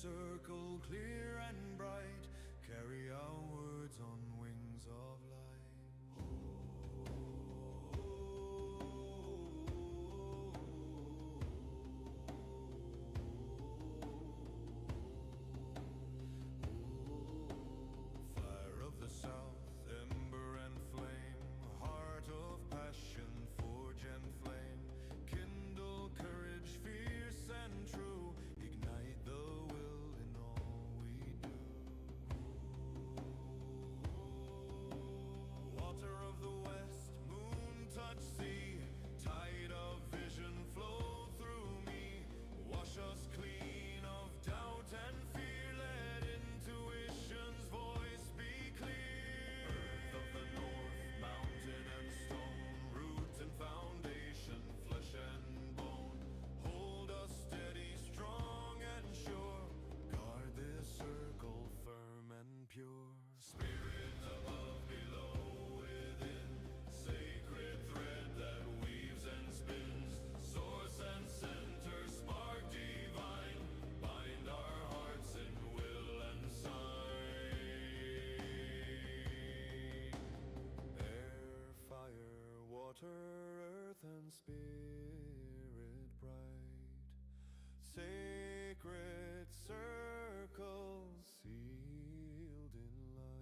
circle clear and bright, carry our words on wings of light. Fire of the south, ember and flame, heart of passion, forge and flame, kindle courage fierce and true, ignite the will in all we do. Water of the west, moon touch sea, tide of vision flow through me, wash us clean of doubt and fear, let intuition's voice be clear. Earth of the north, mountain and stone, root and foundation, flesh and bone, hold us steady, strong and sure, guard this circle firm and pure. Spirit above, below, within, sacred thread that weaves and spins, source and center, spark divine, bind our hearts in will and sign. Air, fire, water, earth and spirit bright, sacred circle sealed in light.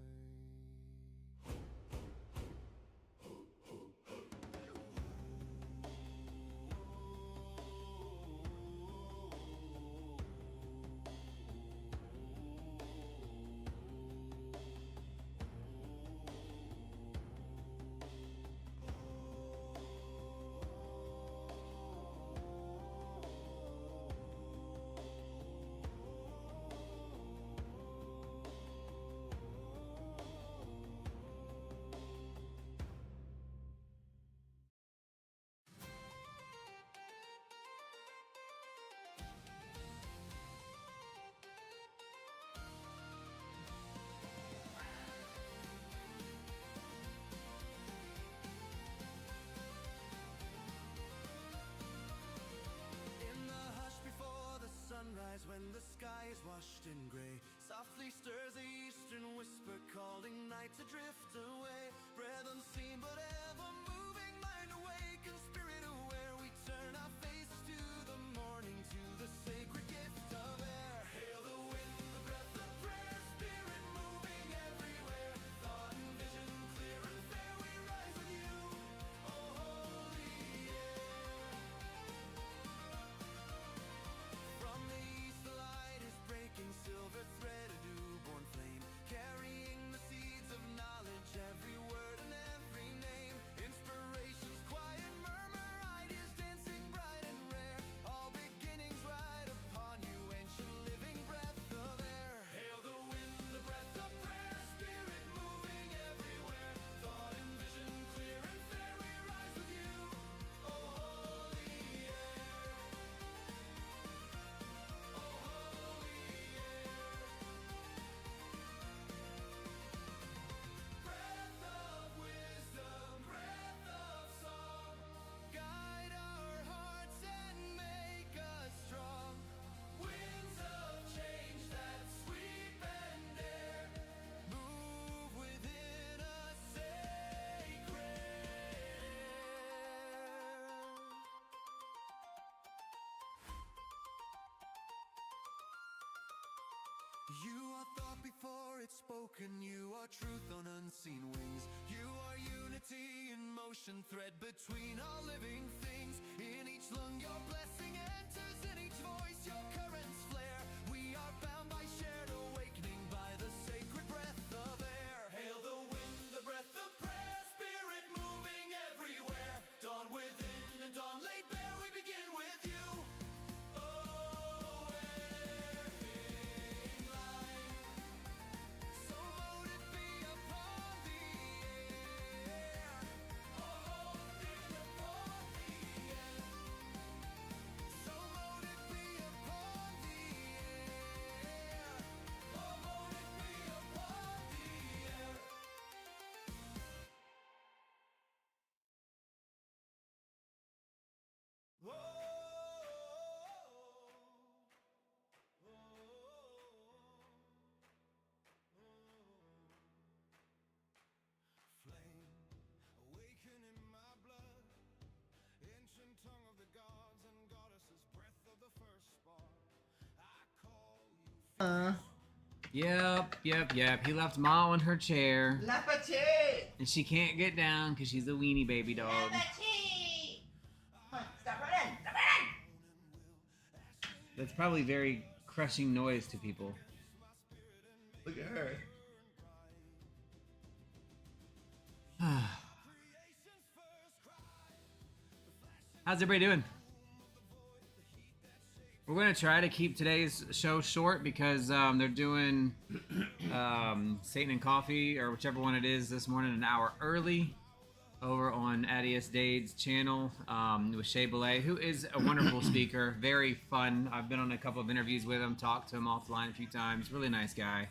Sunrise, when the sky is washed in gray, softly stirs the eastern whisper, calling night to drift away. Breath unseen but ever moving, mind awake and spirit aware, we turn our faces to the morning, to the sacred gift of air. Hail the wind, the breath of prayer, spirit moving everywhere, thought and vision clear and fair, we rise with you, oh holy air. From the east the light is breaking, silver thread, a newborn flame, carrying the seeds of knowledge, every word and every name, inspiration's quiet murmur, ideas dancing bright and rare, all beginnings ride upon you, ancient living breath of air. Hail the wind, the breath of prayer, spirit moving everywhere, thought and vision clear and fair, we rise with you, oh holy air, oh holy air. Breath of wisdom, breath of song, guide our hearts and make us strong. Winds of change that sweep and dare, move within us sacred air. You are thought before it's spoken, you are truth on unseen wings, you are unity in motion, thread between all living things, in each lung your blessing enters, in each voice your currents flare, we are bound by shared awakening, by the sacred breath of air. Hail the wind, the breath of prayer, spirit moving everywhere, dawn within and dawn laid bare, we begin with you. Oh, air in light, so mote it be upon the air, oh, hold it upon the air, so mote it be upon the Yep. He left Ma on her chair. La petite! And she can't get down because she's a weenie baby dog. La petite! Come on, stop running! Stop running! That's probably very crushing noise to people. Look at her. How's everybody doing? We're going to try to keep today's show short because they're doing Satan and Coffee, or whichever one it is, this morning an hour early over on Adius Dade's channel with Shea Belay, who is a wonderful speaker, very fun. I've been on a couple of interviews with him, talked to him offline a few times. Really nice guy.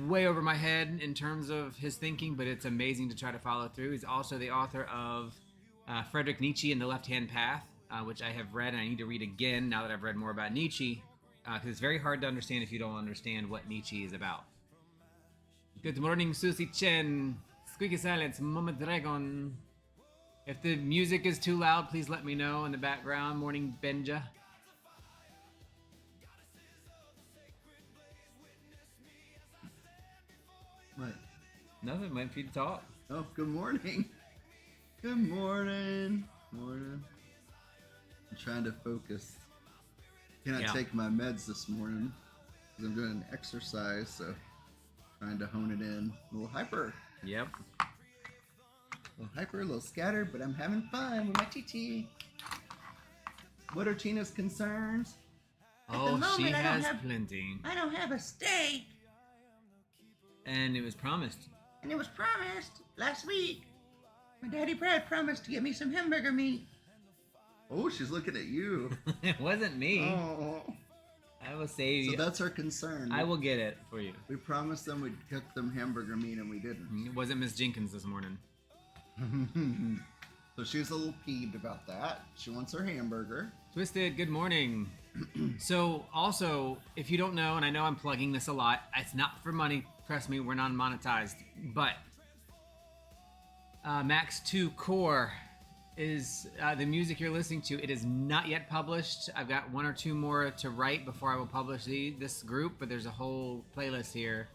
Way over my head in terms of his thinking, but it's amazing to try to follow through. He's also the author of Friedrich Nietzsche and the Left-Hand Path, which I have read and I need to read again now that I've read more about Nietzsche, because it's very hard to understand if you don't understand what Nietzsche is about. Good morning, Susie Chen. Squeaky silence, Mama Dragon. If the music is too loud, please let me know in the background. Morning, Benja. What? Nothing, waiting for you to talk. Oh, good morning. Good morning. Morning. I'm trying to focus. Cannot take my meds this morning because I'm doing an exercise, so trying to hone it in. A little hyper. Yep. A little hyper, a little scattered, but I'm having fun with my TT. What are Tina's concerns? Oh, she has plenty. I don't have a steak. And it was promised. And it was promised last week. My daddy Brad promised to get me some hamburger meat. Oh, she's looking at you. It wasn't me. Oh. I will save you. So that's our concern. I will get it for you. We promised them we'd cook them hamburger meat and we didn't. It wasn't Miss Jenkins this morning. So she's a little peeved about that. She wants her hamburger. Twisted, good morning. So also, if you don't know, and I know I'm plugging this a lot, it's not for money. Trust me, we're not monetized. But Max 2 Core is the music you're listening to. It is not yet published. I've got one or two more to write before I will publish this group, but there's a whole playlist here.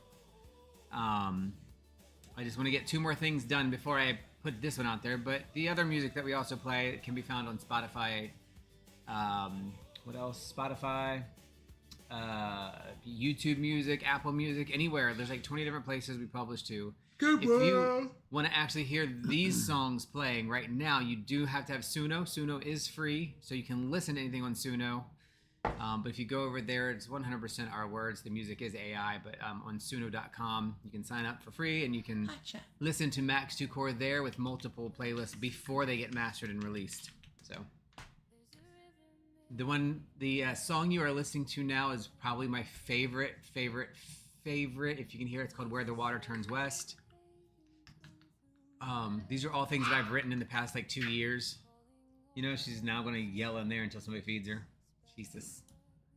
I just want to get two more things done before I put this one out there. But the other music that we also play can be found on Spotify. What else? Spotify, YouTube Music, Apple Music, anywhere. There's like 20 different places we publish to. If you want to actually hear these songs playing right now, you do have to have Suno. Suno is free, so you can listen to anything on Suno. But if you go over there, it's 100% our words. The music is AI, but on Suno.com, you can sign up for free, and you can listen to Max 2 Core there with multiple playlists before they get mastered and released. So the song you are listening to now is probably my favorite. If you can hear it, it's called Where the Water Turns West. These are all things that I've written in the past like 2 years. You know, she's now going to yell in there until somebody feeds her. Jesus.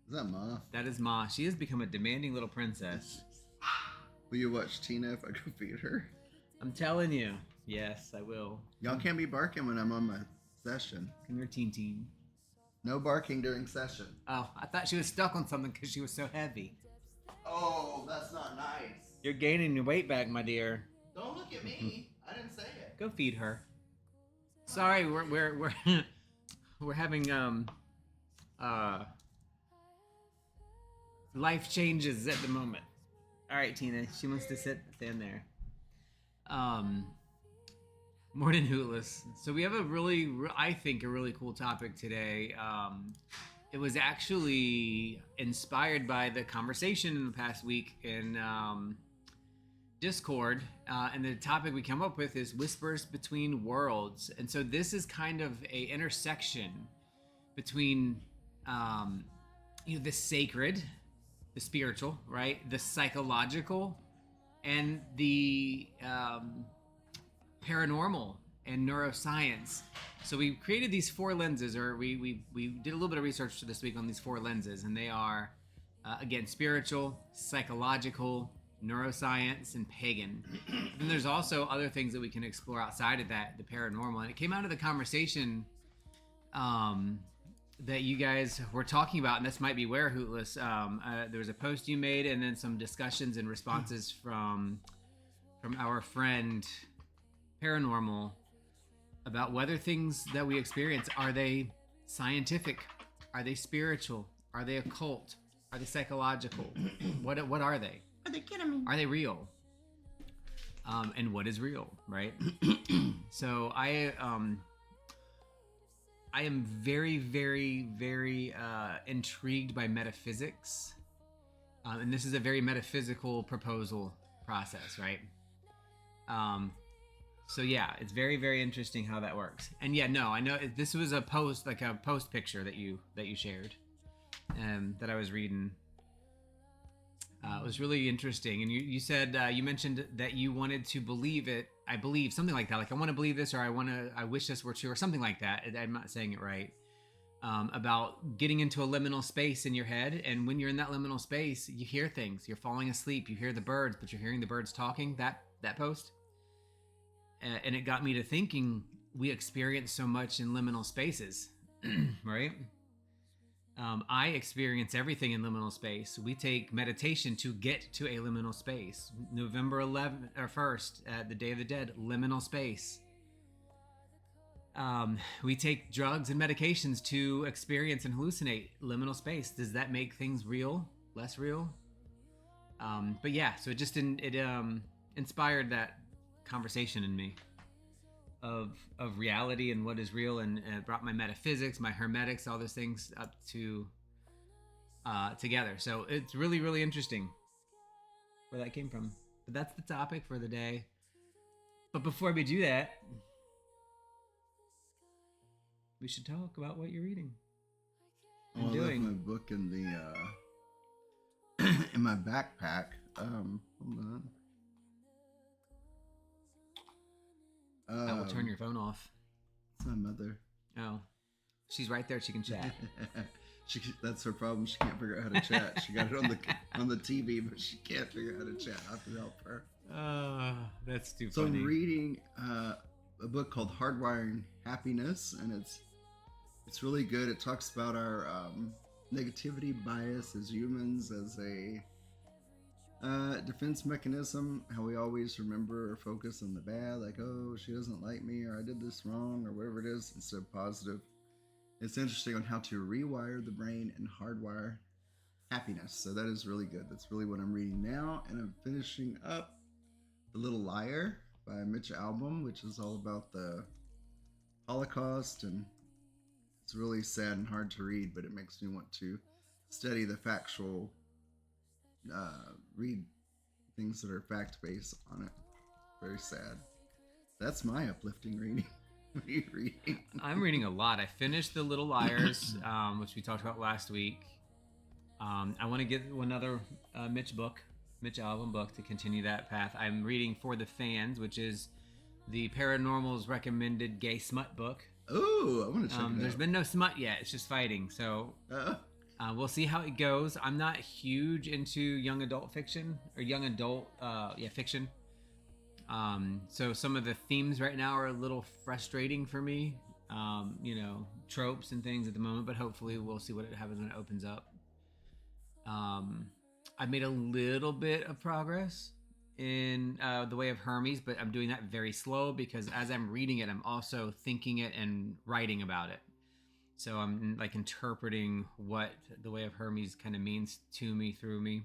Is that Ma? That is Ma. She has become a demanding little princess. Will you watch Tina if I go feed her? I'm telling you. Yes, I will. Y'all can't be barking when I'm on my session. Come here, Teen. No barking during session. Oh, I thought she was stuck on something because she was so heavy. Oh, that's not nice. You're gaining your weight back, my dear. Don't look at me. I didn't say it. Go feed her. Sorry, we're we're having life changes at the moment. All right, Tina, she wants to stand there. Morning, Hootless. So we have I think a really cool topic today. It was actually inspired by the conversation in the past week in Discord, and the topic we come up with is Whispers Between Worlds. And so this is kind of a intersection between the sacred, the spiritual, right, the psychological, and the paranormal and neuroscience. So we created these four lenses, or we did a little bit of research this week on these four lenses, and they are again, spiritual, psychological, neuroscience, and pagan. Then there's also other things that we can explore outside of that, the paranormal. And it came out of the conversation that you guys were talking about, and this might be where Hootless. There was a post you made, and then some discussions and responses from our friend Paranormal about whether things that we experience, are they scientific, are they spiritual, are they occult, are they psychological? What are they? Are they kidding me? Are they real? And what is real, right? So I am very, very, very intrigued by metaphysics. And this is a very metaphysical proposal process, right? So yeah, it's very, very interesting how that works. And yeah, no, I know this was a post, like a post picture that you shared, that I was reading. It was really interesting. And you said, you mentioned that you wanted to believe it. I believe something like that. Like I want to believe this, or I wish this were true, or something like that. I'm not saying it right. About getting into a liminal space in your head. And when you're in that liminal space, you hear things. You're falling asleep. You hear the birds, but you're hearing the birds talking. That post. And it got me to thinking, we experience so much in liminal spaces, right? I experience everything in liminal space. We take meditation to get to a liminal space. November 11th or 1st, the Day of the Dead, liminal space. We take drugs and medications to experience and hallucinate liminal space. Does that make things real? Less real? But yeah, so it just inspired that conversation in me of reality and what is real, and it brought my metaphysics, my hermetics, all those things up to together. So it's really, really interesting where that came from. But that's the topic for the day. But before we do that, we should talk about what you're reading and doing. I left my book in the in my backpack. Hold on. I will turn your phone off. It's my mother. Oh, she's right there. She can chat. That's her problem. She can't figure out how to chat. She got it on the TV, but she can't figure out how to chat. I have to help her. That's too funny. So I'm reading a book called Hardwiring Happiness, and it's really good. It talks about our negativity bias as humans, as a defense mechanism, how we always remember or focus on the bad, like, oh, she doesn't like me, or I did this wrong, or whatever it is, instead of positive. It's interesting on how to rewire the brain and hardwire happiness. So that is really good. That's really what I'm reading now. And I'm finishing up The Little Liar by Mitch Albom, which is all about the Holocaust. And it's really sad and hard to read, but it makes me want to study the factual, read things that are fact-based on it. Very sad. That's my uplifting reading. What are you reading? I'm reading a lot. I finished The Little Liars, which we talked about last week. I want to get another Mitch Albom book to continue that path. I'm reading For the Fans, which is the Paranormal's recommended gay smut book. Oh, I want to check it out. There's been no smut yet. It's just fighting. So we'll see how it goes. I'm not huge into young adult fiction or young adult fiction. So some of the themes right now are a little frustrating for me. Tropes and things at the moment, but hopefully we'll see what it happens when it opens up. I've made a little bit of progress in The Way of Hermes, but I'm doing that very slow because as I'm reading it, I'm also thinking it and writing about it. So I'm like interpreting what The Way of Hermes kind of means to me through me.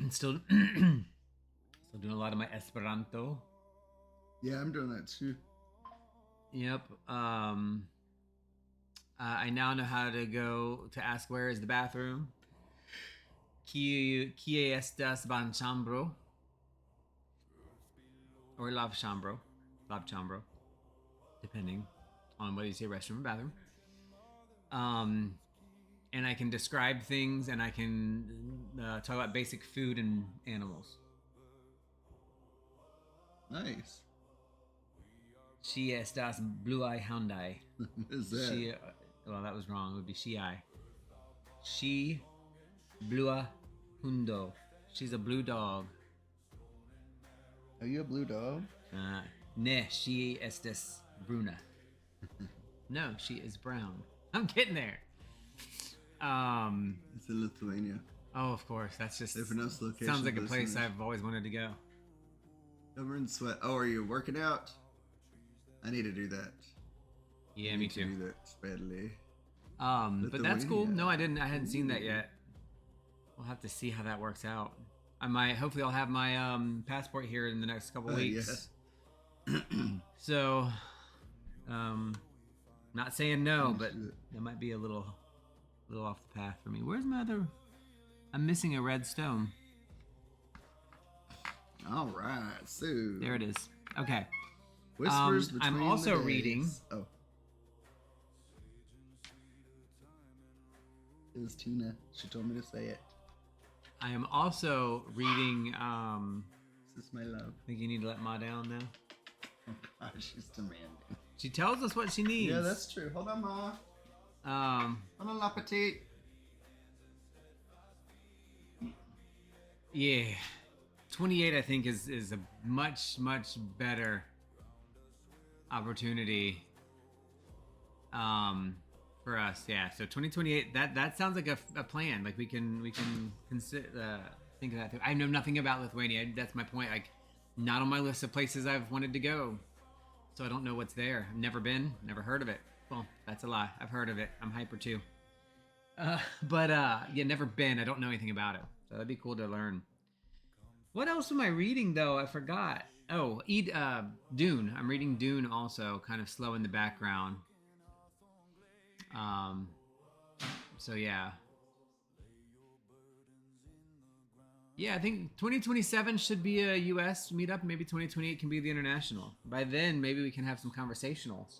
Still doing a lot of my Esperanto. Yeah, I'm doing that too. Yep. I now know how to go to ask where is the bathroom. Kie estas banchambro? Or lavchambro, depending on whether you say restroom or bathroom. And I can describe things, and I can talk about basic food and animals. Nice. She estas blue-eye houndai. What is that? Well, that was wrong. It would be she-eye. She blua hundo. She's a blue dog. Are you a blue dog? Ne, she estes bruna. No, she is brown. I'm getting there. It's in Lithuania. Oh, of course. That's just Different location. sounds like a place I've always wanted to go. Covered in sweat. Oh, are you working out? I need to do that. Yeah, I me need to too. do that badly. But that's cool. Lithuania. No, I didn't. I hadn't seen that yet. We'll have to see how that works out. I might. Hopefully, I'll have my passport here in the next couple weeks. Yeah. So, not saying no, but that might be a little off the path for me. Where's my other? I'm missing a red stone. All right, so There it is. Okay. Whispers between I'm also the days. reading. Oh, it was Tina. She told me to say it. I am also reading. This is my love. I think you need to let Ma down now. Oh gosh, she's demanding. She tells us what she needs. Yeah, that's true. Hold on, Ma. Hold on, la petite. Yeah. 28, I think, is a much better opportunity for us. Yeah. So 2028, that sounds like a plan. Like we can consider think of that too. I know nothing about Lithuania. That's my point. Like, not on my list of places I've wanted to go. So I don't know what's there. I've never been, never heard of it. Well, that's a lie. I've heard of it. I'm hyper too. But yeah, never been. I don't know anything about it. So that'd be cool to learn. What else am I reading though? I forgot. Oh, Dune. I'm reading Dune also, kind of slow in the background. So yeah. Yeah, I think 2027 should be a US meetup. Maybe 2028 can be the international. By then, maybe we can have some conversationals.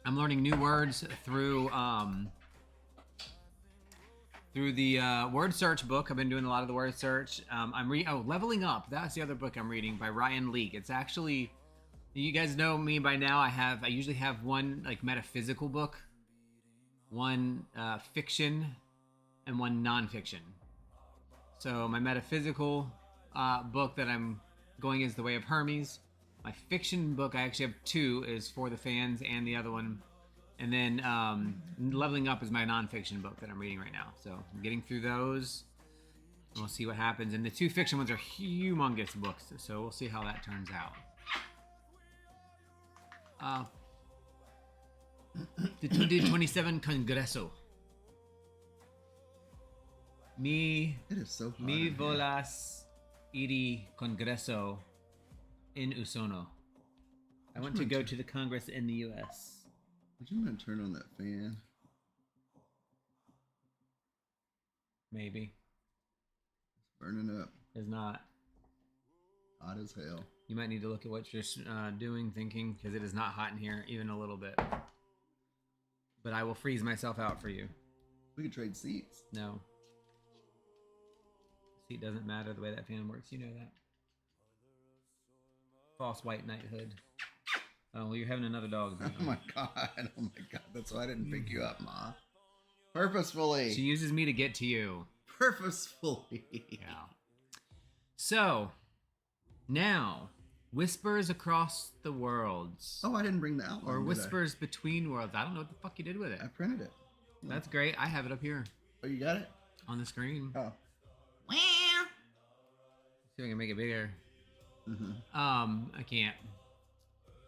I'm learning new words through the word search book. I've been doing a lot of the word search. I'm reading. Leveling Up. That's the other book I'm reading by Ryan Leake. It's actually, you guys know me by now. I usually have one like metaphysical book, one fiction, and one nonfiction. So my metaphysical book that I'm going is The Way of Hermes. My fiction book, I actually have two, is For the Fans, and the other one. And then Leveling Up is my nonfiction book that I'm reading right now. So I'm getting through those, and we'll see what happens. And the two fiction ones are humongous books, so we'll see how that turns out. The 2027 Congreso. It is so hot. Mi in here. volas iri Congreso in Usono. I want to go to the Congress in the U.S. Would you mind turn on that fan? Maybe. It's burning up. It's not. Hot as hell. You might need to look at what you're doing, thinking, because it is not hot in here, even a little bit. But I will freeze myself out for you. We could trade seats. No. Seat doesn't matter the way that fan works. You know that. False white knighthood. Oh, well, you're having another dog. Oh my god. Oh my god. That's why I didn't pick you up, Ma. Purposefully. She uses me to get to you. Purposefully. Yeah. So, now, Whispers Across the Worlds. Oh, I didn't bring the outline. Or did I? Whispers Between Worlds. I don't know what the fuck you did with it. I printed it. That's great. I have it up here Oh, you got it? on the screen. Oh. See if I can make it bigger. Mm-hmm. I can't.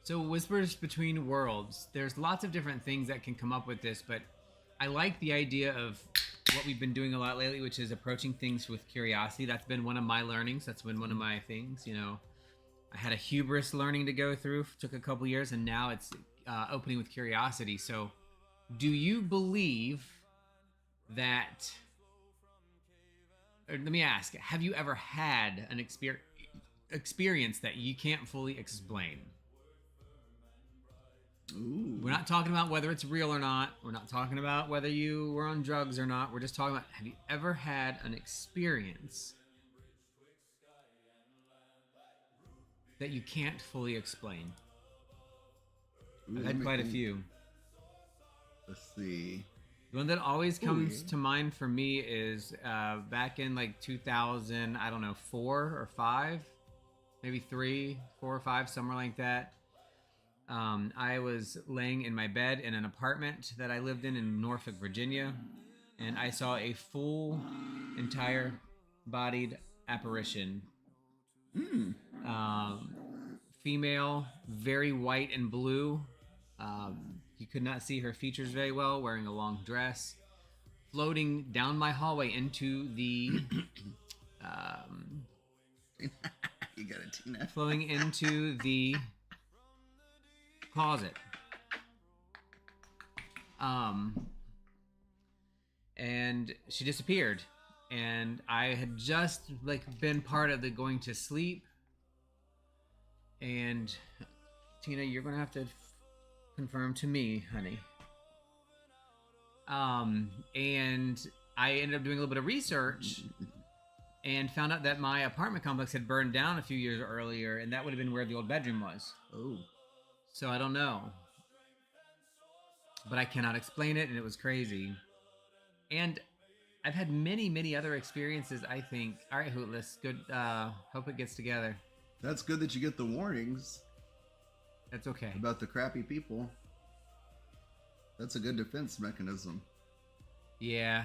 So Whispers Between Worlds. There's lots of different things that can come up with this, but I like the idea of what we've been doing a lot lately, which is approaching things with curiosity. That's been one of my learnings. That's been one of my things. You know, I had a hubris learning to go through. Took a couple years, and now it's opening with curiosity. So, do you believe that? Or let me ask: have you ever had an experience that you can't fully explain? Ooh. We're not talking about whether it's real or not. We're not talking about whether you were on drugs or not. We're just talking about, have you ever had an experience that you can't fully explain? Ooh, I've had quite a few. Let's see. The one that always comes to mind for me is back in like 2000, I don't know, 4 or 5, maybe 3, 4 or 5, somewhere like that. I was laying in my bed in an apartment that I lived in Norfolk, Virginia, and I saw a full, entire bodied apparition. Um, Female, very white and blue. You could not see her features very well, wearing a long dress, floating down my hallway into the You got it, Tina. flowing into the closet. And she disappeared. And I had just been part of the going to sleep. And Tina, you're gonna have to confirm to me, honey. And I ended up doing a little bit of research and found out that my apartment complex had burned down a few years earlier, and that would have been where the old bedroom was. Oh. So I don't know. But I cannot explain it, and it was crazy. And I've had many, many other experiences, I think. All right, Hootless. Good. Hope it gets together. That's good that you get the warnings. That's okay. About the crappy people. That's a good defense mechanism. Yeah.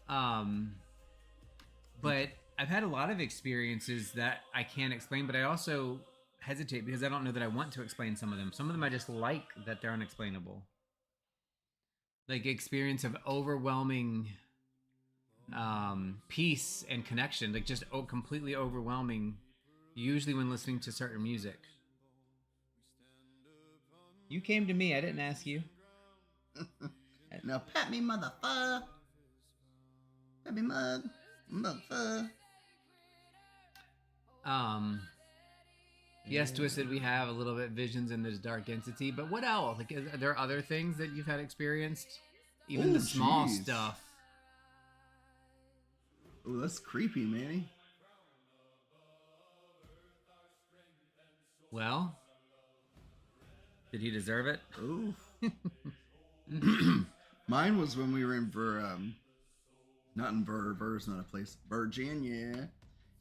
But I've had a lot of experiences that I can't explain, but I also hesitate because I don't know that I want to explain some of them. Some of them I just like that they're unexplainable. Like experience of overwhelming peace and connection, like just completely overwhelming, usually when listening to certain music. You came to me, I didn't ask you. Now pat me, motherfucker. Pat me, motherfucker. Yes, Twisted, we have a little bit visions in this dark entity, but what else? Like, are there other things that you've had experienced? Even the small stuff. Oh, that's creepy, Manny. Well, did he deserve it? Oh. Mine was when we were in not in Ver's not a place, Virginia,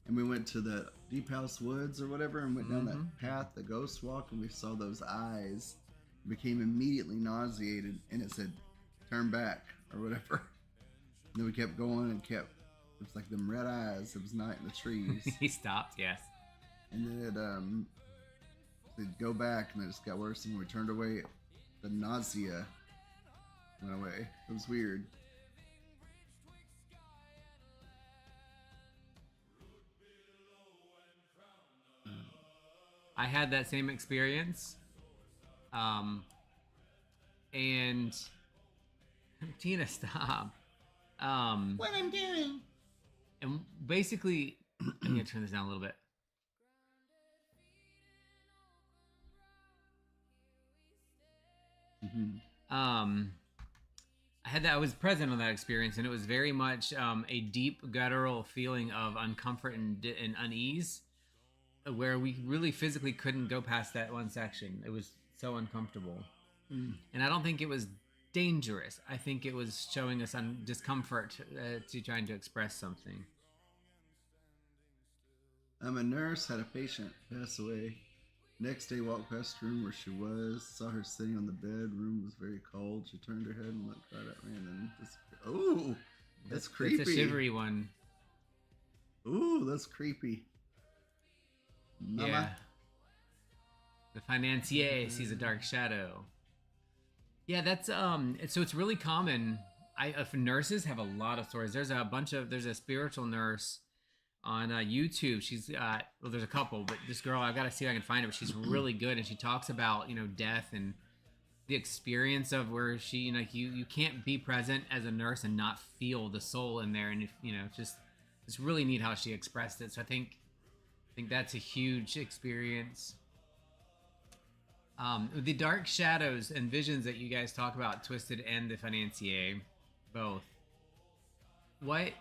and we went to the Deep House Woods or whatever, and went down that path, the ghost walk, and we saw those eyes. Became immediately nauseated, and it said, "Turn back" or whatever. And then we kept going and kept. It was like them red eyes. It was night in the trees. He stopped. Yes. And then they'd go back, and it just got worse. And when we turned away, the nausea went away. It was weird. I had that same experience. And Tina, stop. What I'm doing? And basically, I'm gonna turn this down a little bit. I was present on that experience, and it was very much a deep guttural feeling of uncomfort and unease, where we really physically couldn't go past that one section. It was so uncomfortable. And I don't think it was dangerous. I think it was showing us discomfort to trying to express something. I'm a nurse, had a patient pass away. Next day, walked past the room where she was, saw her sitting on the bed. Room was very cold. She turned her head and looked right at me, and then just, oh, that's creepy. It's a shivery one. Ooh, that's creepy. Mama. Yeah. The financier sees a dark shadow. Yeah, that's so it's really common. Nurses have a lot of stories. There's a spiritual nurse on YouTube. She's there's a couple, but this girl, I've got to see if I can find it, but she's really good, and she talks about, death and the experience of where she, you can't be present as a nurse and not feel the soul in there, and it's really neat how she expressed it. So I think that's a huge experience. The dark shadows and visions that you guys talk about, Twisted and the Financier, both. What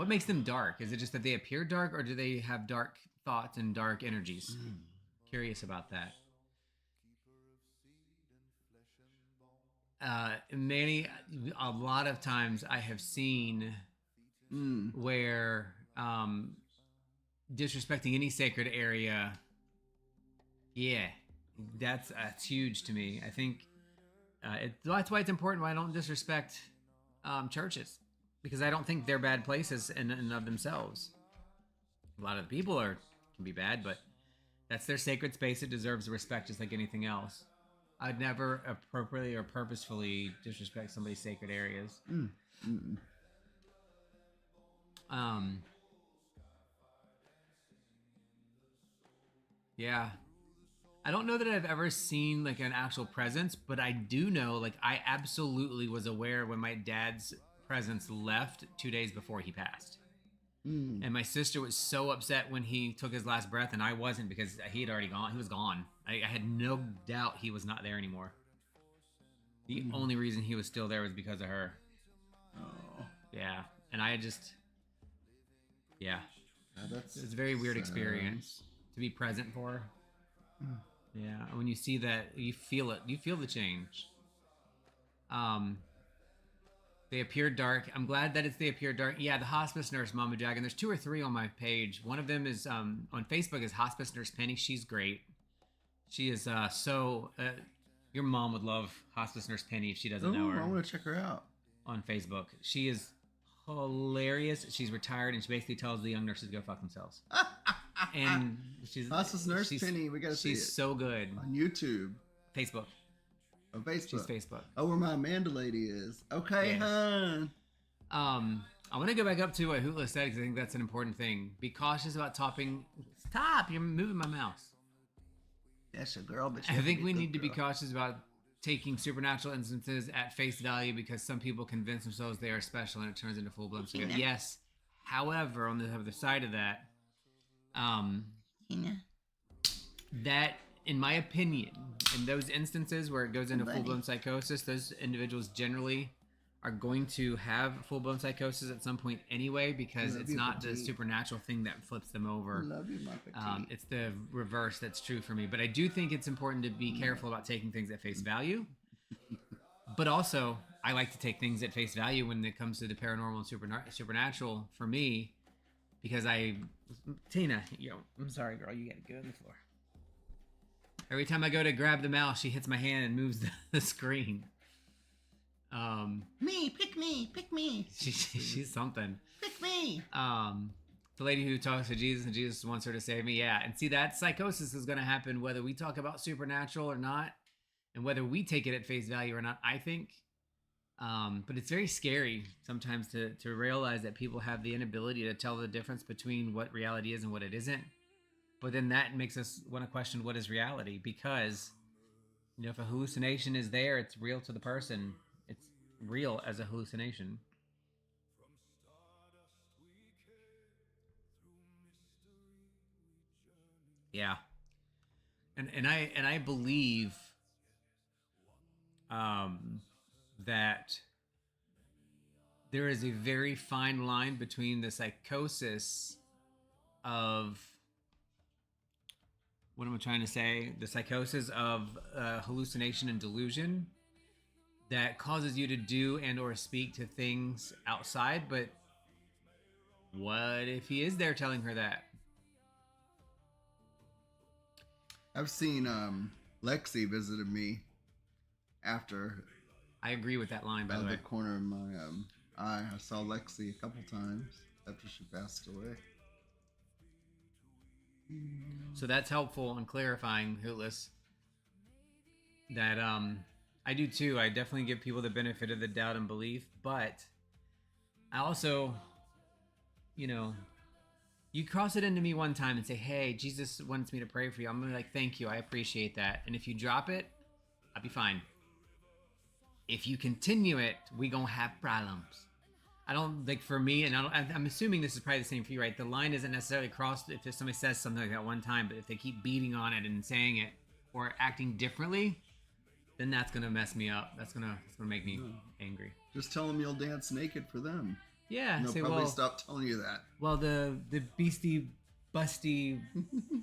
makes them dark? Is it just that they appear dark, or do they have dark thoughts and dark energies? Curious about that. Manny, a lot of times I have seen where disrespecting any sacred area, yeah, that's huge to me. I think that's why it's important why I don't disrespect churches, because I don't think they're bad places in and of themselves. A lot of the people can be bad, but that's their sacred space. It deserves respect just like anything else. I'd never appropriately or purposefully disrespect somebody's sacred areas. Yeah. I don't know that I've ever seen like an actual presence, but I do know, like, I absolutely was aware when my dad's presence left 2 days before he passed. And my sister was so upset when he took his last breath, and I wasn't, because he had already gone. He was gone. I had no doubt he was not there anymore. The only reason he was still there was because of her. Oh. Yeah. And I just... Yeah. That's it's a very weird sad. experience to be present for. Yeah. When you see that, you feel it. You feel the change. They appear dark. I'm glad that it's They Appear Dark. Yeah, the hospice nurse, Mama Dragon. There's 2 or 3 on my page. One of them is on Facebook is Hospice Nurse Penny. She's great. She is your mom would love Hospice Nurse Penny if she doesn't know her. I want to check her out on Facebook. She is hilarious. She's retired, and she basically tells the young nurses to go fuck themselves. And she's Hospice Nurse Penny. We gotta see it. She's so good on YouTube, Facebook. On Facebook. She's Facebook. Oh, where my Amanda lady is. Okay, yes. Hon. I want to go back up to what Hootla said, because I think that's an important thing. Be cautious about topping. Stop! You're moving my mouse. That's a girl, but I think we need to be cautious about taking supernatural instances at face value, because some people convince themselves they are special and it turns into full-blown scare. Yes. However, on the other side of that, that, in my opinion, in those instances where it goes into full-blown psychosis, those individuals generally are going to have full-blown psychosis at some point anyway, because it's not the supernatural thing that flips them over. Love you, my it's the reverse that's true for me. But I do think it's important to be careful about taking things at face value. But also, I like to take things at face value when it comes to the paranormal and supernatural for me, because Tina, I'm sorry, girl, you gotta go on the floor. Every time I go to grab the mouse, she hits my hand and moves the screen. Pick me. She's something. Pick me. The lady who talks to Jesus and Jesus wants her to save me. Yeah, and see, that psychosis is going to happen whether we talk about supernatural or not, and whether we take it at face value or not, I think. But it's very scary sometimes to realize that people have the inability to tell the difference between what reality is and what it isn't. But then that makes us want to question what is reality, because if a hallucination is there, it's real to the person. It's real as a hallucination. Yeah. And I believe that there is a very fine line between the psychosis of, what am I trying to say? The psychosis of hallucination and delusion that causes you to do and or speak to things outside. But what if he is there telling her that? I've seen Lexi visited me after. I agree with that line, by the way. Out of the corner of my eye, I saw Lexi a couple times after she passed away. So that's helpful in clarifying, Hootless. That I do too. I definitely give people the benefit of the doubt and belief, but I also, you cross it into me one time and say, hey, Jesus wants me to pray for you. I'm gonna be like, thank you, I appreciate that. And if you drop it, I'll be fine. If you continue it, we gonna have problems. I don't, like, for me, and I'm assuming this is probably the same for you, right? The line isn't necessarily crossed if somebody says something like that one time, but if they keep beating on it and saying it or acting differently, then that's gonna mess me up. That's gonna make me angry. Just tell them you'll dance naked for them. Yeah, and they'll probably stop telling you that. Well, the beastie, busty,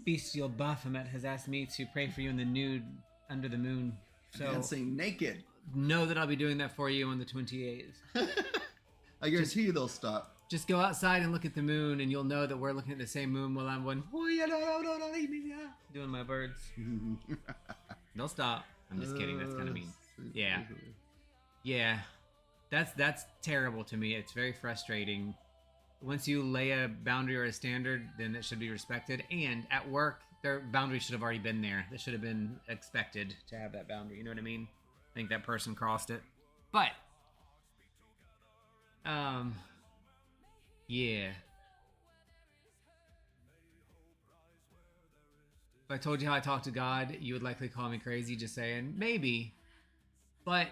bestial Baphomet has asked me to pray for you in the nude under the moon. So dancing naked. Know that I'll be doing that for you on the 28th. I guarantee you they'll stop. Just go outside and look at the moon, and you'll know that we're looking at the same moon while I'm going, doing my birds. Don't stop. I'm just kidding. That's kind of mean. Yeah. Yeah. That's terrible to me. It's very frustrating. Once you lay a boundary or a standard, then it should be respected. And at work, their boundary should have already been there. That should have been expected to have that boundary. You know what I mean? I think that person crossed it. But, yeah. If I told you how I talk to God, you would likely call me crazy, just saying. Maybe. But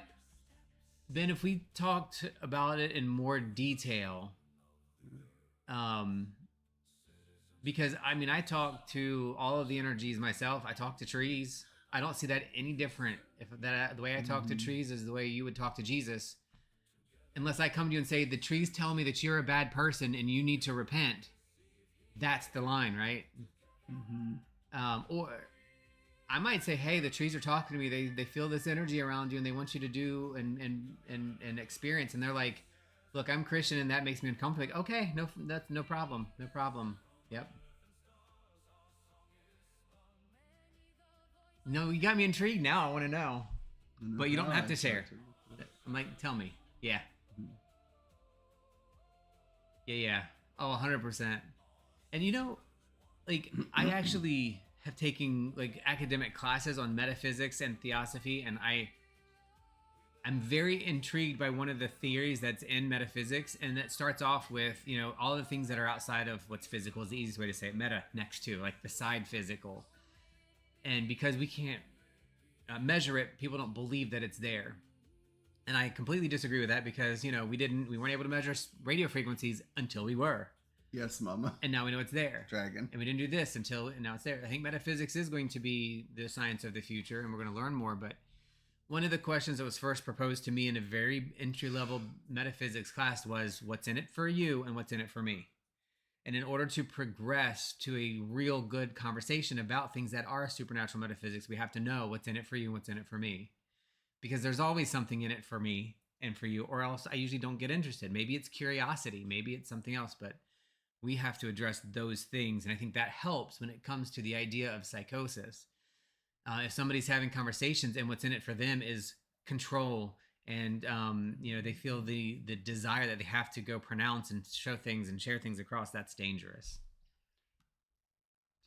then if we talked about it in more detail, because I talk to all of the energies myself. I talk to trees. I don't see that any different. If that the way I talk to trees is the way you would talk to Jesus, unless I come to you and say the trees tell me that you're a bad person and you need to repent. That's the line, right? Or I might say, hey, the trees are talking to me. They feel this energy around you and they want you to do and experience. And they're like, look, I'm Christian and that makes me uncomfortable. Like, okay, that's no problem. No problem. Yep. No, you got me intrigued now. I want to know. But you don't have to share. I'm like, tell me. Yeah. Yeah. Oh, 100%. And I actually have taken academic classes on metaphysics and theosophy, and I'm very intrigued by one of the theories that's in metaphysics, and that starts off with, all the things that are outside of what's physical is the easiest way to say it. Meta next to, like, beside physical. And because we can't measure it, people don't believe that it's there. And I completely disagree with that because, we weren't able to measure radio frequencies until we were. Yes, mama. And now we know it's there. Dragon. And we didn't do this and now it's there. I think metaphysics is going to be the science of the future, and we're going to learn more, but one of the questions that was first proposed to me in a very entry-level metaphysics class was, what's in it for you and what's in it for me? And in order to progress to a real good conversation about things that are supernatural metaphysics, we have to know what's in it for you and what's in it for me. Because there's always something in it for me and for you, or else I usually don't get interested. Maybe it's curiosity, maybe it's something else, but we have to address those things. And I think that helps when it comes to the idea of psychosis. If somebody's having conversations and what's in it for them is control and, they feel the desire that they have to go pronounce and show things and share things across, that's dangerous.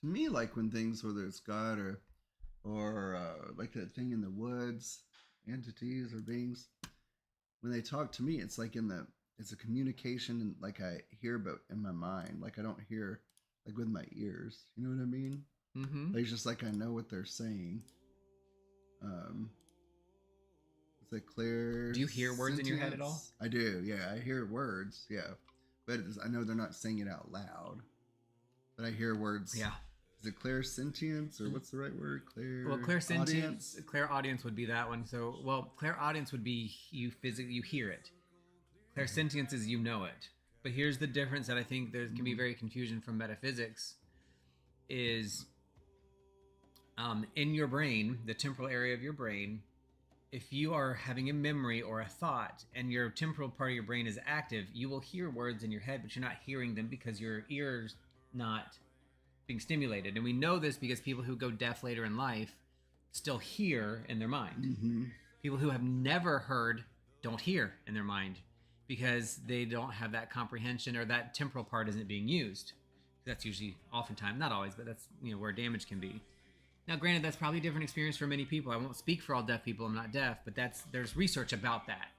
To me, like when things, whether it's God or like that thing in the woods, entities or beings, when they talk to me, it's like it's a communication, and like I hear about in my mind, like I don't hear like with my ears. You know what I mean? Mm-hmm. Like, it's just like I know what they're saying. It's like clear. Do you hear words in your head at all? I do. Yeah, I hear words. Yeah, but I know they're not saying it out loud. But I hear words. Yeah. Is it clear sentience, or what's the right word? Clear sentience. Clear audience would be that one. So, clear audience would be you hear it. Clear sentience is you know it. But here's the difference that I think there can be very confusion from metaphysics is in your brain, the temporal area of your brain, if you are having a memory or a thought and your temporal part of your brain is active, you will hear words in your head, but you're not hearing them because your ear's not being stimulated. And we know this because people who go deaf later in life still hear in their mind. Mm-hmm. People who have never heard don't hear in their mind because they don't have that comprehension, or that temporal part isn't being used. That's usually, oftentimes, not always, but that's where damage can be. Now, granted, that's probably a different experience for many people. I won't speak for all deaf people. I'm not deaf, but there's research about that.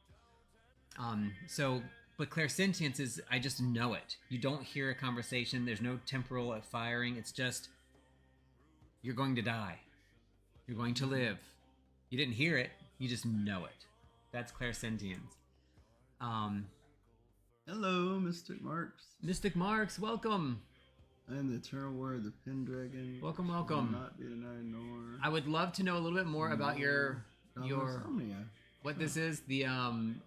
But clairsentience is, I just know it. You don't hear a conversation. There's no temporal firing. It's just, you're going to die. You're going to live. You didn't hear it. You just know it. That's clairsentience. Hello, Mystic Marks. Mystic Marks, welcome. I am the eternal warrior of the Pendragon. Welcome. Not be denied nor. I would love to know a little bit more about your what this is, the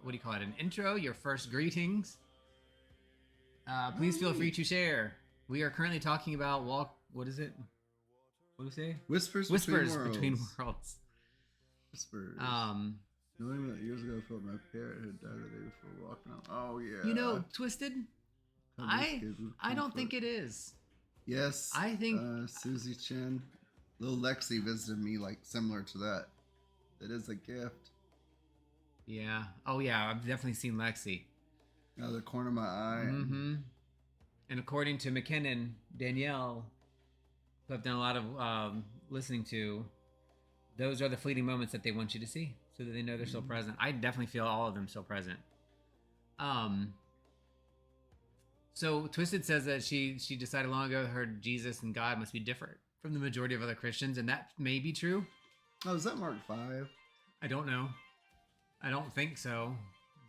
what do you call it, an intro, your first greetings. Please feel free to share. We are currently talking about what is it? What do we say? Whispers between worlds. Whispers. Knowing that years ago I felt my parrot had died the day before walking out. Oh yeah. Twisted, I don't think it is. Yes. I think Susie Chin, little Lexi visited me like similar to that. It is a gift. Yeah. Oh yeah, I've definitely seen Lexi. Out of the corner of my eye. Mm-hmm. And according to McKinnon, Danielle, who I've done a lot of listening to, those are the fleeting moments that they want you to see, so that they know they're still present. I definitely feel all of them still present. So Twisted says that she decided long ago her Jesus and God must be different from the majority of other Christians, and that may be true. Oh, is that Mark 5? I don't know. I don't think so.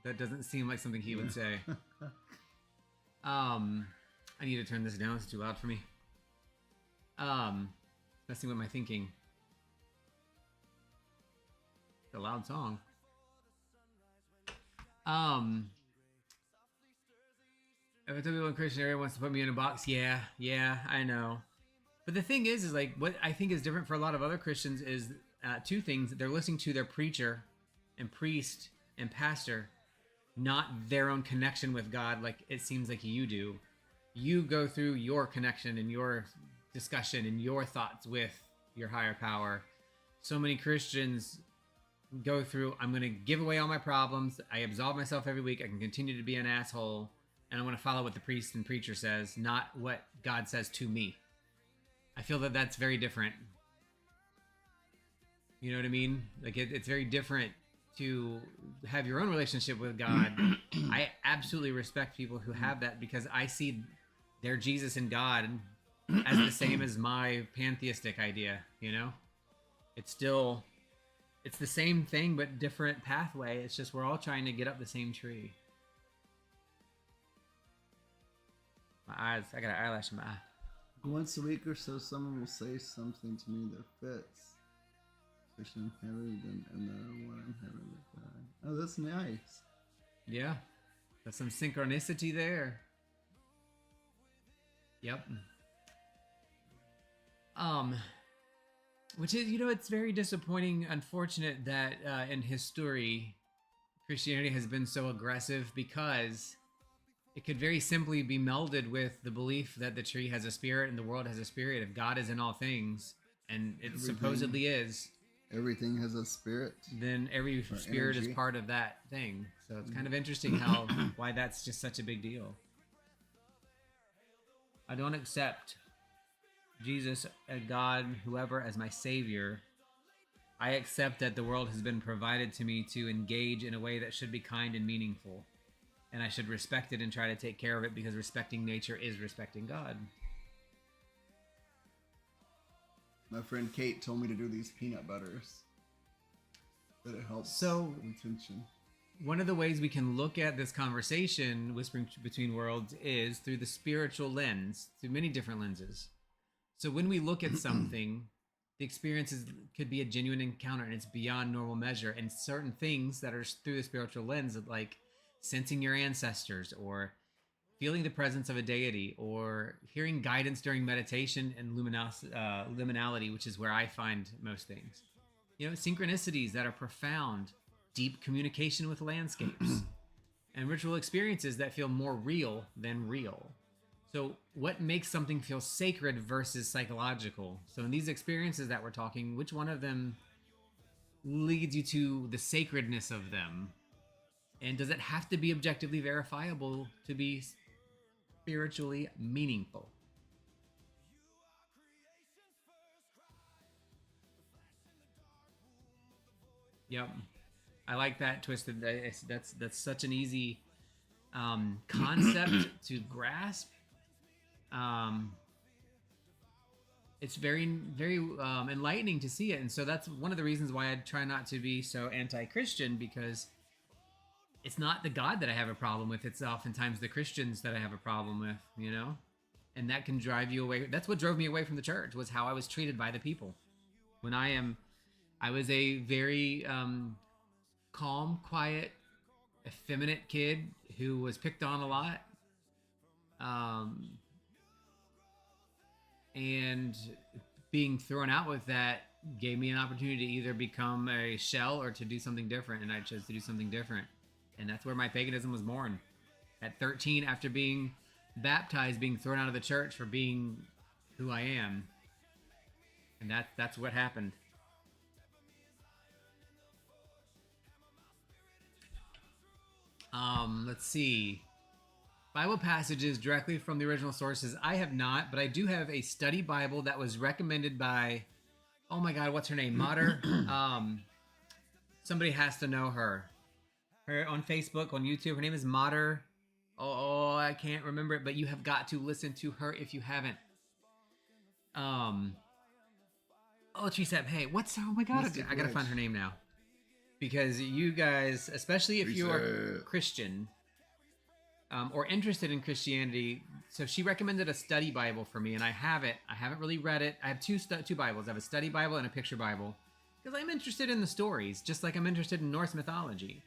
That doesn't seem like something he would say. I need to turn this down. It's too loud for me. Messing with my thinking. It's a loud song. If I tell people in Christian area wants to put me in a box, yeah, I know. But the thing is like what I think is different for a lot of other Christians is two things. They're listening to their preacher and priest and pastor, not their own connection with God like it seems like you do. You go through your connection and your discussion and your thoughts with your higher power. So many Christians go through, I'm going to give away all my problems. I absolve myself every week. I can continue to be an asshole. And I want to follow what the priest and preacher says, not what God says to me. I feel that that's very different. You know what I mean? Like it's very different to have your own relationship with God. I absolutely respect people who have that because I see their Jesus and God as the same as my pantheistic idea, you know? It's the same thing but different pathway. It's just we're all trying to get up the same tree. My eyes, I got an eyelash in my eye. Once a week or so, someone will say something to me that fits. Christian heaven and the one in heaven with God. Oh, that's nice. Yeah, there's some synchronicity there. Yep. Which is, it's very disappointing, unfortunate that in history, Christianity has been so aggressive because it could very simply be melded with the belief that the tree has a spirit and the world has a spirit. If God is in all things, and it supposedly is, everything has a spirit, then every spirit is part of that thing. So it's kind of interesting why that's just such a big deal. I don't accept Jesus, God, whoever, as my savior. I accept that the world has been provided to me to engage in a way that should be kind and meaningful. And I should respect it and try to take care of it because respecting nature is respecting God. My friend Kate told me to do these peanut butters. That it helps retention. One of the ways we can look at this conversation, Whispering Between Worlds, is through the spiritual lens, through many different lenses. So when we look at something, the experience could be a genuine encounter and it's beyond normal measure. And certain things that are through the spiritual lens, like sensing your ancestors or feeling the presence of a deity or hearing guidance during meditation and liminality, which is where I find most things. Synchronicities that are profound, deep communication with landscapes, and ritual experiences that feel more real than real. So what makes something feel sacred versus psychological? So in these experiences that we're talking, which one of them leads you to the sacredness of them? And does it have to be objectively verifiable to be spiritually meaningful? Yep. I like that, Twisted. That's such an easy concept to grasp. It's very, very enlightening to see it. And so that's one of the reasons why I try not to be so anti-Christian, because it's not the God that I have a problem with. It's oftentimes the Christians that I have a problem with, and that can drive you away. That's what drove me away from the church, was how I was treated by the people. When I was a very calm, quiet, effeminate kid who was picked on a lot. And being thrown out with that gave me an opportunity to either become a shell or to do something different. And I chose to do something different. And that's where my paganism was born. At 13, after being baptized, being thrown out of the church for being who I am. And that's what happened. Let's see. Bible passages directly from the original sources. I have not, but I do have a study Bible that was recommended by, oh my God, what's her name? Mater. Somebody has to know her. Her on Facebook, on YouTube. Her name is Mater. Oh, I can't remember it, but you have got to listen to her if you haven't. Oh, Trisep. Hey, oh my God, I gotta find her name now. Because you guys, especially if you are Christian, or interested in Christianity, so she recommended a study Bible for me, and I have it. I haven't really read it. I have two Bibles. I have a study Bible and a picture Bible, because I'm interested in the stories, just like I'm interested in Norse mythology.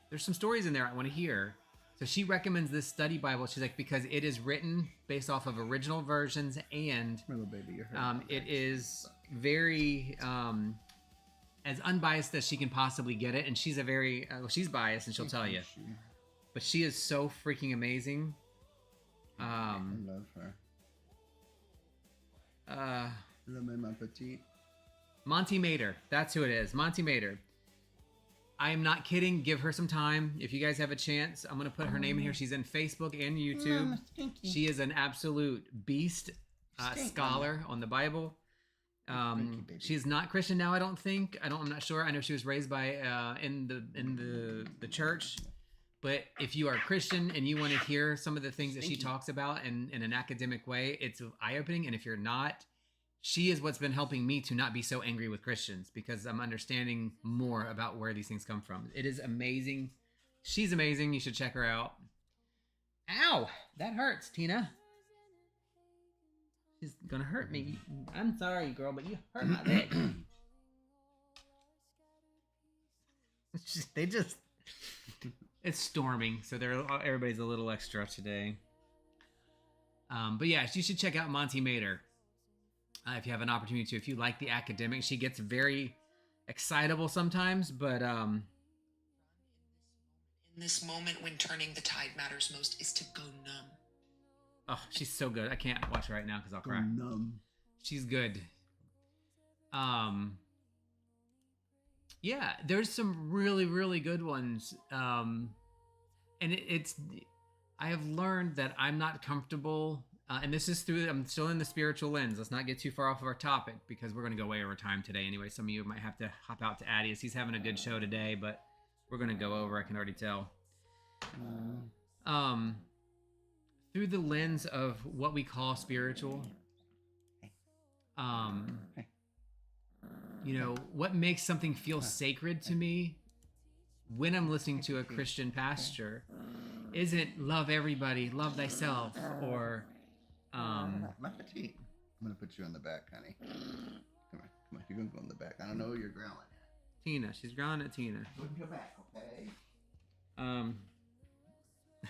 There's some stories in there I want to hear. So she recommends this study Bible. She's like, because it is written based off of original versions, and little baby, it is very as unbiased as she can possibly get it. And she's a very she's biased, and she'll tell you. But she is so freaking amazing. I love her. Hello, my petite. Monty Mater. That's who it is. Monty Mater. I am not kidding. Give her some time. If you guys have a chance, I'm going to put her name in here. She's in Facebook and YouTube. She is an absolute beast, scholar on the Bible. She is not Christian now, I don't think. I'm not sure. I know she was raised by in the church. But if you are a Christian and you want to hear some of the things that she talks about in an academic way, it's eye-opening. And if you're not, she is what's been helping me to not be so angry with Christians, because I'm understanding more about where these things come from. It is amazing. She's amazing. You should check her out. Ow! That hurts, Tina. She's gonna hurt me. I'm sorry, girl, but you hurt my leg. It's storming, so everybody's a little extra today. But yeah, you should check out Monty Mater if you have an opportunity to. If you like the academic, she gets very excitable sometimes, but in this moment when turning the tide matters most is to go numb. Oh, she's so good. I can't watch her right now because I'll cry. Numb. She's good. Yeah, there's some really, really good ones. And I have learned that I'm not comfortable, and this is I'm still in the spiritual lens. Let's not get too far off of our topic, because we're going to go way over time today anyway. Some of you might have to hop out to Addius. He's having a good show today, but we're going to go over, I can already tell. Through the lens of what we call spiritual, what makes something feel sacred to me when I'm listening to a Christian pastor isn't love everybody, love thyself, or my petite. I'm gonna put you on the back, honey. Come on, you're gonna go on the back. I don't know who you're growling at. Tina, she's growling at Tina. Go back, okay?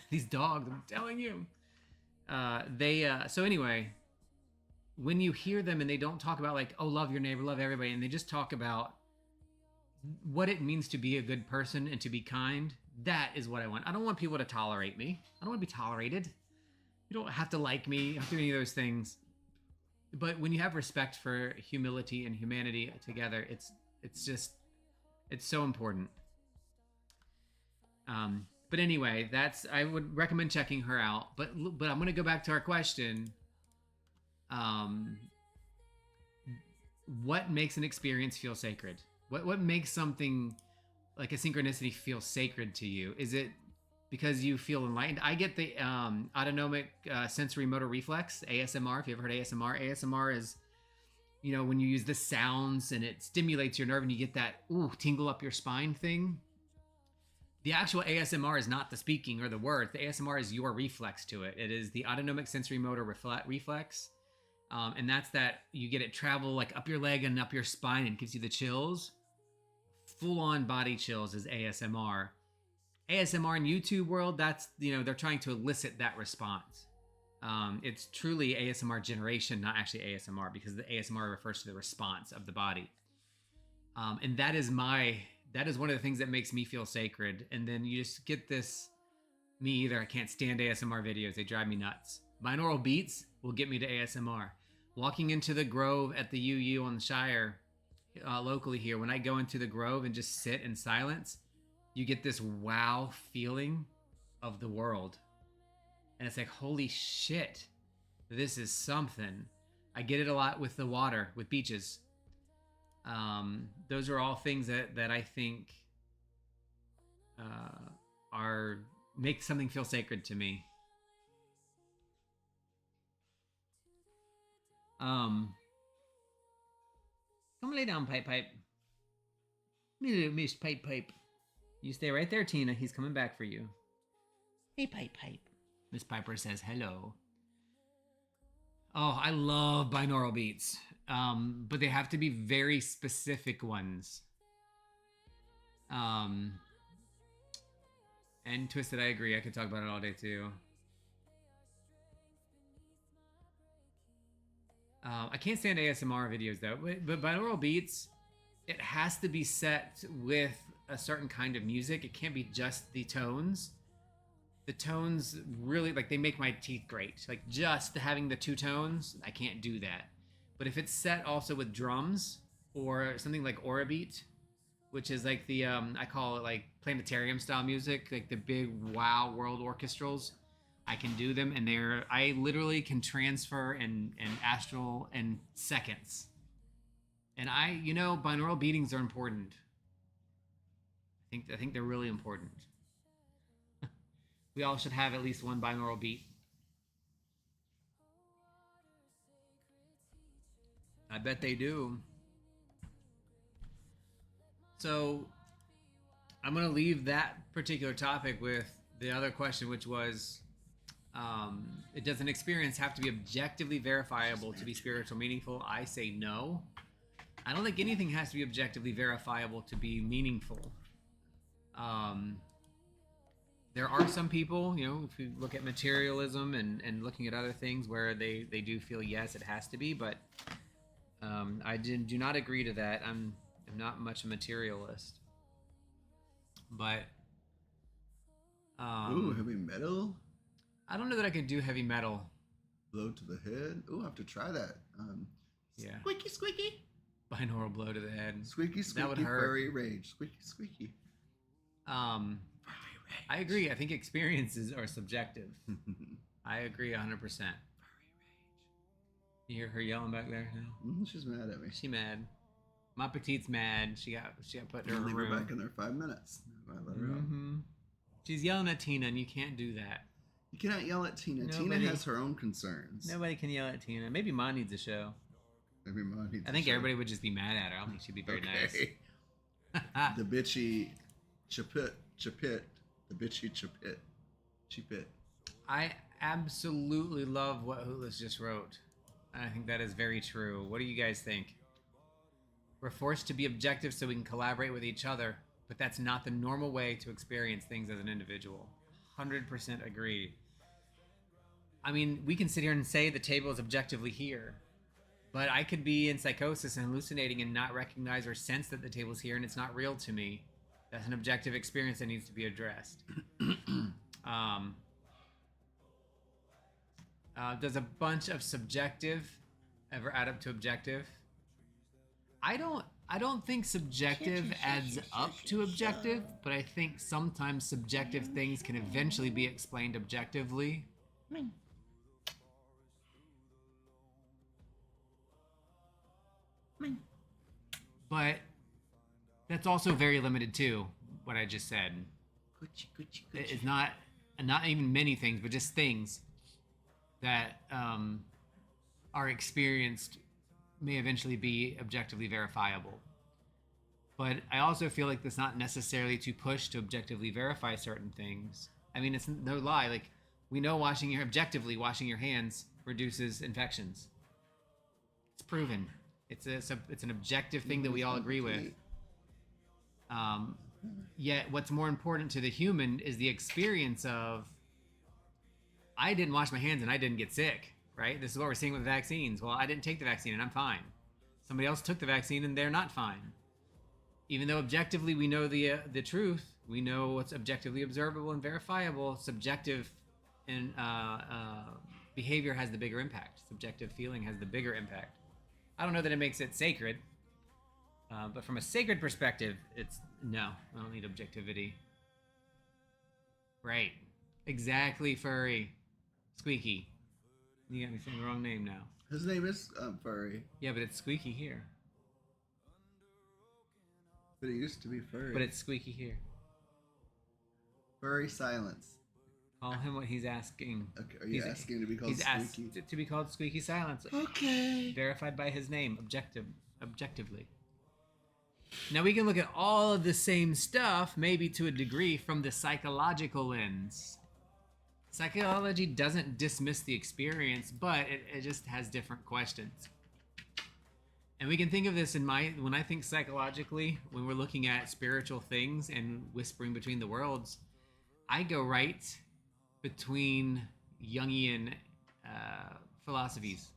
These dogs, I'm telling you. So anyway, when you hear them and they don't talk about like, oh, love your neighbor, love everybody, and they just talk about what it means to be a good person and to be kind, that is what I want. I don't want people to tolerate me. I don't want to be tolerated. You don't have to like me. You don't have to do any of those things. But when you have respect for humility and humanity together, it's so important. But anyway, I would recommend checking her out. But I'm going to go back to our question. What makes an experience feel sacred? What makes something like a synchronicity feel sacred to you? Is it because you feel enlightened? I get the autonomic sensory motor reflex, ASMR. If you ever heard ASMR is, when you use the sounds and it stimulates your nerve and you get that tingle up your spine thing. The actual ASMR is not the speaking or the words. The ASMR is your reflex to it. It is the autonomic sensory motor reflex. And that's that you get it travel like up your leg and up your spine and gives you the chills. Full on body chills is ASMR. ASMR in YouTube world, that's, they're trying to elicit that response. It's truly ASMR generation, not actually ASMR, because the ASMR refers to the response of the body. And that is one of the things that makes me feel sacred. And then you just get this Me either. I can't stand ASMR videos. They drive me nuts. Binaural beats will get me to ASMR. Walking into the Grove at the UU on the Shire, locally here, when I go into the Grove and just sit in silence, you get this wow feeling of the world. And it's like, holy shit, this is something. I get it a lot with the water, with beaches. Those are all things that I think make something feel sacred to me. Come lay down, Pipe. Miss Pipe. You stay right there, Tina. He's coming back for you. Hey, Pipe. Miss Piper says hello. Oh, I love binaural beats. But they have to be very specific ones. And Twisted, I agree. I could talk about it all day too. I can't stand ASMR videos though, but binaural beats, it has to be set with a certain kind of music. It can't be just the tones. The tones really, like, they make my teeth grate. Like, just having the two tones, I can't do that. But if it's set also with drums or something like Aura beat, which is like the I call it like planetarium style music, like the big wow world orchestrals, I can do them, and I literally can transfer and astral in seconds. And binaural beatings are important. I think they're really important. We all should have at least one binaural beat. I bet they do. So I'm going to leave that particular topic with the other question, which was, does an experience have to be objectively verifiable to be spiritual meaningful? I say no. I don't think anything has to be objectively verifiable to be meaningful. There are some people, if you look at materialism and looking at other things where they do feel, yes, it has to be, but I do not agree to that. I'm not much a materialist. But ooh, heavy metal? I don't know that I could do heavy metal. Blow to the head? Ooh, I have to try that. Yeah. Squeaky. Binaural blow to the head. Squeaky, that would hurt. Furry rage. Squeaky. I agree. I think experiences are subjective. I agree 100%. You hear her yelling back there now? She's mad at me. She mad. My petite's mad. She got put in her room. Leave her back in there 5 minutes. I let her out. She's yelling at Tina, and you can't do that. You cannot yell at Tina. Tina has her own concerns. Nobody can yell at Tina. Maybe Ma needs a show. Maybe Ma needs I think everybody would just be mad at her. I don't think she'd be very nice. The bitchy chapit. The bitchy chapit. I absolutely love what Hootless just wrote. I think that is very true. What do you guys think? We're forced to be objective so we can collaborate with each other, but that's not the normal way to experience things as an individual. 100% agree. I mean, we can sit here and say the table is objectively here, but I could be in psychosis and hallucinating and not recognize or sense that the table's here and it's not real to me. That's an objective experience that needs to be addressed. Does a bunch of subjective ever add up to objective? I don't think subjective adds up to objective, but I think sometimes subjective things can eventually be explained objectively. But that's also very limited too, what I just said. It's not even many things, but just things that are experienced may eventually be objectively verifiable. But I also feel like that's not necessarily to push to objectively verify certain things. I mean, it's no lie. Like, we know objectively washing your hands reduces infections. It's proven. It's an objective thing that we all agree with. Yet what's more important to the human is the experience of, I didn't wash my hands and I didn't get sick, right? This is what we're seeing with vaccines. Well, I didn't take the vaccine and I'm fine. Somebody else took the vaccine and they're not fine. Even though objectively we know the truth, We know what's objectively observable and verifiable. Subjective and behavior has the bigger impact. Subjective feeling has the bigger impact. I don't know that it makes it sacred, but from a sacred perspective, it's no. I don't need objectivity. Right. Exactly, furry. Squeaky. You got me saying the wrong name now. His name is Furry. Yeah, but it's Squeaky here. But it used to be Furry. But it's Squeaky here. Furry Silence. Call him what he's asking. Okay, are you asking to be called He's Squeaky? asked to be called Squeaky Silence. Okay. Verified by his name, objectively. Now we can look at all of the same stuff, maybe to a degree, from the psychological lens. Psychology doesn't dismiss the experience, but it just has different questions. And we can think of this when I think psychologically, when we're looking at spiritual things and whispering between the worlds, I go right between Jungian philosophies.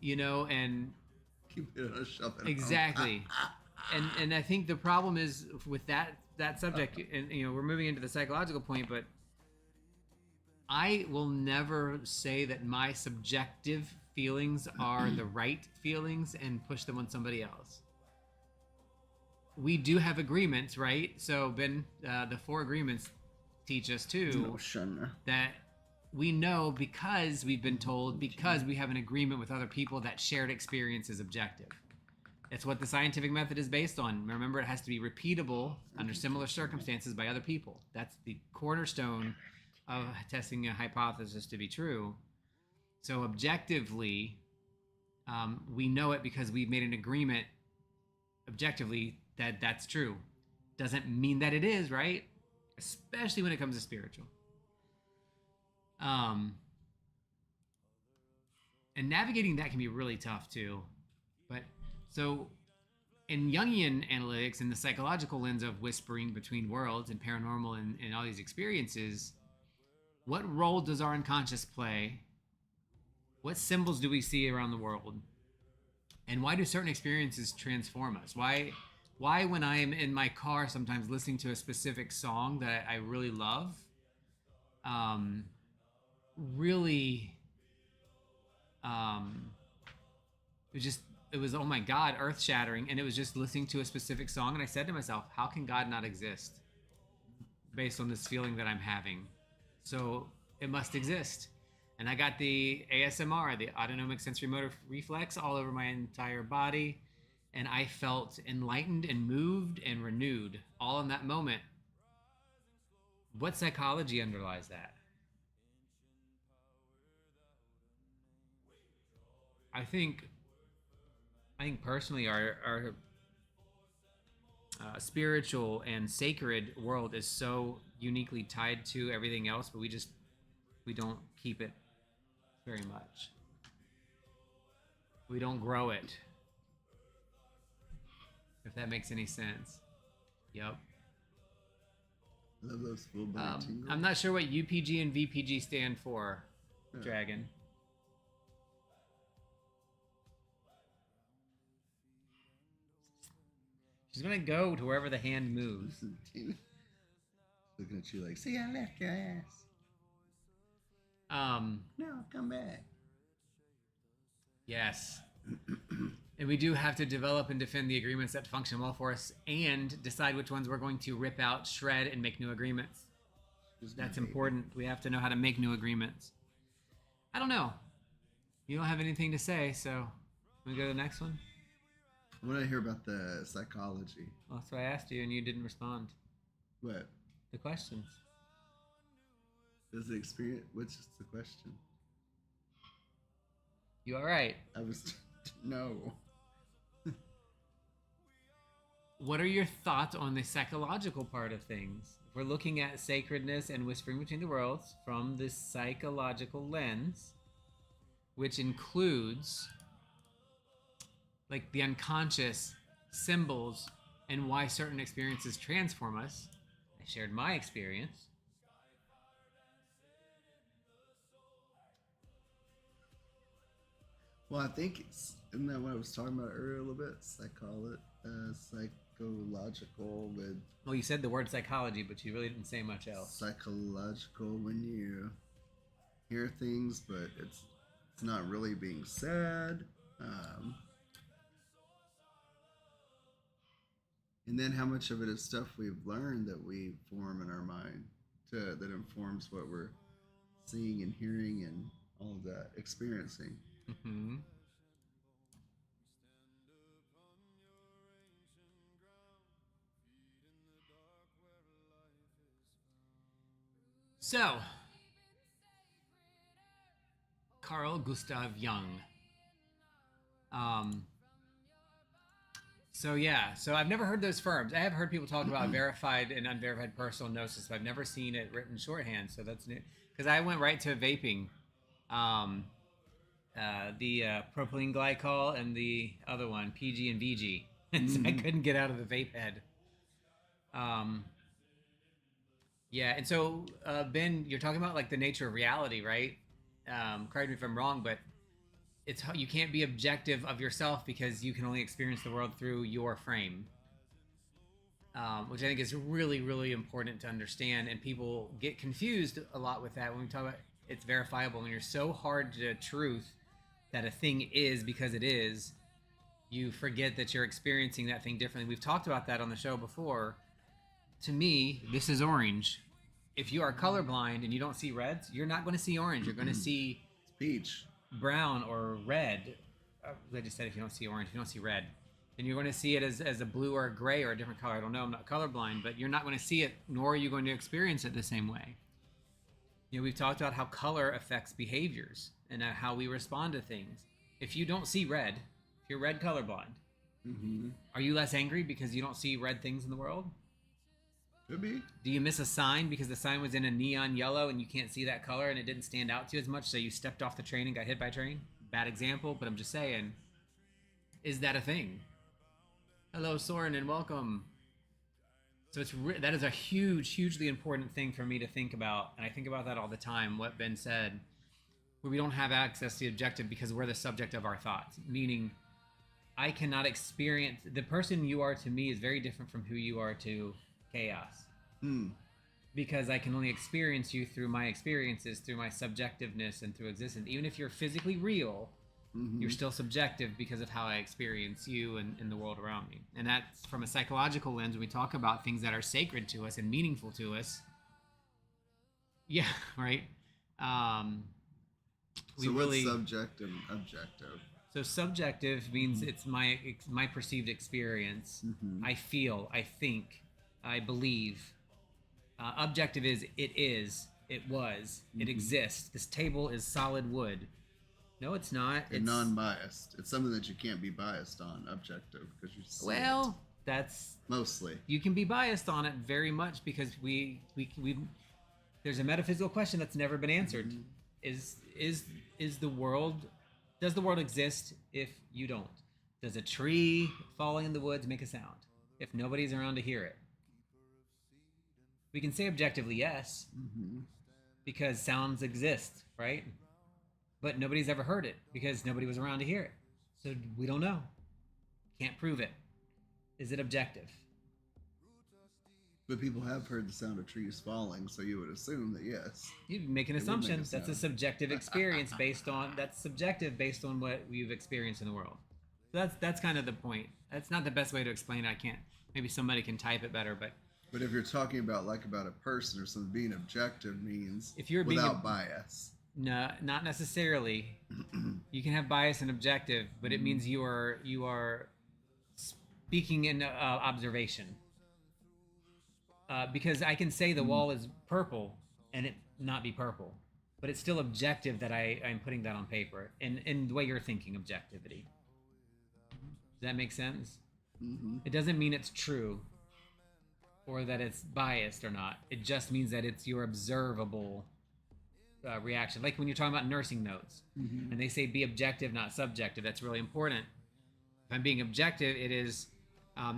You know, and Keep it on a shelf. exactly. And I think the problem is with that subject, and you know, we're moving into the psychological point, but I will never say that my subjective feelings are the right feelings and push them on somebody else. We do have agreements, right? So Ben, the 4 agreements teach us too that we know, because we've been told, because we have an agreement with other people, that shared experience is objective. It's what the scientific method is based on. Remember, it has to be repeatable under similar circumstances by other people. That's the cornerstone of testing a hypothesis to be true. So objectively, we know it because we've made an agreement objectively that that's true. Doesn't mean that it is, right? Especially when it comes to spiritual. And navigating that can be really tough too. But so in Jungian analytics, in the psychological lens of whispering between worlds and paranormal and all these experiences, what role does our unconscious play? What symbols do we see around the world? And why do certain experiences transform us? Why when I am in my car sometimes listening to a specific song that I really love, it was oh my God, earth shattering. And it was just listening to a specific song. And I said to myself, how can God not exist based on this feeling that I'm having? So it must exist. And I got the ASMR, the autonomic sensory motor reflex, all over my entire body. And I felt enlightened and moved and renewed all in that moment. What psychology underlies that? I think personally our spiritual and sacred world is so uniquely tied to everything else, but we don't keep it very much. We don't grow it. If that makes any sense. Yep. Love those full body tingles. I'm not sure what UPG and VPG stand for, Dragon. She's gonna go to wherever the hand moves. Looking at you like, see, I left your ass. No, come back. Yes. And we do have to develop and defend the agreements that function well for us and decide which ones we're going to rip out, shred, and make new agreements. That's important. We have to know how to make new agreements. I don't know. You don't have anything to say, so we go to the next one? I want to hear about the psychology. Well, that's what I asked you, and you didn't respond. What? The questions. Does it experience? What's just the question? You all right? I was... No. What are your thoughts on the psychological part of things? If we're looking at sacredness and whispering between the worlds from this psychological lens, which includes like the unconscious symbols and why certain experiences transform us. I shared my experience. Well, I think isn't that what I was talking about earlier a little bit? Psychological with Well, you said the word psychology, but you really didn't say much else. psychological when you hear things, but it's not really being said. And then how much of it is stuff we've learned that we form in our mind that informs what we're seeing and hearing and all of that, experiencing. Mm-hmm. So, Carl Gustav Jung. So I've never heard those terms. I have heard people talk about verified and unverified personal gnosis, but I've never seen it written shorthand. So that's new. Because I went right to vaping, the propylene glycol and the other one, PG and VG. And so I couldn't get out of the vape head. Yeah, and so Ben, you're talking about like the nature of reality, right? Correct me if I'm wrong, but you can't be objective of yourself because you can only experience the world through your frame, which I think is really, really important to understand. And people get confused a lot with that when we talk about it's verifiable. When you're so hard to truth that a thing is because it is, you forget that you're experiencing that thing differently. We've talked about that on the show before. To me, this is orange. If you are colorblind and you don't see reds, you're not going to see orange. You're going to see Peach. brown or red. I just said if you don't see orange, if you don't see red, then you're going to see it as a blue or a gray or a different color. I don't know. I'm not colorblind, but you're not going to see it, nor are you going to experience it the same way. You know, we've talked about how color affects behaviors and how we respond to things. If you don't see red, if you're red colorblind, are you less angry because you don't see red things in the world? Could be. Do you miss a sign because the sign was in a neon yellow and you can't see that color and it didn't stand out to you as much, so you stepped off the train and got hit by a train? Bad example, but I'm just saying, is that a thing? Hello, Soren, and welcome. So that is a hugely important thing for me to think about, and I think about that all the time, what Ben said, where we don't have access to the objective because we're the subject of our thoughts, meaning I cannot experience, the person you are to me is very different from who you are to chaos. Because I can only experience you through my experiences, through my subjectiveness, and through existence. Even if you're physically real, you're still subjective because of how I experience you and the world around me. And that's from a psychological lens. When we talk about things that are sacred to us and meaningful to us, yeah, right. So what's subjective and objective? So subjective means it's my perceived experience. I feel, I think, I believe. Objective is, it was, it exists. This table is solid wood. No, it's not. It's non-biased. It's something that you can't be biased on, objective, because you see it. That's mostly. You can be biased on it very much because we there's a metaphysical question that's never been answered. Does the world exist if you don't? Does a tree falling in the woods make a sound if nobody's around to hear it? We can say objectively yes, because sounds exist, right? But nobody's ever heard it because nobody was around to hear it. So we don't know. Can't prove it. Is it objective? But people have heard the sound of trees falling, so you would assume that yes. You make an assumption. That's a subjective experience based on what we've experienced in the world. So that's kind of the point. That's not the best way to explain it. I can't. Maybe somebody can type it better, but if you're talking about about a person or something, being objective means if you're without bias. No, not necessarily. You can have bias and objective, but it means you are speaking in observation. Because I can say the wall is purple and it not be purple, but it's still objective that I'm putting that on paper in the way you're thinking objectivity. Does that make sense? It doesn't mean it's true or that it's biased or not. It just means that it's your observable reaction. Like when you're talking about nursing notes and they say be objective, not subjective. That's really important. If I'm being objective, it is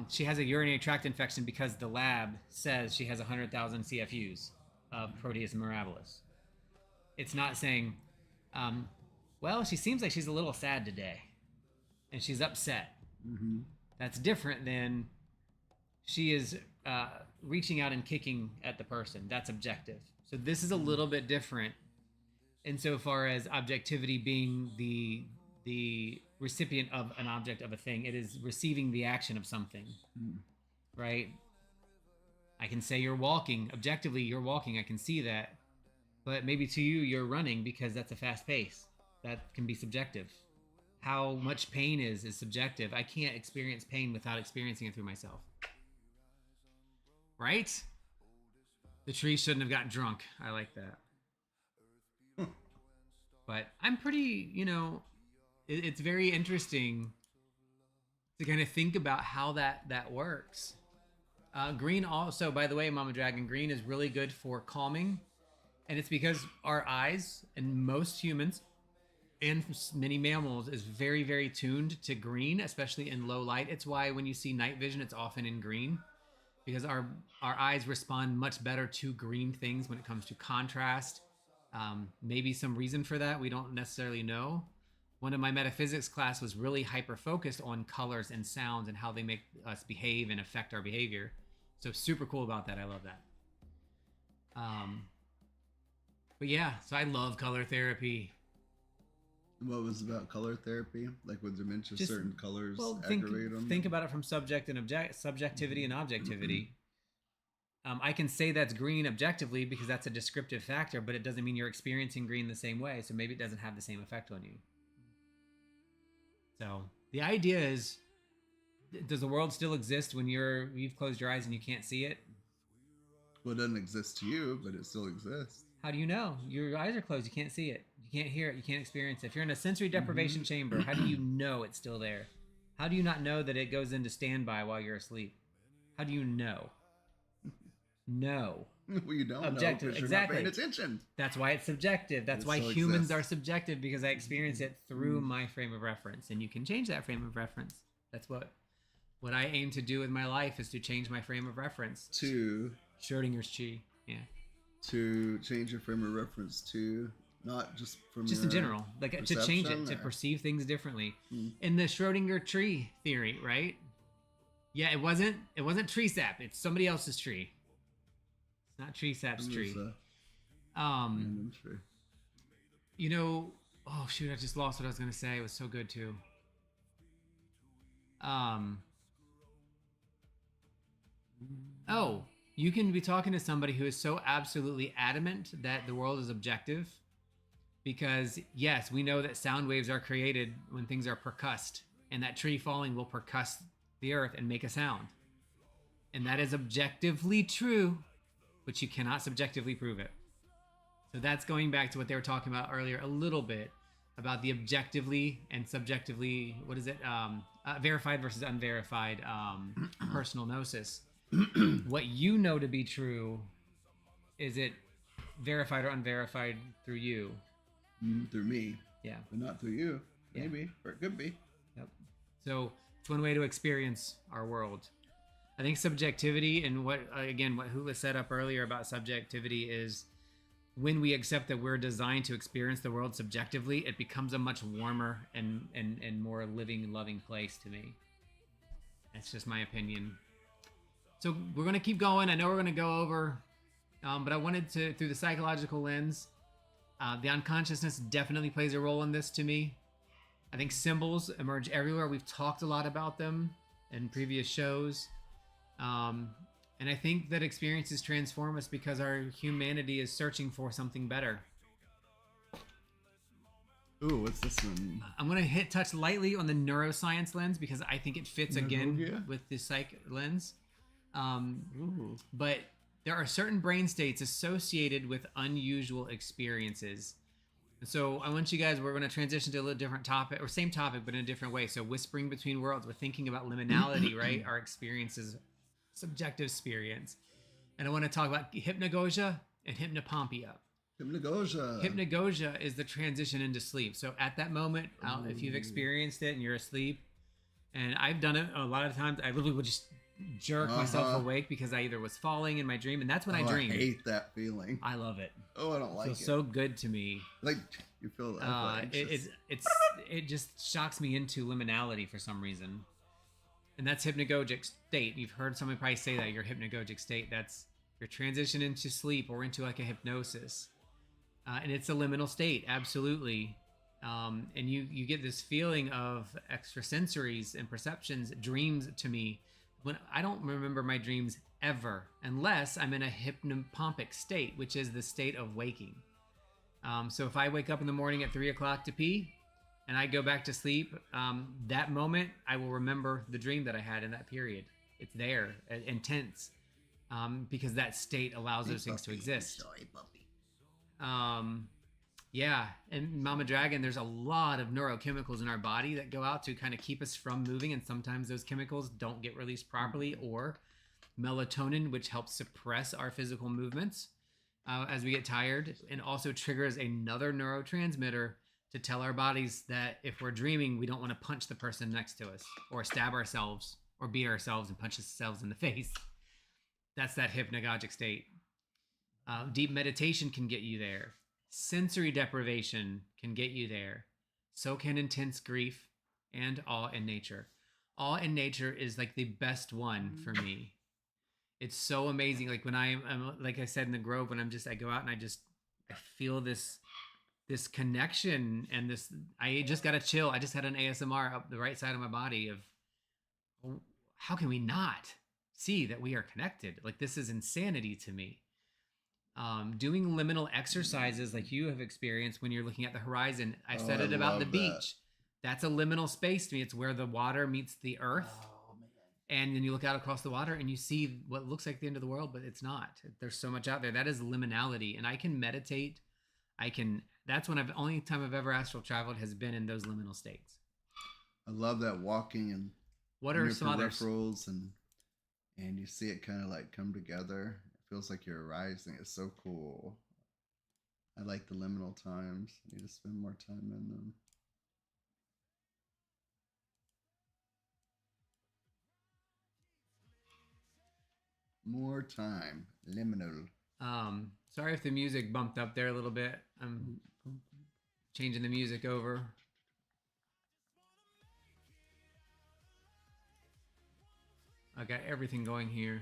she has a urinary tract infection because the lab says she has 100,000 CFUs of Proteus mirabilis. It's not saying Well, she seems like she's a little sad today, and she's upset. Mm-hmm. That's different than she is reaching out and kicking at the person. That's objective. So this is a little bit different insofar as objectivity being the recipient of an object of a thing. It is receiving the action of something, right? I can say you're walking. Objectively, you're walking. I can see that. But maybe to you, you're running because that's a fast pace. That can be subjective. How much pain is subjective. I can't experience pain without experiencing it through myself. Right? The tree shouldn't have gotten drunk. I like that. But I'm pretty, it's very interesting to kind of think about how that works. Green also, by the way, Mama Dragon, green is really good for calming. And it's because our eyes, and most humans, and many mammals, is very, very tuned to green, especially in low light. It's why when you see night vision, it's often in green, because our eyes respond much better to green things when it comes to contrast. Maybe some reason for that, we don't necessarily know. One of my metaphysics class was really hyper-focused on colors and sounds and how they make us behave and affect our behavior. So super cool about that. I love that. But yeah, so I love color therapy. What was about color therapy? Like with dementia, certain colors aggravate them? Think about it from subjectivity and objectivity. I can say that's green objectively because that's a descriptive factor, but it doesn't mean you're experiencing green the same way. So maybe it doesn't have the same effect on you. So the idea is, does the world still exist when you've closed your eyes and you can't see it? Well, it doesn't exist to you, but it still exists. How do you know? Your eyes are closed. You can't see it. You can't hear it. You can't experience it. If you're in a sensory deprivation chamber, how do you know it's still there? How do you not know that it goes into standby while you're asleep? How do you know? No. Well, you don't Objective. know because Exactly. you're not paying attention. That's why it's subjective. That's why humans are subjective, because I experience it through my frame of reference, and you can change that frame of reference. That's what I aim to do with my life, is to change my frame of reference To Schrodinger's chi. Yeah. To change your frame of reference to not just from just in general, like to change it, to perceive things differently. In the Schrodinger tree theory, right? Yeah, it wasn't tree sap. It's somebody else's tree. It's not tree sap's tree. Tree. Oh shoot, I just lost what I was gonna say. It was so good too. Oh, you can be talking to somebody who is so absolutely adamant that the world is objective, because yes, we know that sound waves are created when things are percussed, and that tree falling will percuss the earth and make a sound. And that is objectively true, but you cannot subjectively prove it. So that's going back to what they were talking about earlier a little bit, about the objectively and subjectively, verified versus unverified personal gnosis. What you know to be true, is it verified or unverified through you? Through me. Yeah. But not through you. Maybe. Or it could be. Yep. So it's one way to experience our world. I think subjectivity, and what Hula set up earlier about subjectivity, is when we accept that we're designed to experience the world subjectively, it becomes a much warmer and more living and loving place to me. That's just my opinion. So we're going to keep going. I know we're going to go over, but I wanted to, through the psychological lens, the unconsciousness definitely plays a role in this to me. I think symbols emerge everywhere. We've talked a lot about them in previous shows. And I think that experiences transform us because our humanity is searching for something better. Ooh, what's this one? I'm going to touch lightly on the neuroscience lens because I think it fits again with the psych lens. But there are certain brain states associated with unusual experiences. So I want you guys, we're going to transition to a little different topic, or same topic, but in a different way. So whispering between worlds, we're thinking about liminality, right? Our experiences, subjective experience. And I want to talk about hypnagogia and hypnopompia. Hypnagogia is the transition into sleep. So at that moment, if you've experienced it and you're asleep, and I've done it a lot of times, I literally would just jerk myself awake because I either was falling in my dream, and that's when I dream. I hate that feeling. I love it. Oh, I don't like it. Feels so good to me. Like you feel it just shocks me into liminality for some reason, and that's hypnagogic state. You've heard someone probably say that your hypnagogic state. That's your transition into sleep or into like a hypnosis, and it's a liminal state, absolutely. And you get this feeling of extrasensories and perceptions, dreams to me. When I don't remember my dreams ever, unless I'm in a hypnopompic state, which is the state of waking. So if I wake up in the morning at 3 o'clock to pee, and I go back to sleep, that moment I will remember the dream that I had in that period. It's there, intense, because that state allows those things to exist. Sorry, puppy. Yeah, and Mama Dragon, there's a lot of neurochemicals in our body that go out to kind of keep us from moving, and sometimes those chemicals don't get released properly, or melatonin, which helps suppress our physical movements as we get tired, and also triggers another neurotransmitter to tell our bodies that if we're dreaming, we don't want to punch the person next to us, or stab ourselves, or beat ourselves and punch ourselves in the face. That's that hypnagogic state. Deep meditation can get you there. Sensory deprivation can get you there. So can intense grief and awe in nature. Awe in nature is like the best one for me. It's so amazing. Like when I'm like I said in the Grove, when I go out and I feel this connection, and I just got to chill. I just had an ASMR up the right side of my body of, how can we not see that we are connected? Like, this is insanity to me. Doing liminal exercises like you have experienced when you're looking at the horizon. I've said it about the beach. That's a liminal space to me. It's where the water meets the earth. Oh, man. And then you look out across the water and you see what looks like the end of the world, but it's not. There's so much out there. That is liminality. And I can meditate. That's when only time I've ever astral traveled has been in those liminal states. I love that walking and what are some others? And you see it kind of like come together. Feels like you're rising. It's so cool. I like the liminal times. I need to spend more time in them. More time. Liminal. Sorry if the music bumped up there a little bit. I'm changing the music over. I got everything going here.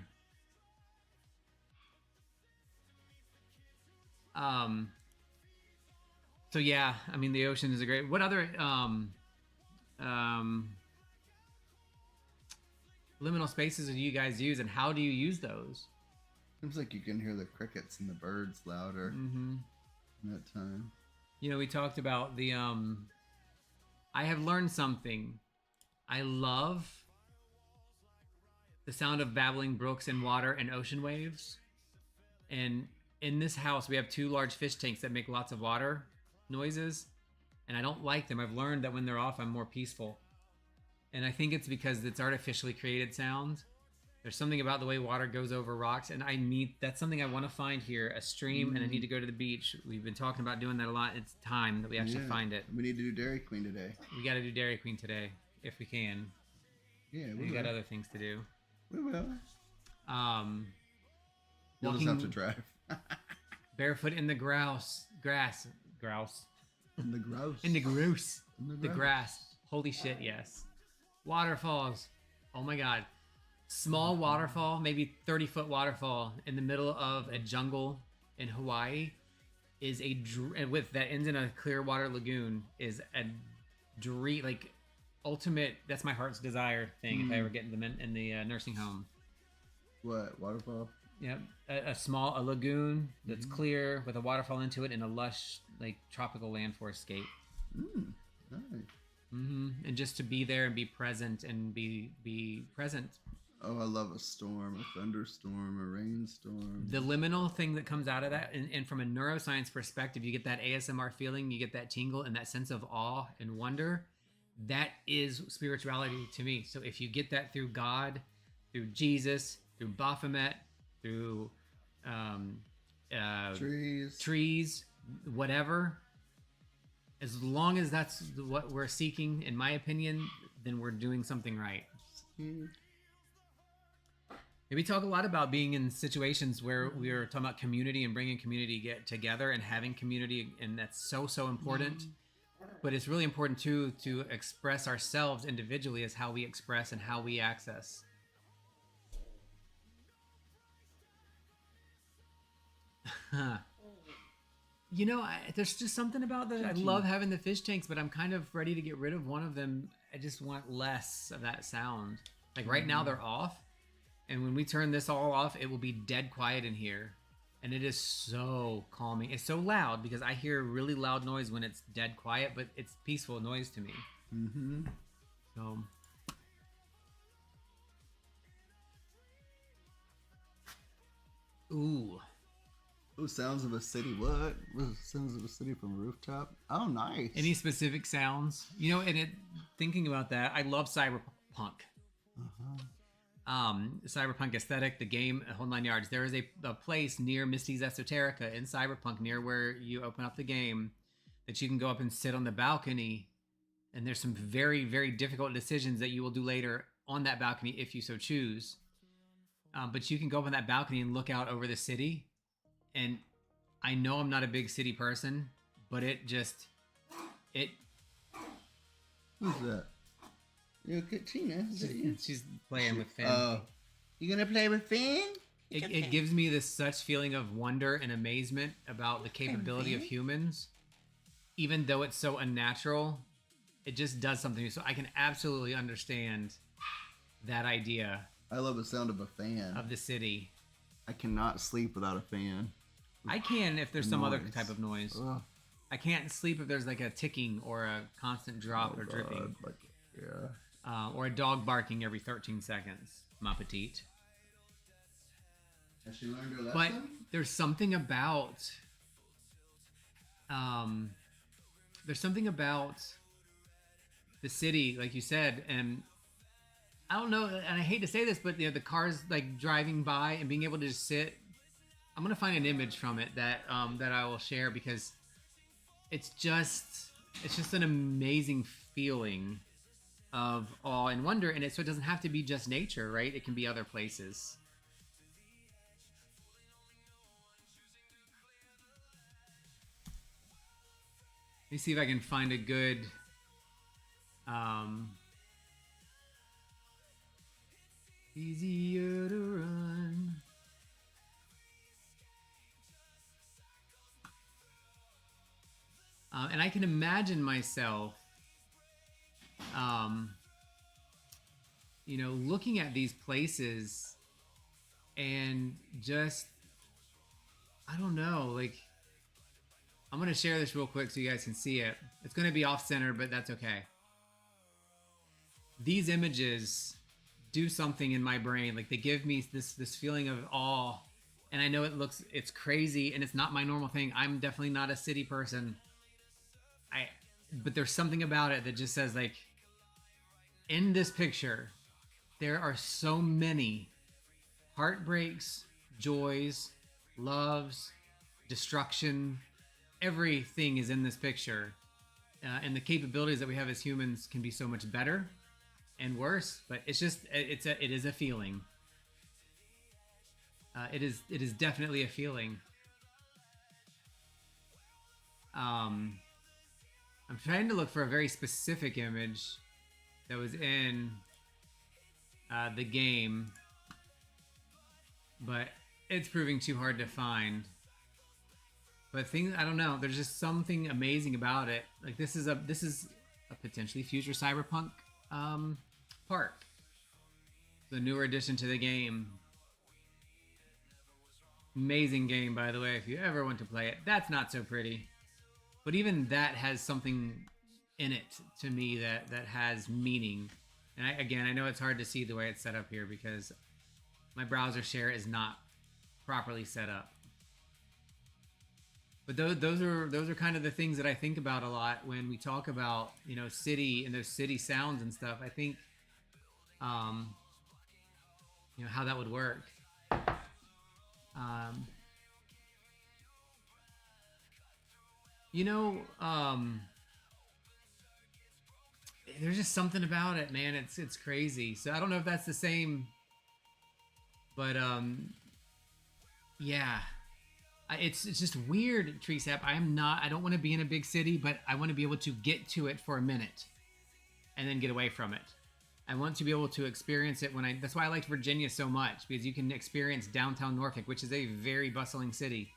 So yeah, I mean, the ocean is a great, what other, liminal spaces do you guys use, and how do you use those? Seems like you can hear the crickets and the birds louder in that time. You know, we talked about I have learned something. I love the sound of babbling brooks and water and ocean waves. And in this house, we have 2 large fish tanks that make lots of water noises, and I don't like them. I've learned that when they're off, I'm more peaceful. And I think it's because it's artificially created sound. There's something about the way water goes over rocks, and that's something I want to find here, a stream, and I need to go to the beach. We've been talking about doing that a lot. It's time that we actually find it. We need to do Dairy Queen today. We got to do Dairy Queen today, if we can. Yeah, we got other things to do. We will. We'll just have to drive. Barefoot in the grouse. In the grouse. In the grouse. The grass. Holy shit, yes. Waterfalls. Oh my God. Small waterfall, maybe 30-foot waterfall in the middle of a jungle in Hawaii is with that ends in a clear water lagoon is a dream, like ultimate. That's my heart's desire thing. If I ever get in the nursing home. What waterfall? Yep, a lagoon that's clear with a waterfall into it and a lush like tropical landforest-scape. Nice. And just to be there and be present and be present. Oh, I love a storm, a thunderstorm, a rainstorm. The liminal thing that comes out of that, and from a neuroscience perspective, you get that ASMR feeling, you get that tingle and that sense of awe and wonder. That is spirituality to me. So if you get that through God, through Jesus, through Baphomet, through trees, whatever, as long as that's what we're seeking, in my opinion, then we're doing something right. Yeah, we talk a lot about being in situations where we are talking about community and bringing community get together and having community, and that's so important. But it's really important too to express ourselves individually as how we express and how we access. You know, there's just something about that. I love having the fish tanks, but I'm kind of ready to get rid of one of them. I just want less of that sound. Like right now they're off, and when we turn this all off, it will be dead quiet in here. And it is so calming. It's so loud because I hear really loud noise when it's dead quiet, but it's peaceful noise to me. Mm-hmm. So... Ooh. Oh, sounds of a city. What? Sounds of a city from a rooftop. Oh, nice. Any specific sounds? You know, thinking about that, I love cyberpunk. Cyberpunk aesthetic, the game, a whole 9 yards. There is a place near Misty's Esoterica in Cyberpunk, near where you open up the game, that you can go up and sit on the balcony, and there's some very, very difficult decisions that you will do later on that balcony if you so choose. But you can go up on that balcony and look out over the city, and I know I'm not a big city person, but Who's that? You get Tina? Is it you? She's playing with Finn. Oh, you gonna play with Finn? It gives me this such feeling of wonder and amazement about the capability of humans, even though it's so unnatural. It just does something, so I can absolutely understand that idea. I love the sound of a fan. Of the city. I cannot sleep without a fan. I can if there's some other type of noise. Ugh. I can't sleep if there's like a ticking or a constant drop or dripping. Like, yeah. Or a dog barking every 13 seconds. Ma petite. Has she learned her lesson? But there's something about... there's something about the city, like you said, and I don't know, and I hate to say this, but you know, the cars like driving by and being able to just sit. I'm gonna find an image from it that that I will share, because it's just an amazing feeling of awe and wonder, and so it doesn't have to be just nature, right? It can be other places. Let me see if I can find a good easier to run. And I can imagine myself, you know, looking at these places and just, I don't know, like, I'm going to share this real quick so you guys can see it. It's going to be off center, but that's okay. These images do something in my brain. Like, they give me this feeling of awe. And I know it's crazy and it's not my normal thing. I'm definitely not a city person. But there's something about it that just says, like, in this picture, there are so many heartbreaks, joys, loves, destruction. Everything is in this picture. And the capabilities that we have as humans can be so much better and worse, but it is a feeling. It is definitely a feeling. I'm trying to look for a very specific image that was in the game, but it's proving too hard to find. But I don't know. There's just something amazing about it. Like, this is a potentially future cyberpunk park. The newer addition to the game. Amazing game, by the way, if you ever want to play it. That's not so pretty. But even that has something in it to me that has meaning. And I know it's hard to see the way it's set up here because my browser share is not properly set up. But those are kind of the things that I think about a lot when we talk about, you know, city and those city sounds and stuff. I think, you know, how that would work. You know, there's just something about it, man. It's crazy. So I don't know if that's the same But yeah, it's just weird, Tree Sap. I don't want to be in a big city, but I want to be able to get to it for a minute and then get away from it. I want to be able to experience it that's why I liked Virginia so much, because you can experience downtown Norfolk, which is a very bustling city,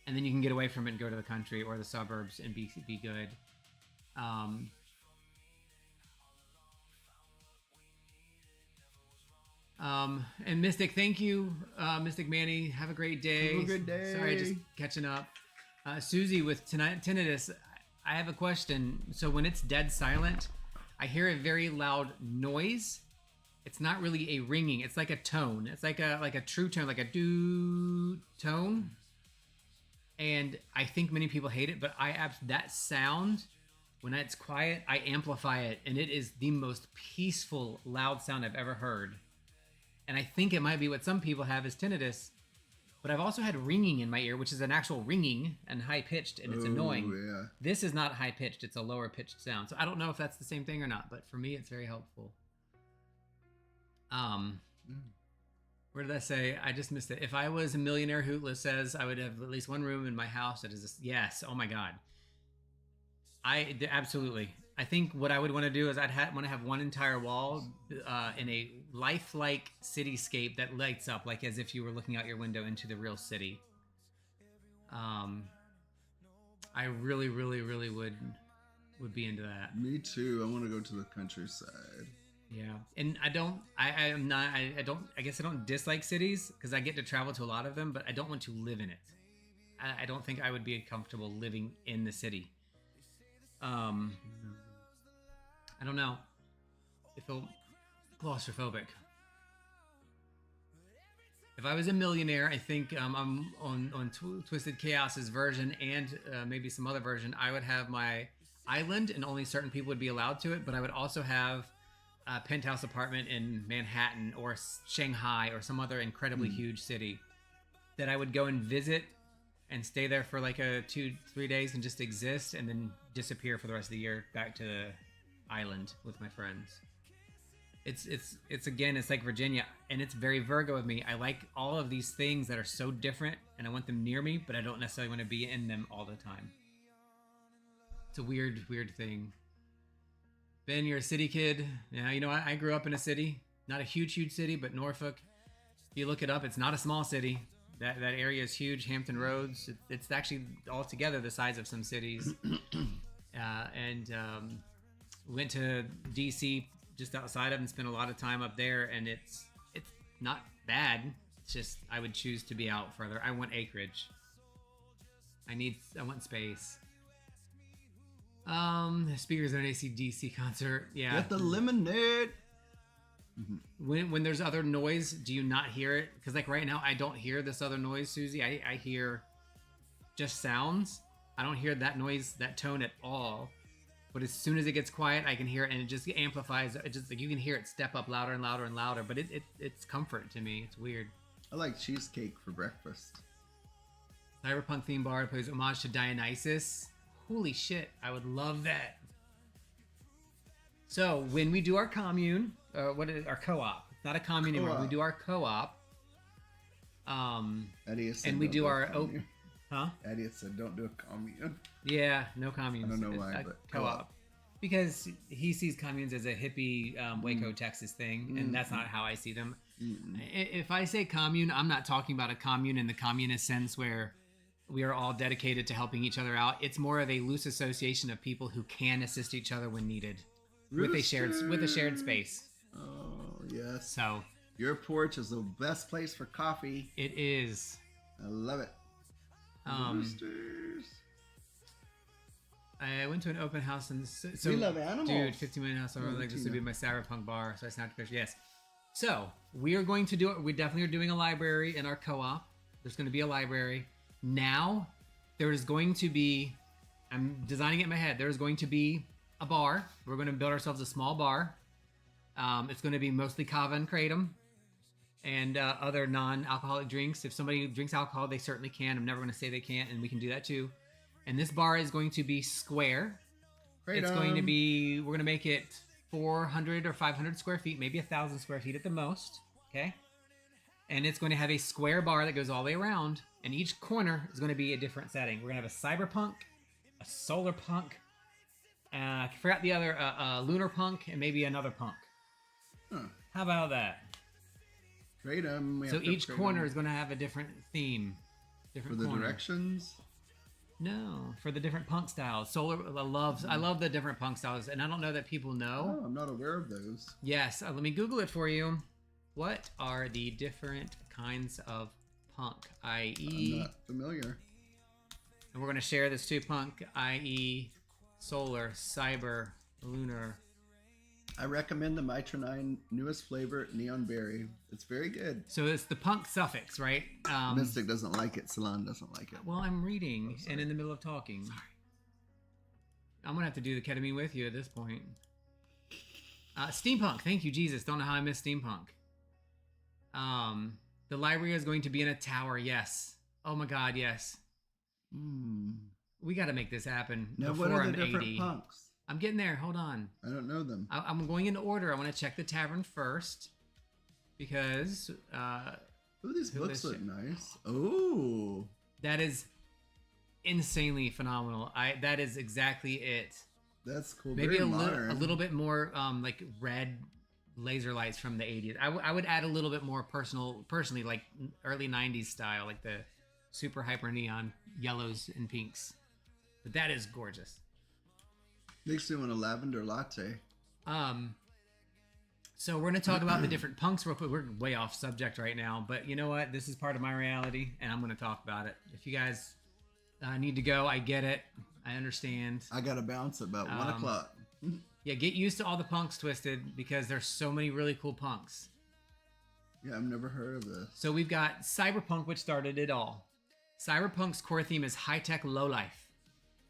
and then you can get away from it and go to the country or the suburbs and be good. And Mystic, thank you, Mystic Manny. Have a great day. Have a good day. Sorry, just catching up. Susie with tinnitus. I have a question. So when it's dead silent, I hear a very loud noise. It's not really a ringing. It's like a tone. It's like a true tone, like a doo tone. And I think many people hate it, but that sound, when it's quiet, I amplify it, and it is the most peaceful, loud sound I've ever heard. And I think it might be what some people have is tinnitus, but I've also had ringing in my ear, which is an actual ringing and high pitched, and it's annoying. Yeah. This is not high pitched; it's a lower pitched sound. So I don't know if that's the same thing or not, but for me, it's very helpful. Where did I say? I just missed it. If I was a millionaire, Hootless says I would have at least one room in my house that is yes. Oh my God. Absolutely. I think what I would want to do is want to have one entire wall in a lifelike cityscape that lights up like as if you were looking out your window into the real city. I really, really, really would be into that. Me too. I want to go to the countryside. Yeah, and I guess I don't dislike cities because I get to travel to a lot of them, but I don't want to live in it. I don't think I would be comfortable living in the city. I don't know. I feel claustrophobic. If I was a millionaire, I think I'm on Twisted Chaos's version and maybe some other version, I would have my island and only certain people would be allowed to it, but I would also have a penthouse apartment in Manhattan or Shanghai or some other incredibly huge city that I would go and visit and stay there for like 2-3 days and just exist and then disappear for the rest of the year back to the island with my friends. It's again, it's like Virginia, and it's very Virgo of me. I like all of these things that are so different and I want them near me, but I don't necessarily want to be in them all the time. It's a weird thing. Ben, you're a city kid. Yeah, you know, I grew up in a city, not a huge city, but Norfolk. If you look it up, it's not a small city. That area is huge. Hampton Roads. It's actually altogether the size of some cities. Went to DC just outside of and spent a lot of time up there, and it's not bad. It's just I would choose to be out further. I want acreage. I want space. Speakers at an AC/DC concert. Yeah. Get the lemonade. When there's other noise, do you not hear it? Because like right now, I don't hear this other noise, Susie. I hear just sounds. I don't hear that noise, that tone at all. But as soon as it gets quiet, I can hear it, and it just amplifies. It just like you can hear it step up louder and louder and louder. But it's comfort to me. It's weird. I like cheesecake for breakfast. Cyberpunk theme bar plays homage to Dionysus. Holy shit, I would love that. So when we do our commune, our co-op? It's not a commune anymore. We do our co-op. And we do our Eddie said, "Don't do a commune." Yeah, no communes. I don't know why, but co-op. Because he sees communes as a hippie Waco, Texas thing, and that's not how I see them. If I say commune, I'm not talking about a commune in the communist sense where we are all dedicated to helping each other out. It's more of a loose association of people who can assist each other when needed, with a shared space. Oh yes. So your porch is the best place for coffee. It is. I love it. Roosters. I went to an open house and so we love animals. Dude, 15 minute house. I was like, this would be my cyberpunk bar, so I snapped a picture. Yes. So we are going to do it. We definitely are doing a library in our co-op. There's going to be a library. Now, there is going to be, I'm designing it in my head, there's going to be a bar. We're going to build ourselves a small bar. It's going to be mostly kava and kratom and other non-alcoholic drinks. If somebody drinks alcohol, they certainly can. I'm never going to say they can't, and we can do that too. And this bar is going to be square. Kratom. It's going to be, we're going to make it 400 or 500 square feet, maybe 1,000 square feet at the most. Okay? and it's going to have a square bar that goes all the way around, and each corner is going to be a different setting. We're going to have a cyberpunk, a solar punk, I forgot the other, lunar punk, and maybe another punk. Huh. How about that? Trade them. So each corner is going to have a different theme. Different for the corner. directions. No, for the different punk styles. Solar, I love the different punk styles, and I don't know that people know. Oh, I'm not aware of those. Yes, let me Google it for you. What are the different kinds of punk, i.e. I'm not familiar. And we're going to share this too, punk, i.e. solar, cyber, lunar. I recommend the Mitra 9 newest flavor, Neon Berry. It's very good. So it's the punk suffix, right? Mystic doesn't like it. Salann doesn't like it. Well, I'm reading and in the middle of talking. Sorry. I'm going to have to do the ketamine with you at this point. Steampunk. Thank you, Jesus. Don't know how I missed steampunk. The library is going to be in a tower. Yes. Oh my God, yes. We got to make this happen now, before what are the I'm different 80. punks? I'm getting there. Hold on. I don't know them. I'm going into order. I want to check the tavern first because Oh, these books look nice. Oh, that is insanely phenomenal. That is exactly it. That's cool. Maybe Very a modern. little bit more like red laser lights from the 80s. I would add a little bit more personally, like early 90s style, like the super hyper neon yellows and pinks. But that is gorgeous. Makes me want a lavender latte. So we're going to talk about the different punks real quick. We're way off subject right now, but you know what? This is part of my reality, and I'm going to talk about it. If you guys need to go, I get it. I understand. I got to bounce at about 1 o'clock. Yeah, get used to all the punks, Twisted, because there's so many really cool punks. Yeah, I've never heard of this. So we've got Cyberpunk, which started it all. Cyberpunk's core theme is high-tech lowlife.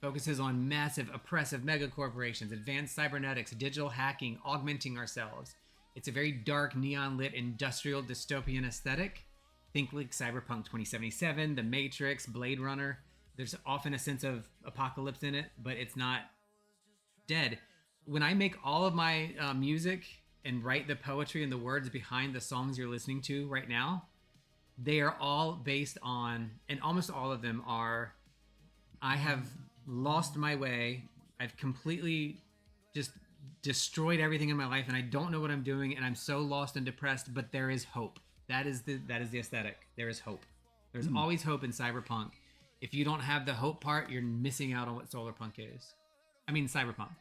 Focuses on massive, oppressive megacorporations, advanced cybernetics, digital hacking, augmenting ourselves. It's a very dark, neon-lit, industrial dystopian aesthetic. Think like Cyberpunk 2077, The Matrix, Blade Runner. There's often a sense of apocalypse in it, but it's not dead. When I make all of my music and write the poetry and the words behind the songs you're listening to right now, they are all based on, and almost all of them are, I have lost my way. I've completely just destroyed everything in my life, and I don't know what I'm doing, and I'm so lost and depressed, but there is hope. That is the aesthetic. There is hope. There's always hope in cyberpunk. If you don't have the hope part, you're missing out on what solarpunk is. I mean cyberpunk.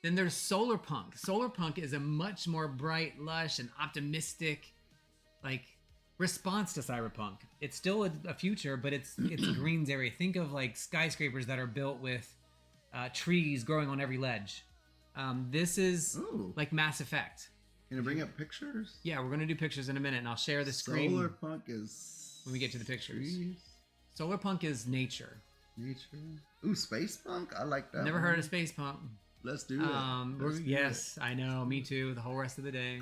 Then there's solarpunk. Solarpunk is a much more bright, lush, and optimistic, like, response to cyberpunk. It's still a future, but it's Green's area. Think of like skyscrapers that are built with trees growing on every ledge. This is like Mass Effect. Can you bring up pictures? Yeah, we're gonna do pictures in a minute, and I'll share the screen. Solarpunk is when we get to the pictures. Trees. Solarpunk is nature. Nature. Ooh, space punk. I like that. Never one. heard of space punk. Let's do it. Yes, I know. Me too. The whole rest of the day.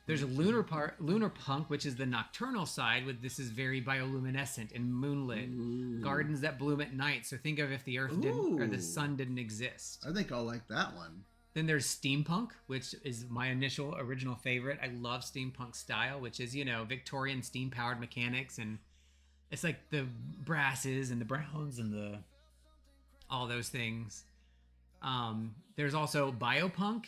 There's a lunar punk, which is the nocturnal side. This is very bioluminescent and moonlit. Gardens that bloom at night. So think of if the Earth didn't or the sun didn't exist. I think I'll like that one. Then there's steampunk, which is my original favorite. I love steampunk style, which is, Victorian steam powered mechanics, and it's like the brasses and the browns and all those things. There's also biopunk,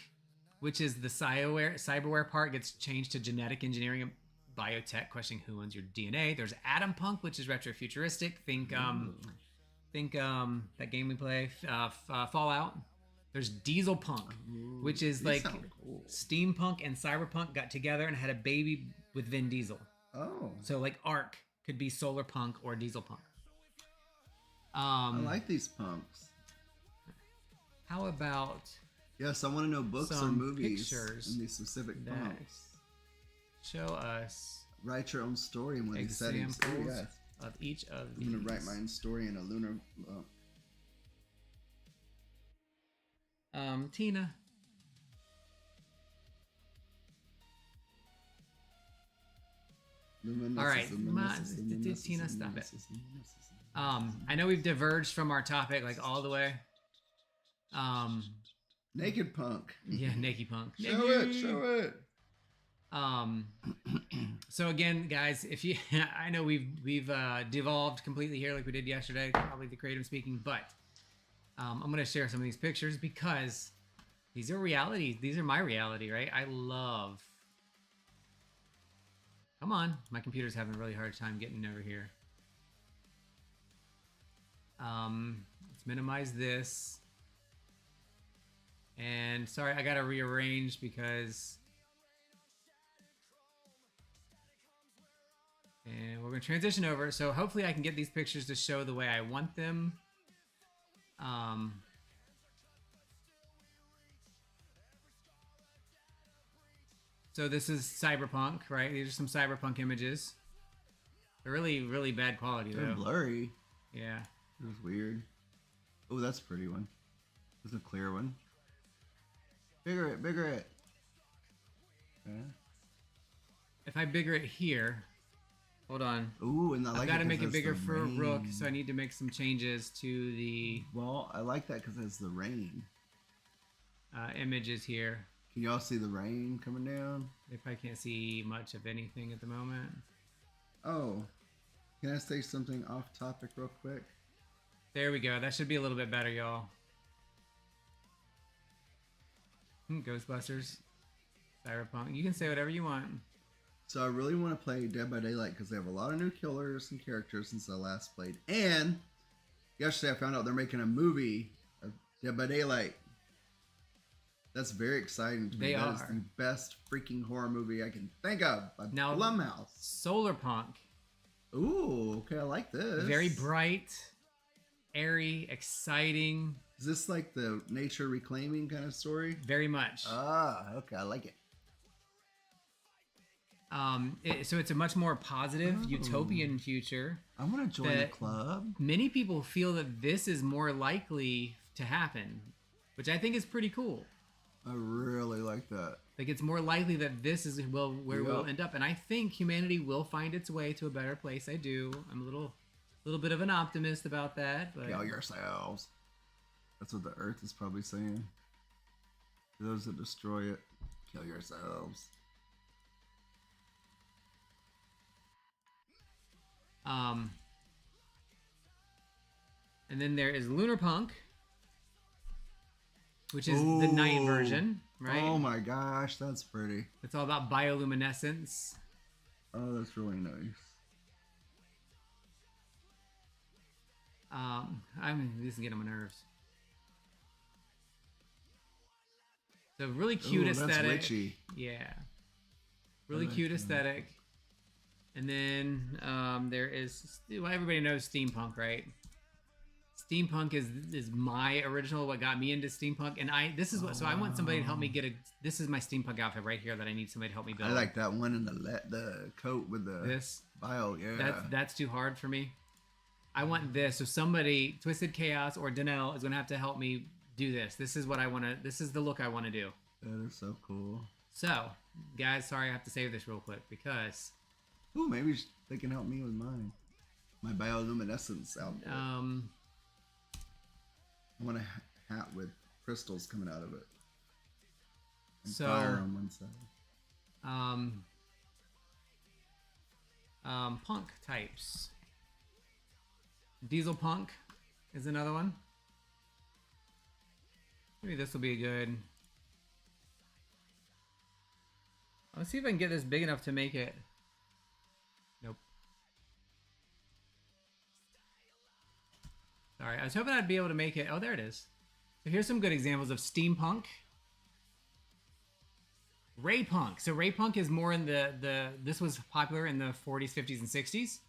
which is the cyberware part gets changed to genetic engineering and biotech, questioning who owns your DNA. There's atom punk, which is retrofuturistic. Think that game we play, Fallout. There's diesel punk, which is like cool. Steampunk and cyberpunk got together and had a baby with Vin Diesel. Oh. So like Arc could be solar punk or diesel punk. I like these punks. How about... Yes, I want to know books or movies in these specific punks. Show us. Write your own story in one of these settings. Oh, yes. Of each of these. I'm going to write my own story in a lunar... Tina. All right, Tina, stop it. I know we've diverged from our topic like all the way. Naked punk. Yeah, naked punk. Show it. So again, guys, if you, I know we've devolved completely here like we did yesterday, probably the creative speaking, but I'm gonna share some of these pictures because these are reality. These are my reality, right? I love. Come on, my computer's having a really hard time getting over here. Let's minimize this. And sorry, I gotta rearrange because. And we're gonna transition over. So hopefully I can get these pictures to show the way I want them. So this is cyberpunk, right? These are some cyberpunk images. They're really, really bad quality though. They're blurry. Yeah. It was weird. Oh, that's a pretty one. This is a clear one. Bigger it, bigger it. Okay. If I bigger it here, hold on. Ooh, and I like I've got to it make it bigger for rain. Rook, so I need to make some changes to the Well, I like that because it's the rain. images here. Can y'all see the rain coming down? If I can't see much of anything at the moment. Oh, can I say something off topic real quick? There we go. That should be a little bit better, y'all. Ghostbusters. Cyberpunk. You can say whatever you want. So I really want to play Dead by Daylight because they have a lot of new killers and characters since I last played. And yesterday I found out they're making a movie of Dead by Daylight. That's very exciting to me. That is the best freaking horror movie I can think of. Now, Blumhouse. Solarpunk. Ooh, okay, I like this. Very bright, airy, exciting. Is this like the nature reclaiming kind of story? Very much. Ah, okay, I like it. So it's a much more positive, utopian future. I want to join the club. Many people feel that this is more likely to happen, which I think is pretty cool. I really like that. Like it's more likely that this is where we'll end up, and I think humanity will find its way to a better place. I do. I'm a little bit of an optimist about that. But kill yourselves. That's what the Earth is probably saying. For those that destroy it, kill yourselves. And then there is Lunar Punk, which is the night version, right? Oh my gosh, that's pretty. It's all about bioluminescence. Oh, that's really nice. I mean, this is getting on my nerves. So really cute aesthetic. That's witchy. Yeah. Really cute aesthetic. And then there is, well, everybody knows steampunk, right? Steampunk is my original, what got me into steampunk, and so I want somebody to help me get this is my steampunk outfit right here that I need somebody to help me build. I like that one in the coat with the bio, yeah. That's too hard for me. I want this, so somebody, Twisted Chaos or Danelle is gonna have to help me do this. This is what I wanna, this is the look I wanna do. That is so cool. So, guys, sorry I have to save this real quick because ooh, maybe they can help me with mine. My bioluminescence outfit. I want a hat with crystals coming out of it. And fire on one side. Punk types. Diesel punk is another one. Maybe this will be good. Let's see if I can get this big enough to make it. Nope. Sorry, I was hoping I'd be able to make it. Oh, there it is. So here's some good examples of steampunk. Raypunk. So Raypunk is more in this was popular in the 40s, 50s, and 60s.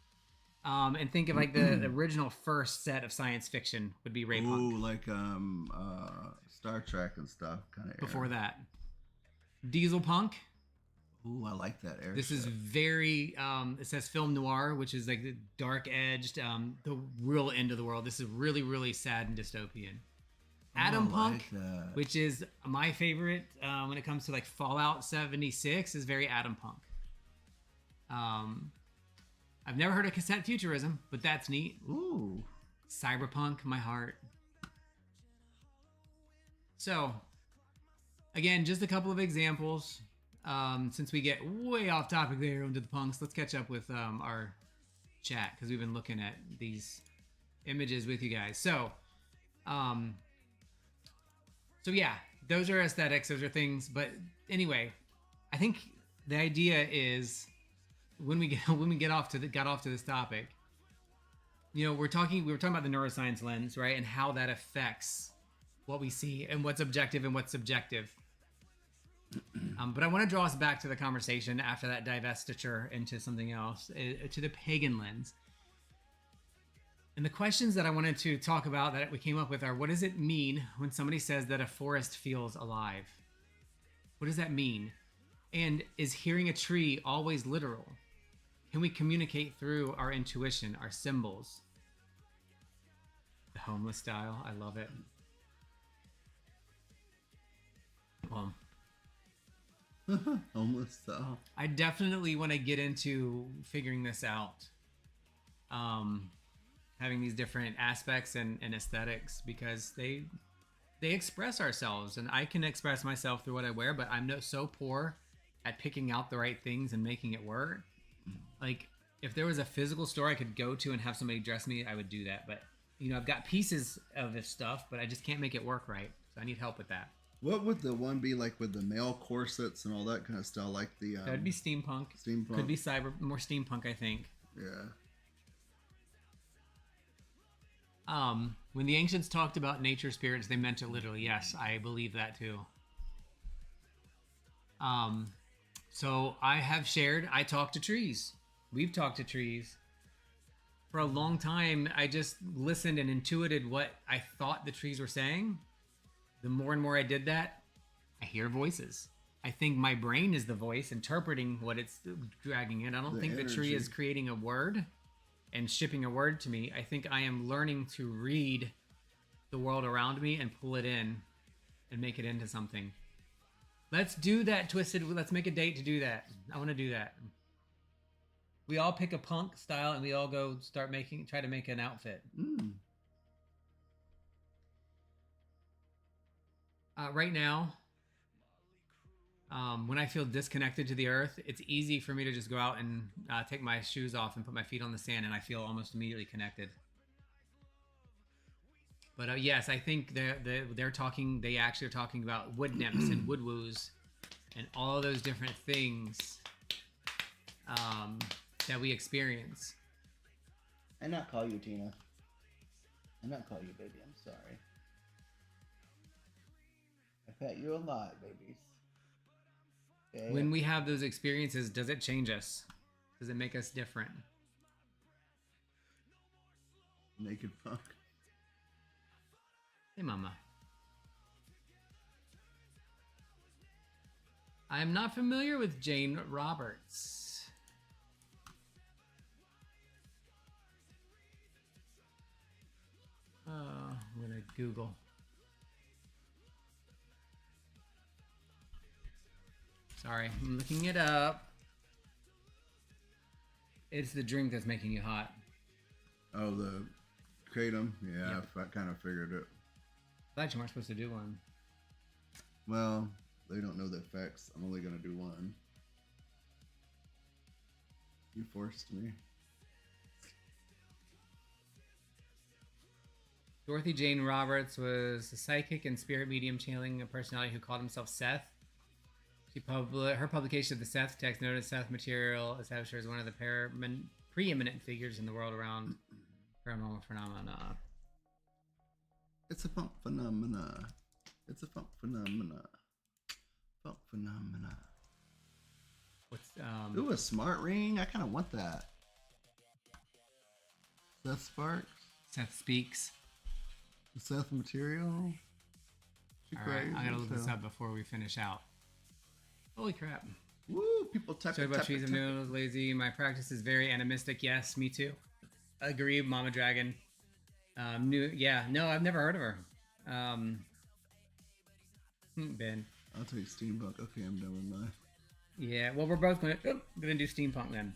And think of like the original first set of science fiction would be Raypunk. Ooh, like Star Trek and stuff kind of. Before that. Diesel punk. Ooh, I like that airship. This is very, it says film noir, which is like the dark edged, the real end of the world. This is really, really sad and dystopian. Atom Punk, which is my favorite when it comes to like Fallout 76, is very Atom Punk. I've never heard of cassette futurism, but that's neat. Ooh. Cyberpunk, my heart. So, again, just a couple of examples. since we get way off topic there into the punks, let's catch up with our chat because we've been looking at these images with you guys. So yeah, those are aesthetics, those are things. But anyway, I think the idea is when we got off to this topic, we were talking about the neuroscience lens, right, and how that affects what we see and what's objective and what's subjective. But I want to draw us back to the conversation after that divestiture into something else, to the pagan lens. And the questions that I wanted to talk about that we came up with are, what does it mean when somebody says that a forest feels alive? What does that mean? And is hearing a tree always literal? Can we communicate through our intuition, our symbols? The homeless style, I love it. Well, homeless style. I definitely want to get into figuring this out. Having these different aspects and aesthetics, because they express ourselves, and I can express myself through what I wear, but I'm so poor at picking out the right things and making it work. Like, if there was a physical store I could go to and have somebody dress me, I would do that. But I've got pieces of this stuff, but I just can't make it work right. So I need help with that. What would the one be like with the male corsets and all that kind of style? Like the that'd be steampunk. Could be more steampunk, I think. Yeah. When the ancients talked about nature spirits, they meant it literally. Yes, I believe that too. So I talk to trees. We've talked to trees. For a long time, I just listened and intuited what I thought the trees were saying. The more and more I did that, I hear voices. I think my brain is the voice interpreting what it's dragging in. I don't think the tree is creating a word and shipping a word to me. I think I am learning to read the world around me and pull it in and make it into something. Let's do that, Twisted. Let's make a date to do that. I want to do that. We all pick a punk style and we all go try to make an outfit. Right now, when I feel disconnected to the earth, it's easy for me to just go out and take my shoes off and put my feet on the sand, and I feel almost immediately connected. But yes, I think they're talking. They actually are talking about wood nymphs and wood woos, and all those different things that we experience. I not call you Tina. I not call you baby. I'm sorry. I pet you a lot, babies. Okay. When we have those experiences, does it change us? Does it make us different? Naked punk. Hey, mama. I'm not familiar with Jane Roberts. I'm gonna Google. Sorry, I'm looking it up. It's the drink that's making you hot. Oh, the kratom? Yeah, Yep. I kind of figured it. Glad you weren't supposed to do one. Well, they don't know the effects. I'm only going to do one. You forced me. Dorothy Jane Roberts was a psychic and spirit medium channeling a personality who called himself Seth. Her publication of the Seth text noted Seth material established her as one of the preeminent figures in the world around paranormal phenomena. It's a funk phenomena. It's a funk phenomena. Funk phenomena. What's Ooh, a smart ring. I kind of want that. Seth Sparks. Seth Speaks. Seth material. All right, I gotta look this up before we finish out. Holy crap. Woo, people type Sorry about trees and noodles, lazy. My practice is very animistic. Yes, me too. Agree, Mama Dragon. No, I've never heard of her. Ben. I'll take steampunk. Okay, I'm done with mine. Yeah, well, we're both gonna do steampunk then,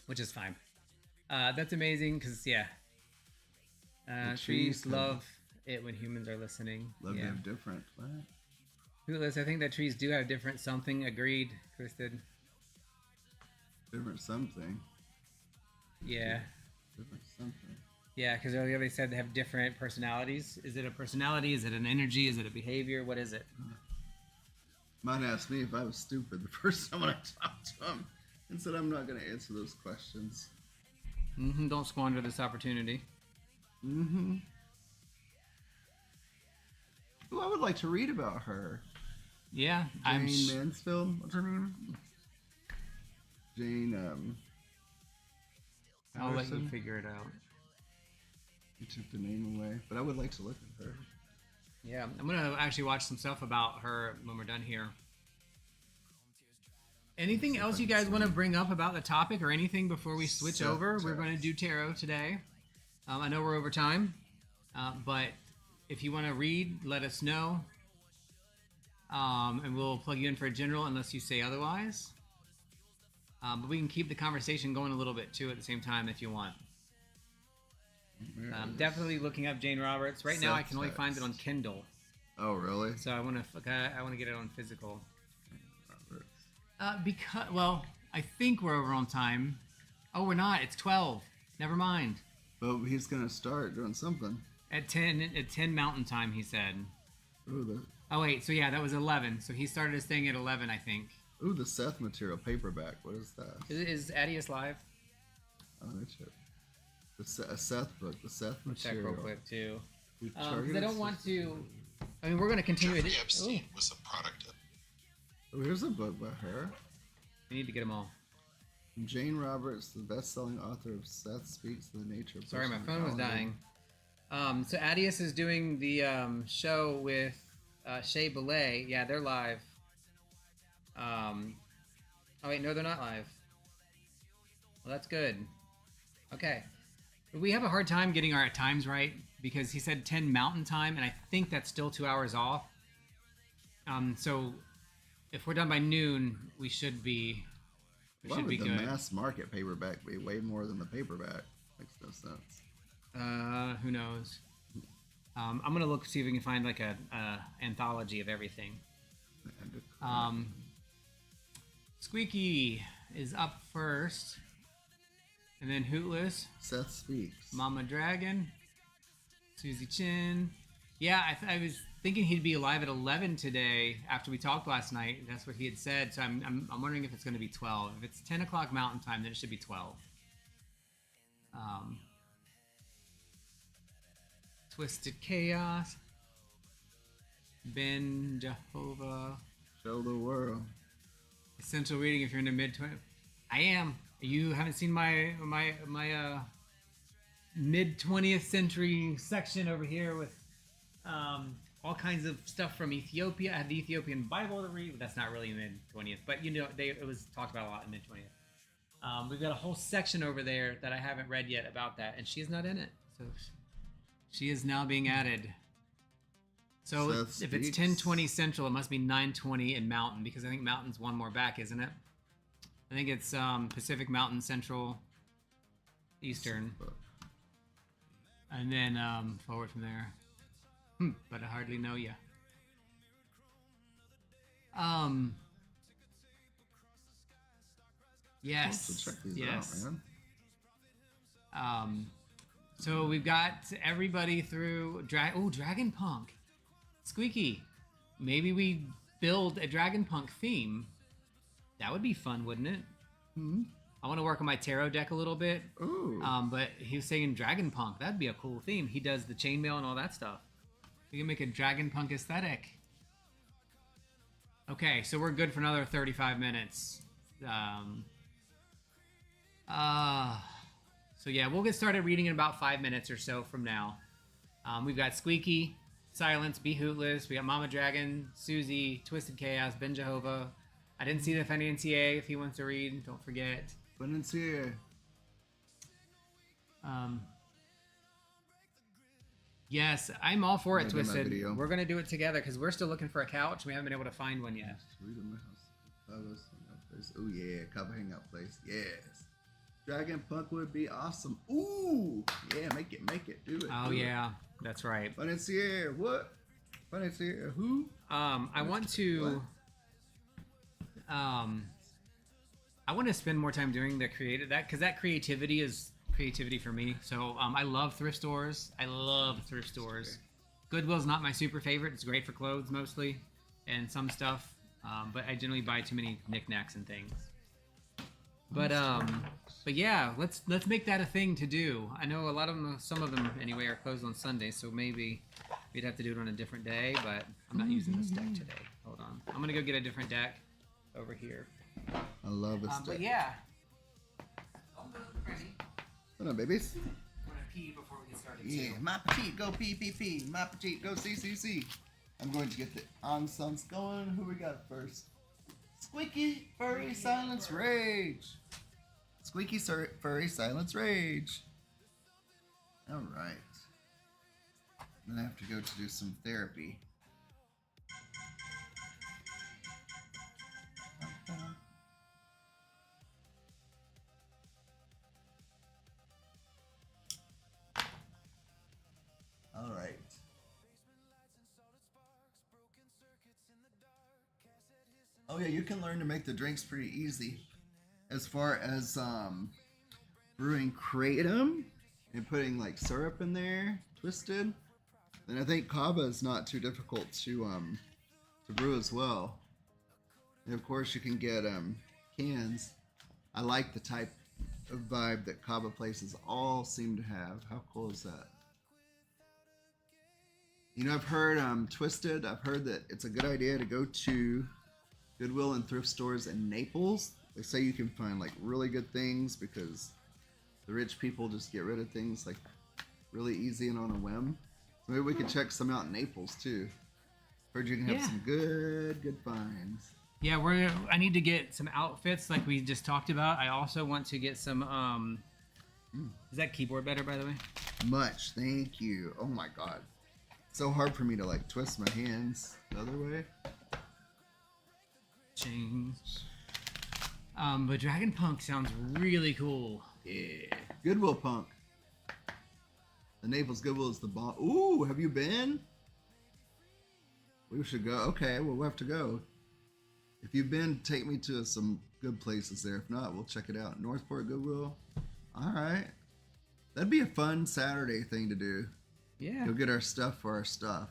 which is fine. That's amazing because trees love it when humans are listening. Love to have different. What? Hootless, I think that trees do have different something. Agreed, Twisted. Different something. Yeah. Different something. Yeah, because earlier they said they have different personalities. Is it a personality? Is it an energy? Is it a behavior? What is it? Might ask me if I was stupid the first time when I talked to him and said I'm not going to answer those questions. Don't squander this opportunity. Ooh, I would like to read about her. Yeah, Jane Mansfield. What's her name? Jane, I'll let you Patterson? figure it out. You took the name away, but I would like to look at her. Yeah, I'm gonna actually watch some stuff about her when we're done here. Anything else you guys want to bring up about the topic or anything before we switch over? We're going to do tarot today. I know we're over time, but if you want to read, let us know. And we'll plug you in for a general unless you say otherwise. But we can keep the conversation going a little bit too at the same time if you want. Definitely looking up Jane Roberts. Right now I can only find it on Kindle. Oh, really? So I want to get it on physical. Because I think we're over on time. Oh, we're not. It's 12. Never mind. But he's gonna start doing something. At 10 Mountain Time, he said. Ooh, Oh wait, so yeah, that was 11. So he started his thing at 11, I think. the Seth material paperback. What is that? Is Adius live? Oh, that's it. A Seth book. The Seth Check material. real quick too. We Because I targeted don't Seth- want to. I mean, we're going to continue Jeffrey it. Epstein Ooh, was a product of Oh, here's a book by her. we need to get them all. Jane Roberts, the best-selling author of Seth Speaks to the Nature of Sorry, my Personal phone was Calendar. dying. So Adius is doing the show with Shea Belay. Yeah, they're live. Oh wait, no, they're not live. Well, that's good. Okay. We have a hard time getting our times right because he said 10 Mountain Time, and I think that's still 2 hours off. So if we're done by noon, we should be Why would be the good. mass market paperback be way more than the paperback? Makes no sense. Who knows? I'm gonna look see if we can find like a anthology of everything. Squeaky is up first, and then Hootless, Seth Speaks. Mama Dragon, Susie Chin. Yeah, I was thinking he'd be alive at 11 today after we talked last night. That's what he had said. So I'm wondering if it's going to be 12. If it's 10 o'clock Mountain Time, then it should be 12. Twisted Chaos, Ben Jehovah. Show the world. Essential reading if you're in the mid-20s. I am. You haven't seen my mid-20th century section over here with all kinds of stuff from Ethiopia. I had the Ethiopian Bible to read. That's not really mid-20th, but it was talked about a lot in mid-20th. We've got a whole section over there that I haven't read yet about that, and she is not in it. So she is now being added. So Seth if it's Speaks. 10:20 Central, it must be 9:20 in Mountain, because I think Mountain's one more back, isn't it? I think it's Pacific Mountain, Central, Eastern, and then forward from there. But I hardly know you. Yes. So check these yes. out, man. So we've got everybody through Dragon Punk. Squeaky. Maybe we build a Dragon Punk theme. That would be fun, wouldn't it? I want to work on my tarot deck a little bit. Ooh. But he was saying Dragon Punk. That'd be a cool theme. He does the chainmail and all that stuff. We can make a Dragon Punk aesthetic. Okay, so we're good for another 35 minutes. So yeah, we'll get started reading in about 5 minutes or so from now. We've got Squeaky, Silence, Be Hootless. We got Mama Dragon, Susie, Twisted Chaos, Ben Jehovah. I didn't see the NCA. If he wants to read, don't forget. Financier. Yes, I'm all for it, I'm gonna do my Twisted. video. We're gonna do it together because we're still looking for a couch. We haven't been able to find one yet. Read in my house. Fellas, hangout place. Oh yeah, cover hangout place. Yes. Dragon Punk would be awesome. Ooh, yeah, make it, do it. Oh do it. yeah, that's right. Financier, what? What did I say? Who? I want to. I want to spend more time doing because that creativity is creativity for me. So I love thrift stores. I love thrift stores. Goodwill's not my super favorite. It's great for clothes mostly and some stuff, but I generally buy too many knickknacks and things. But yeah, let's make that a thing to do. I know some of them anyway are closed on Sunday, so maybe we'd have to do it on a different day. But I'm not using this deck today. Hold on, I'm gonna go get a different deck over here. I love this deck. But yeah. Hold on, babies. I'm gonna pee before we get started. Yeah, too. my petite, go pee, pee, pee. My petite, go see, see, see. I'm going to get the ensembles going. Who we got first? Squeaky Furry Silence Rage. Squeaky Furry Silence Rage. All right. Then I have to go to do some therapy. All right. Oh yeah, you can learn to make the drinks pretty easy. As far as brewing kratom and putting like syrup in there, twisted, then I think kava is not too difficult to brew as well. And of course you can get cans. I like the type of vibe that kava places all seem to have. How cool is that? You know, I've heard Twisted. I've heard that it's a good idea to go to Goodwill and thrift stores in Naples. They say you can find like really good things because the rich people just get rid of things like really easy and on a whim. So maybe we could check some out in Naples too. Heard you can have some good finds. Yeah, I need to get some outfits like we just talked about. I also want to get some. Is that keyboard better, by the way? Much, thank you. Oh my god. So hard for me to like twist my hands the other way. Change. But Dragon Punk sounds really cool. Yeah. Goodwill Punk. The Naples Goodwill is the bomb. Ooh, have you been? We should go. Okay, well, we'll have to go. If you've been, take me to some good places there. If not, we'll check it out. Northport Goodwill. All right. That'd be a fun Saturday thing to do. Yeah. Go get our stuff for our stuff.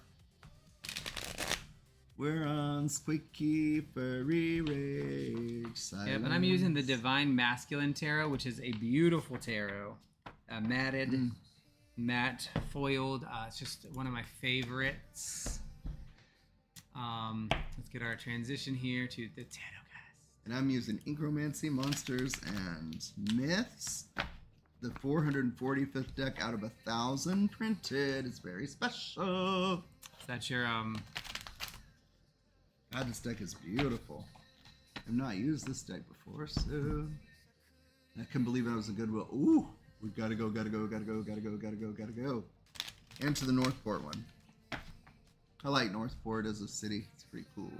We're on Squeaky Furry Rage. Silence. Yep, and I'm using the Divine Masculine Tarot, which is a beautiful tarot. Matted, matte foiled. It's just one of my favorites. Let's get our transition here to the Tarot Cast. And I'm using Incromancy, Monsters, and Myths. The 445th deck out of 1,000 printed. It's very special. So that's your God, this deck is beautiful. I've not used this deck before, so I couldn't believe I was a Goodwill. Ooh, we gotta go. And to the Northport one. I like Northport as a city. It's pretty cool.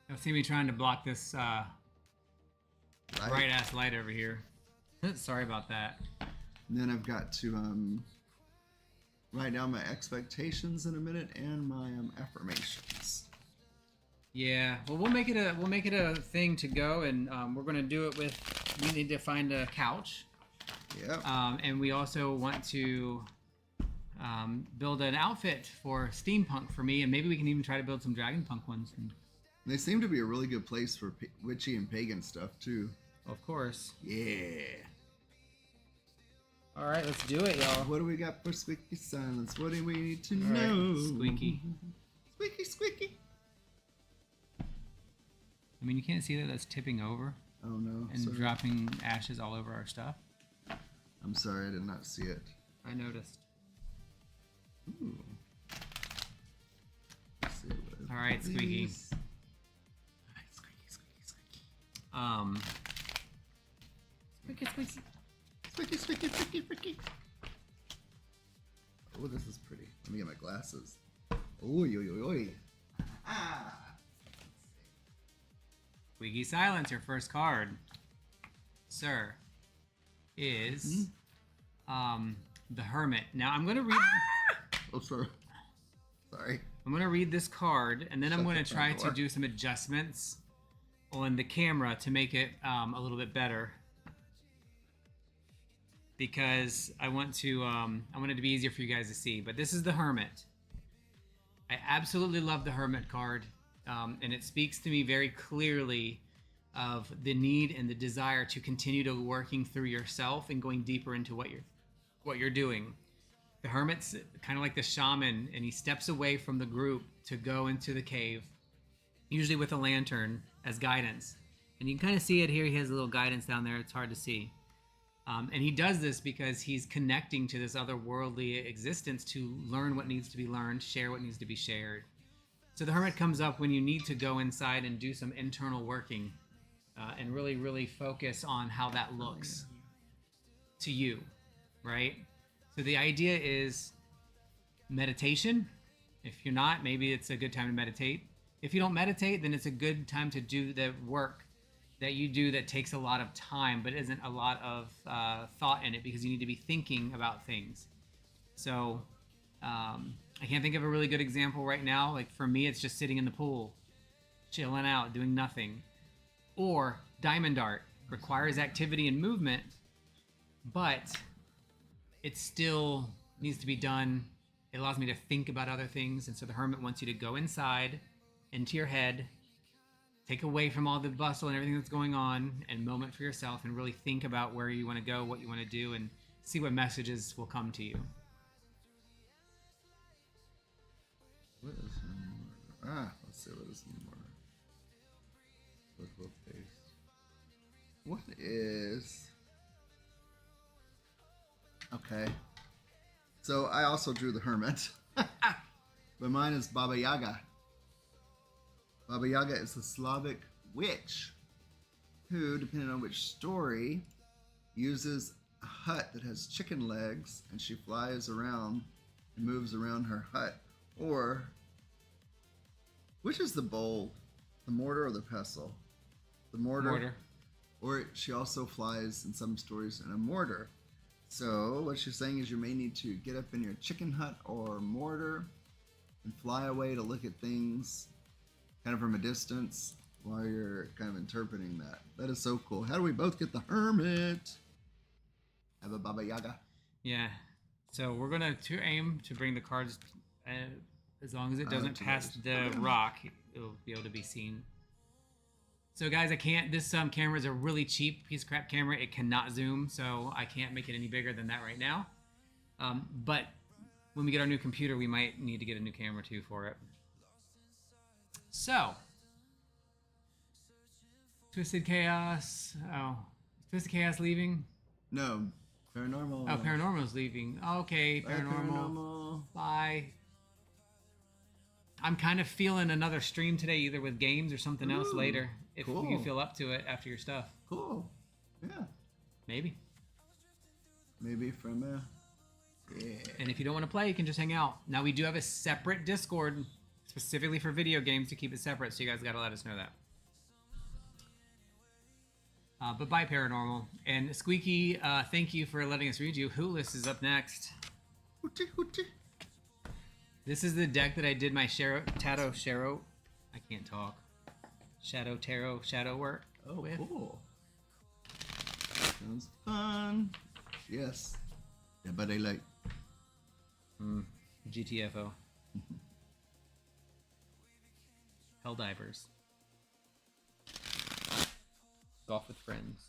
You'll see me trying to block this bright ass light over here. Sorry about that. And then I've got to write down my expectations in a minute and my affirmations. Yeah, well, we'll make it a thing to go, and we're gonna do it with. We need to find a couch. Yep. And we also want to build an outfit for steampunk for me, and maybe we can even try to build some dragon punk ones. And they seem to be a really good place for witchy and pagan stuff too. of course. Yeah. All right, let's do it, y'all. What do we got for Squeaky Silence? What do we need to All know? right, squeaky. Squeaky, squeaky. I mean, you can't see that that's tipping over Oh no. and Sorry. dropping ashes all over our stuff. I'm sorry, I did not see it. I noticed. Ooh. Let's see what All right, Squeaky. these- All right, squeaky, squeaky, squeaky. Squeaky, squeaky. Squeaky, squeaky, squeaky, squeaky. Oh, this is pretty. Let me get my glasses. Oi, oi, oi, oi. Ah. Squeaky Silence, your first card, sir, is the Hermit. Now I'm gonna read. Oh, sorry. Sorry. I'm going to read this card, and then I'm Shut going the to try front to door. do some adjustments on the camera to make it a little bit better. Because I want it to be easier for you guys to see. But this is the Hermit. I absolutely love the Hermit card. And it speaks to me very clearly of the need and the desire to continue to working through yourself and going deeper into what you're doing. The Hermit's kind of like the shaman, and he steps away from the group to go into the cave, usually with a lantern as guidance. And you can kind of see it here. He has a little guidance down there. It's hard to see. And he does this because he's connecting to this otherworldly existence to learn what needs to be learned, share what needs to be shared. So the Hermit comes up when you need to go inside and do some internal working and really, really focus on how that looks to you, right? So the idea is meditation. If you're not, maybe it's a good time to meditate. If you don't meditate, then it's a good time to do the work that you do that takes a lot of time, but isn't a lot of thought in it, because you need to be thinking about things. So I can't think of a really good example right now. Like for me, it's just sitting in the pool, chilling out, doing nothing. Or diamond art requires activity and movement, but it still needs to be done. It allows me to think about other things. And so the Hermit wants you to go inside, into your head, take away from all the bustle and everything that's going on, and moment for yourself, and really think about where you want to go, what you want to do, and see what messages will come to you. What is in order? Let's see what is in order. Look face. What is... Okay. So I also drew the Hermit. But mine is Baba Yaga. Baba Yaga is a Slavic witch who, depending on which story, uses a hut that has chicken legs, and she flies around and moves around her hut. Or, which is the bowl? The mortar or the pestle? The mortar. Mortar. Or she also flies in some stories in a mortar. So what she's saying is you may need to get up in your chicken hut or mortar and fly away to look at things kind of from a distance while you're kind of interpreting that. That is so cool. How do we both get the Hermit? Have a Baba Yaga. Yeah. So we're going to aim to bring the cards, as long as it doesn't pass the rock, it'll be able to be seen. So guys, I can't, this camera is a really cheap piece of crap camera. It cannot zoom, so I can't make it any bigger than that right now. But when we get our new computer, we might need to get a new camera too for it. So, Twisted Chaos. Oh, Twisted Chaos leaving? No, Paranormal. Oh, Paranormal's leaving. Okay, Bye, Paranormal. Bye. I'm kind of feeling another stream today, either with games or something else later. If cool. you feel up to it after your stuff. Cool. Yeah. Maybe. Maybe from yeah. And if you don't want to play, you can just hang out. Now, we do have a separate Discord specifically for video games to keep it separate, so you guys got to let us know that. But bye, Paranormal. And Squeaky, thank you for letting us read you. Hootless is up next. Hootie, hootie. This is the deck that I did my Shadow I can't talk. Shadow Tarot Shadow work. Oh, with. cool. Sounds fun. Yes. Yeah, but I like. GTFO. Helldivers. Golf with friends.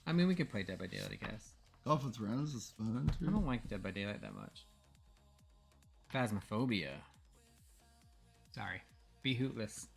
I mean, we could play Dead by Daylight, I guess. Golf with friends is fun I too. don't like Dead by Daylight that much. Phasmophobia. Sorry. Be hootless.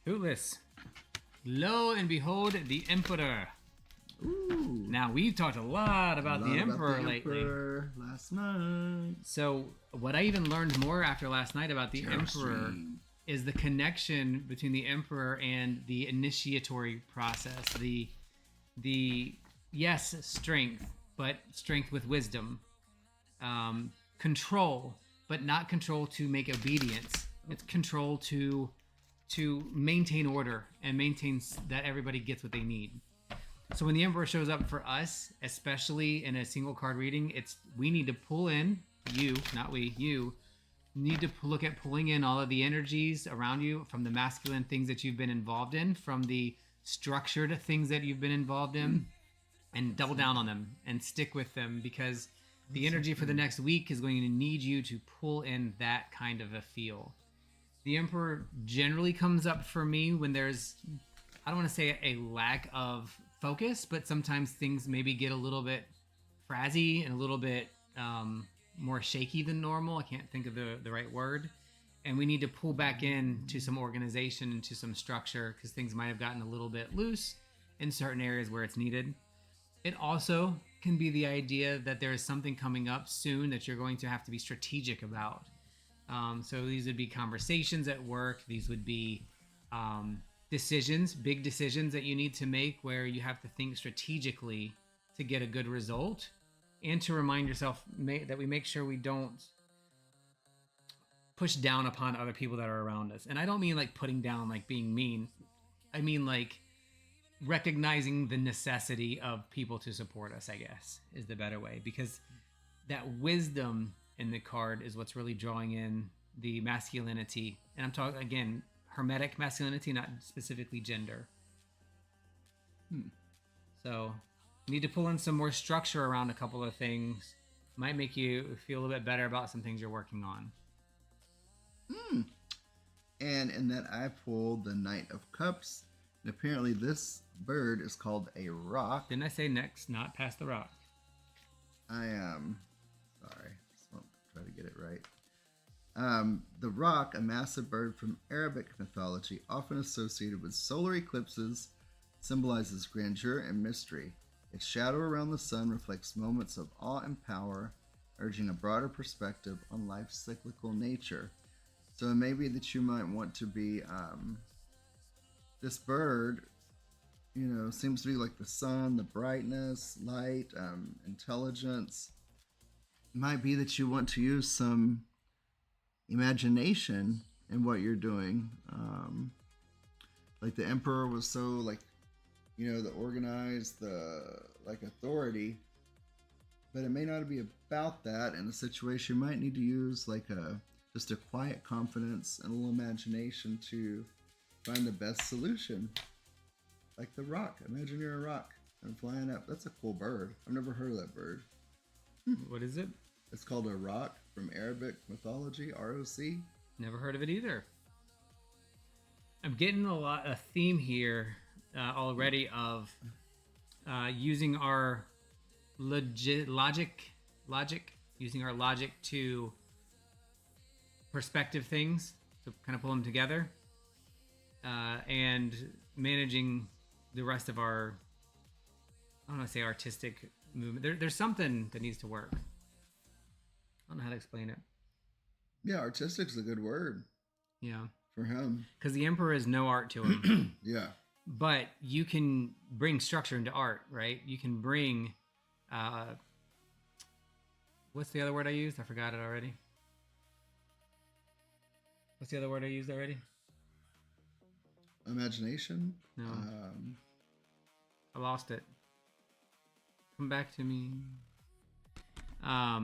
Hootless. Lo and behold, the Emperor. Ooh. Now, we've talked a lot about the Emperor lately. Last night. So, what I even learned more after last night about the Emperor is the connection between the Emperor and the initiatory process, the yes, strength, but strength with wisdom. Control, but not control to make obedience. It's control to maintain order and maintain that everybody gets what they need. So when the Emperor shows up for us, especially in a single card reading, we need to pull in, you need to look at pulling in all of the energies around you from the masculine things that you've been involved in, from the structured things that you've been involved in, and double down on them and stick with them, because the energy for the next week is going to need you to pull in that kind of a feel. The Emperor generally comes up for me when there's, I don't want to say a lack of focus, but sometimes things maybe get a little bit frazzy and a little bit more shaky than normal. I can't think of the right word. And we need to pull back in to some organization and to some structure, because things might have gotten a little bit loose in certain areas where it's needed. It also can be the idea that there is something coming up soon that you're going to have to be strategic about. So these would be conversations at work. These would be decisions, big decisions that you need to make, where you have to think strategically to get a good result, and to remind yourself that we make sure we don't push down upon other people that are around us. And I don't mean like putting down, like being mean. I mean like recognizing the necessity of people to support us, I guess, is the better way, because that wisdom in the card is what's really drawing in the masculinity. And I'm talking, again, hermetic masculinity, not specifically gender. So need to pull in some more structure around a couple of things. Might make you feel a little bit better about some things you're working on. And in that, I pulled the Knight of Cups. And apparently this bird is called a rock. Didn't I say next, not past the rock? I am sorry. Just want to try to get it right. The rock, a massive bird from Arabic mythology, often associated with solar eclipses, symbolizes grandeur and mystery. Its shadow around the sun reflects moments of awe and power, urging a broader perspective on life's cyclical nature. So it may be that you might want to be, this bird, seems to be like the sun, the brightness, light, intelligence. It might be that you want to use some imagination in what you're doing. Like the Emperor was so the organized, the authority, but it may not be about that. In a situation, you might need to use just a quiet confidence and a little imagination to find the best solution. Like the rock. Imagine you're a rock and flying up. That's a cool bird. I've never heard of that bird. What is it? It's called a rock from Arabic mythology, R-O-C. Never heard of it either. I'm getting a theme here already of using our logic, using our logic to perspective things, to kind of pull them together, and managing the rest of our, I don't want to say artistic movement. There's something that needs to work. I don't know how to explain it. Yeah, artistic's a good word. Yeah. For him. Because the Emperor is no art to him. Yeah. But you can bring structure into art, right? You can bring, what's the other word I used? I forgot it already. What's the other word I used already? Imagination? No. I lost it. Come back to me. A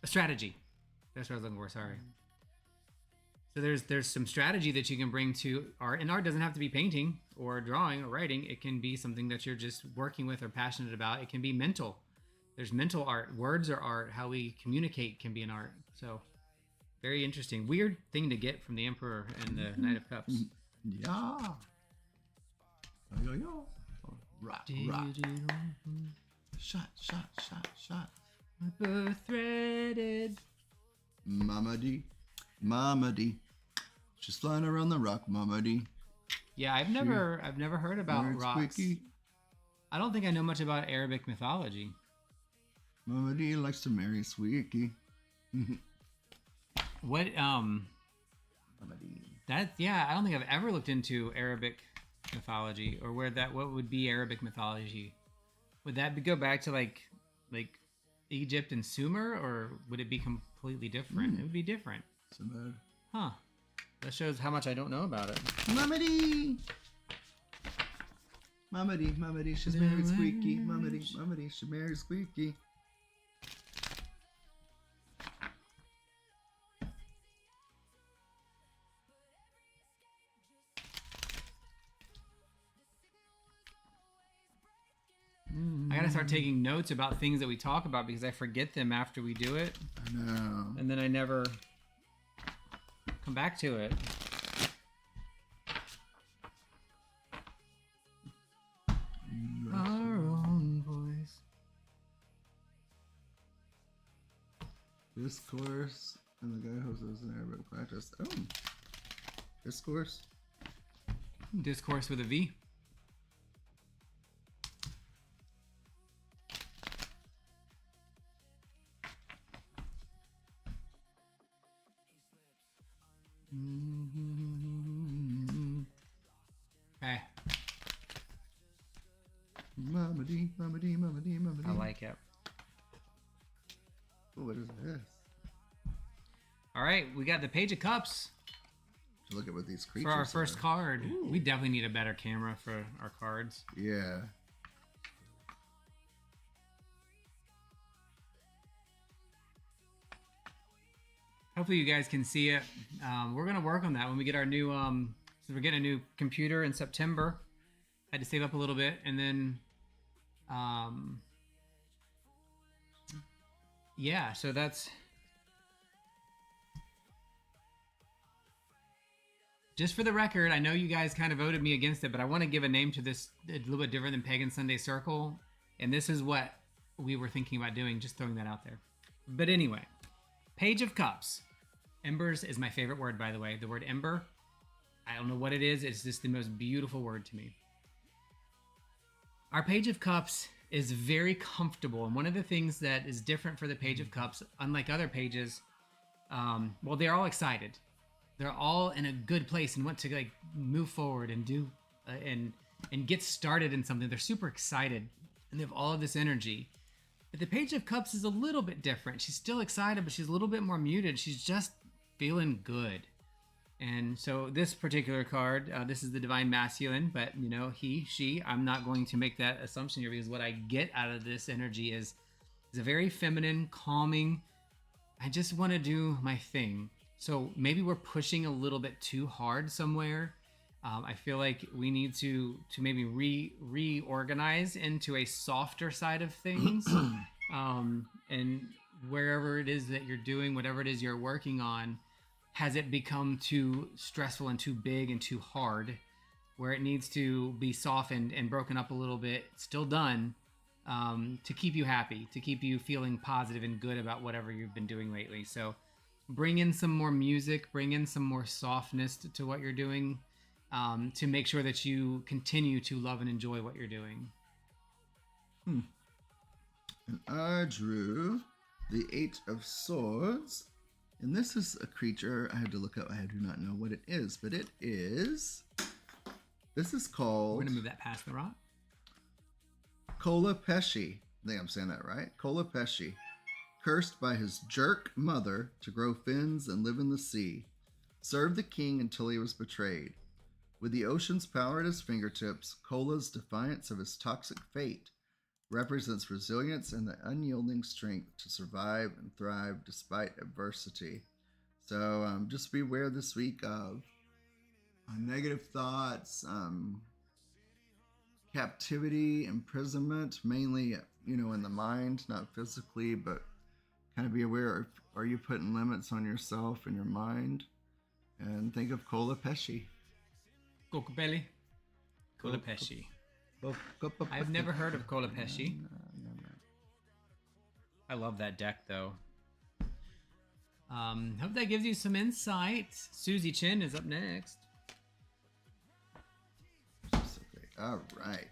strategy. That's what I was looking for, sorry. So there's some strategy that you can bring to art, and art doesn't have to be painting or drawing or writing. It can be something that you're just working with or passionate about. It can be mental. There's mental art. Words are art. How we communicate can be an art. So very interesting. Weird thing to get from the Emperor and the Knight of Cups. Yeah. Yo. Rock. Shot. My birth threaded. Mama D. She's flying around the rock, Mama D. Yeah, I've never heard about rocks. Squeaky. I don't think I know much about Arabic mythology. Mama D likes to marry Squeaky. What Mama D. I don't think I've ever looked into Arabic mythology, or what would be Arabic mythology? Would that go back to like Egypt and Sumer, or would it be completely different? It would be different. Sumer. Huh. That shows how much I don't know about it. Mamadi! Mamadi, she's married Squeaky. Mamadi, she married Squeaky. I gotta start taking notes about things that we talk about because I forget them after we do it. I know. And then I never come back to it. Our own voice. Discourse and the guy who lives in Arabic practice. Oh. Discourse. Discourse with a V. Okay. Mamadi. I like it. Oh, what is this? All right, we got the Page of Cups To look at what these creatures for our are. first card. Ooh. We definitely need a better camera for our cards. Yeah. Hopefully you guys can see it. We're gonna work on that when we get our new. So we're getting a new computer in September. Had to save up a little bit, and then, yeah. So that's just for the record. I know you guys kind of voted me against it, but I want to give a name to this a little bit different than Pagan Sunday Circle, and this is what we were thinking about doing. Just throwing that out there. But anyway, Page of Cups. Embers is my favorite word, by the way. The word ember, I don't know what it is. It's just the most beautiful word to me. Our Page of Cups is very comfortable. And one of the things that is different for the Page of Cups, unlike other pages, well, they're all excited. They're all in a good place and want to like move forward and do and get started in something. They're super excited and they have all of this energy. But the Page of Cups is a little bit different. She's still excited, but she's a little bit more muted. She's just feeling good. And so this particular card, this is the Divine Masculine, but you know, he, she, I'm not going to make that assumption here because what I get out of this energy is a very feminine, calming, I just want to do my thing. So maybe we're pushing a little bit too hard somewhere. I feel like we need to maybe reorganize into a softer side of things. And wherever it is that you're doing, whatever it is you're working on, has it become too stressful and too big and too hard where it needs to be softened and broken up a little bit, still done, to keep you happy, to keep you feeling positive and good about whatever you've been doing lately. So bring in some more music, bring in some more softness to what you're doing, to make sure that you continue to love and enjoy what you're doing. And I drew the Eight of Swords. And this is a creature I had to look up. I do not know what it is, but it is... This is called... We're going to move that past the rock. Kolapeshi. I think I'm saying that right. Kolapeshi. Cursed by his jerk mother to grow fins and live in the sea. Served the king until he was betrayed. With the ocean's power at his fingertips, Kola's defiance of his toxic fate represents resilience and the unyielding strength to survive and thrive despite adversity. So just beware this week of negative thoughts, captivity, imprisonment, mainly, in the mind, not physically, but kind of be aware, are you putting limits on yourself and your mind? And think of Kolapeshi. Kokopelli. Kolapeshi. I've never heard of Kolapeshi. I love that deck, though. Hope that gives you some insight. Susie Chin is up next. All right.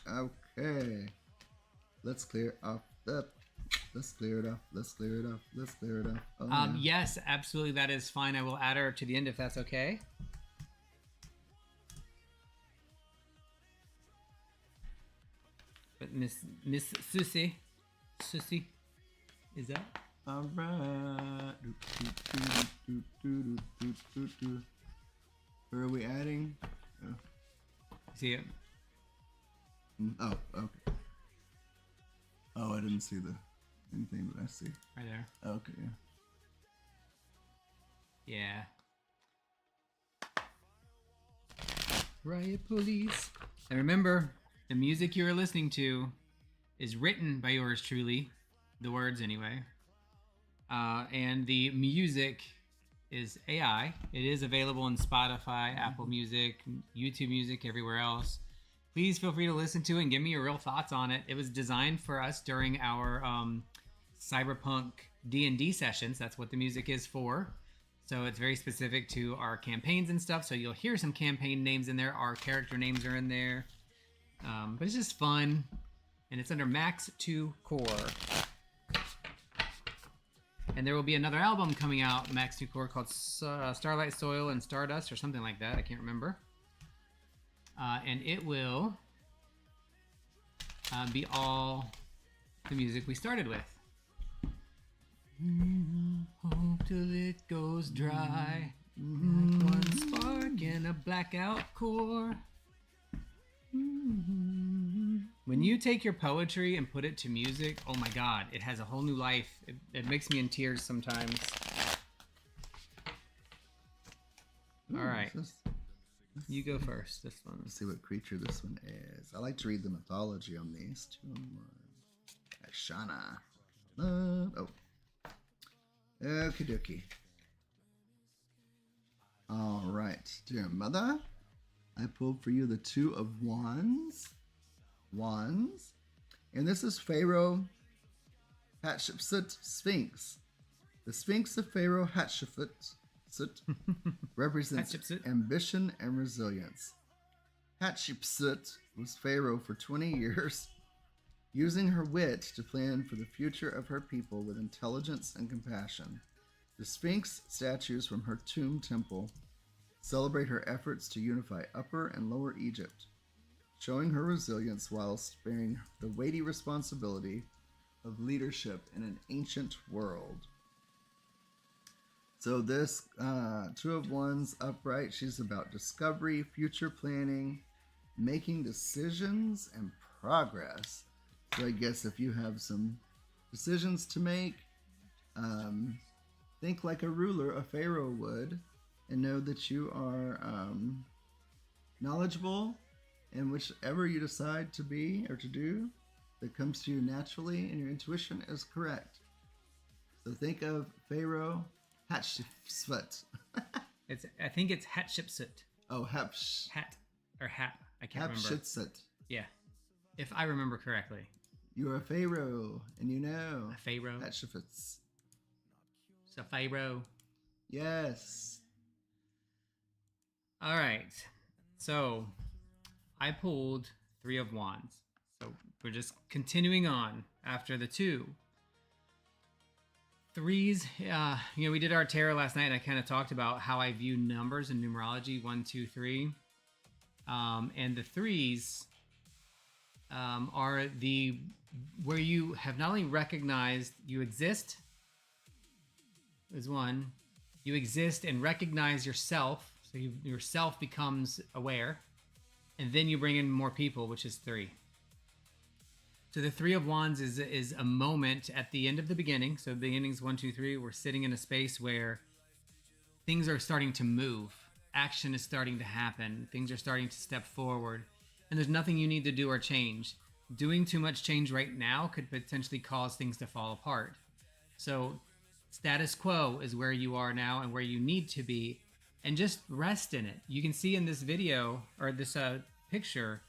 Okay. Let's clear off the... Let's clear it off. Let's clear it off. Let's clear it off. Oh, yeah. Yes, absolutely. That is fine. I will add her to the end if that's okay. Miss Susie. Susie. Is that? All right. Where are we adding? Oh. See it? Oh, okay. Oh, I didn't see anything, but I see. Right there. Okay. Yeah. Riot Police. And remember, the music you are listening to is written by yours truly. The words, anyway. And the music is AI. It is available on Spotify, Apple Music, YouTube Music, everywhere else. Please feel free to listen to it and give me your real thoughts on it. It was designed for us during our Cyberpunk D&D sessions. That's what the music is for. So it's very specific to our campaigns and stuff. So you'll hear some campaign names in there. Our character names are in there. But it's just fun. And it's under Max 2 Core. And there will be another album coming out, Max 2 Core, called Starlight, Soil, and Stardust, or something like that. I can't remember. And it will be all the music we started with. Hope till it goes dry, like one spark in a blackout core. When you take your poetry and put it to music, oh my god, it has a whole new life. It makes me in tears sometimes. Ooh, all right, you go first. This one. Let's see what creature this one is. I like to read the mythology on these. 2 and 1. Ashana. Oh. Okie dokie. All right, dear mother, I pulled for you the 2 of Wands. And this is Pharaoh Hatshepsut Sphinx. The Sphinx of Pharaoh Hatshepsut represents ambition and resilience. Hatshepsut was Pharaoh for 20 years, using her wit to plan for the future of her people with intelligence and compassion. The Sphinx statues from her tomb temple celebrate her efforts to unify Upper and Lower Egypt, showing her resilience whilst bearing the weighty responsibility of leadership in an ancient world. So this 2 of Wands upright, she's about discovery, future planning, making decisions, and progress. So I guess if you have some decisions to make, think like a ruler, a pharaoh would, and know that you are knowledgeable in whichever you decide to be or to do that comes to you naturally, and your intuition is correct. So think of Pharaoh Hatshepsut. I think it's Hatshepsut. Oh, Hat. I can't remember. Hatshepsut. Yeah, if I remember correctly. You're a pharaoh, and you know. A pharaoh. Hatshepsut. It's a pharaoh. Yes. All right. So I pulled 3 of Wands. So we're just continuing on after the 2. 3s, we did our tarot last night, and I kind of talked about how I view numbers and numerology, 1, 2, 3. And the 3s are where you have not only recognized you exist, is 1, you exist and recognize yourself, so yourself becomes aware, and then you bring in more people, which is 3. So the 3 of Wands is a moment at the end of the beginning. So the beginning's 1, 2, 3. We're sitting in a space where things are starting to move. Action is starting to happen. Things are starting to step forward. And there's nothing you need to do or change. Doing too much change right now could potentially cause things to fall apart. So status quo is where you are now and where you need to be. And just rest in it. You can see in this video, or this picture,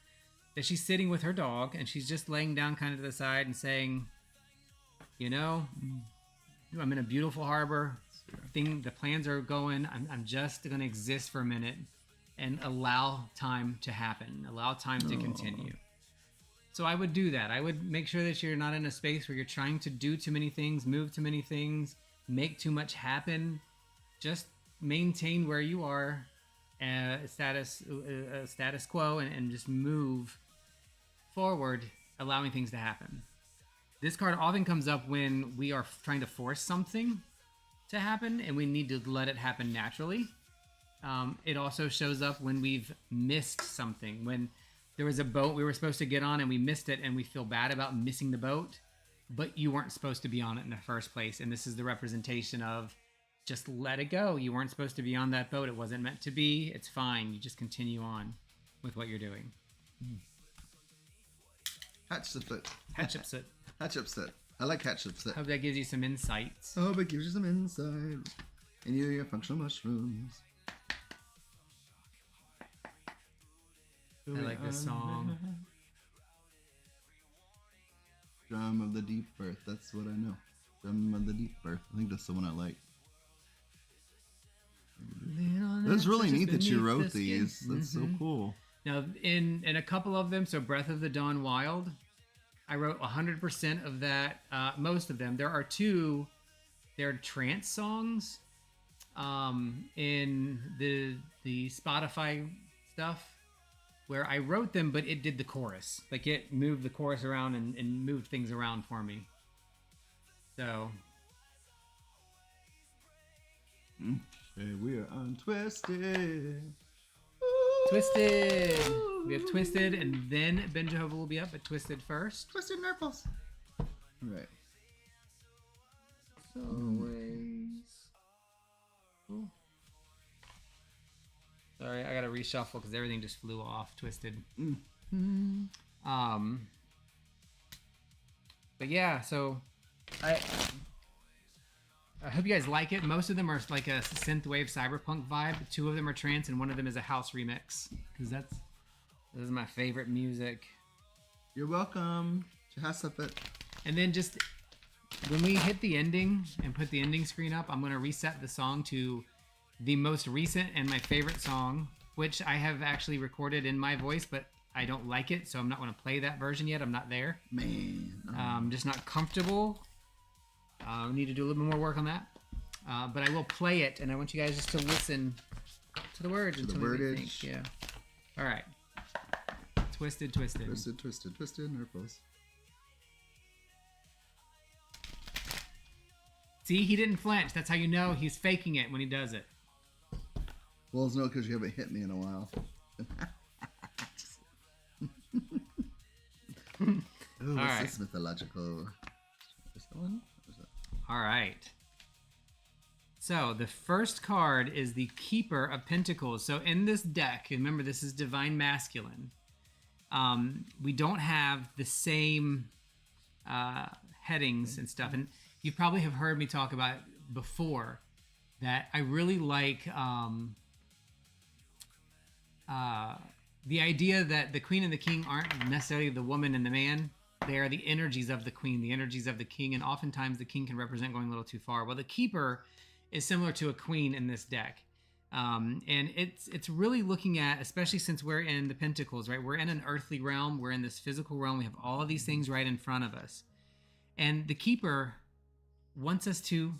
that she's sitting with her dog, and she's just laying down kind of to the side and saying, I'm in a beautiful harbor. The plans are going. I'm just going to exist for a minute and allow time to happen. Allow time to continue. So I would do that. I would make sure that you're not in a space where you're trying to do too many things, move too many things, make too much happen. Just maintain where you are, status quo, and just move forward allowing things to happen. This card often comes up when we are trying to force something to happen and we need to let it happen naturally. It also shows up when we've missed something. When there was a boat we were supposed to get on and we missed it and we feel bad about missing the boat, but you weren't supposed to be on it in the first place. And this is the representation of just let it go. You weren't supposed to be on that boat. It wasn't meant to be. It's fine. You just continue on with what you're doing. Hatshepsut. Hatshepsut. Hatshepsut. I like Hatshepsut. Hope that gives you some insights. I hope it gives you some insight. And your functional mushrooms. I like this song. Drum of the Deep Earth. That's what I know. Drum of the Deep Earth. I think that's the one I like. That's really neat that you wrote these. That's so cool. Now, in a couple of them, so Breath of the Dawn Wild, I wrote 100% of that. Most of them. There are two. They're trance songs. In the Spotify stuff, where I wrote them, but it did the chorus. Like it moved the chorus around and moved things around for me. So. Okay, we are on Twisted. Twisted. We have Twisted, and then Ben Jehovah will be up, but Twisted first. Twisted Nurples. Right. Always. Cool. Sorry, I gotta reshuffle because everything just flew off. Twisted. But yeah, so I hope you guys like it. Most of them are like a synthwave cyberpunk vibe. Two of them are trance, and one of them is a house remix. Because this is my favorite music. You're welcome. Chahasapet. And then just when we hit the ending and put the ending screen up, I'm gonna reset the song to the most recent and my favorite song, which I have actually recorded in my voice, but I don't like it, so I'm not going to play that version yet. I'm not there. Man. I'm just not comfortable. Need to do a little bit more work on that. But I will play it, and I want you guys just to listen to the words and tell me what you think. Yeah. All right. Twisted, Twisted. Twisted, Twisted, Twisted Nurples. See, he didn't flinch. That's how you know he's faking it when he does it. Well, it's no, because you haven't hit me in a while. Ooh, what's this mythological? Is that one? All right. So the first card is the Keeper of Pentacles. So in this deck, remember this is Divine Masculine. We don't have the same headings and stuff, and you probably have heard me talk about it before. That I really like the idea that the queen and the king aren't necessarily the woman and the man. They are the energies of the queen, the energies of the king, and oftentimes the king can represent going a little too far. Well, the keeper is similar to a queen in this deck. And it's really looking at, especially since we're in the Pentacles, right? We're in an earthly realm. We're in this physical realm. We have all of these things right in front of us. And the keeper wants us to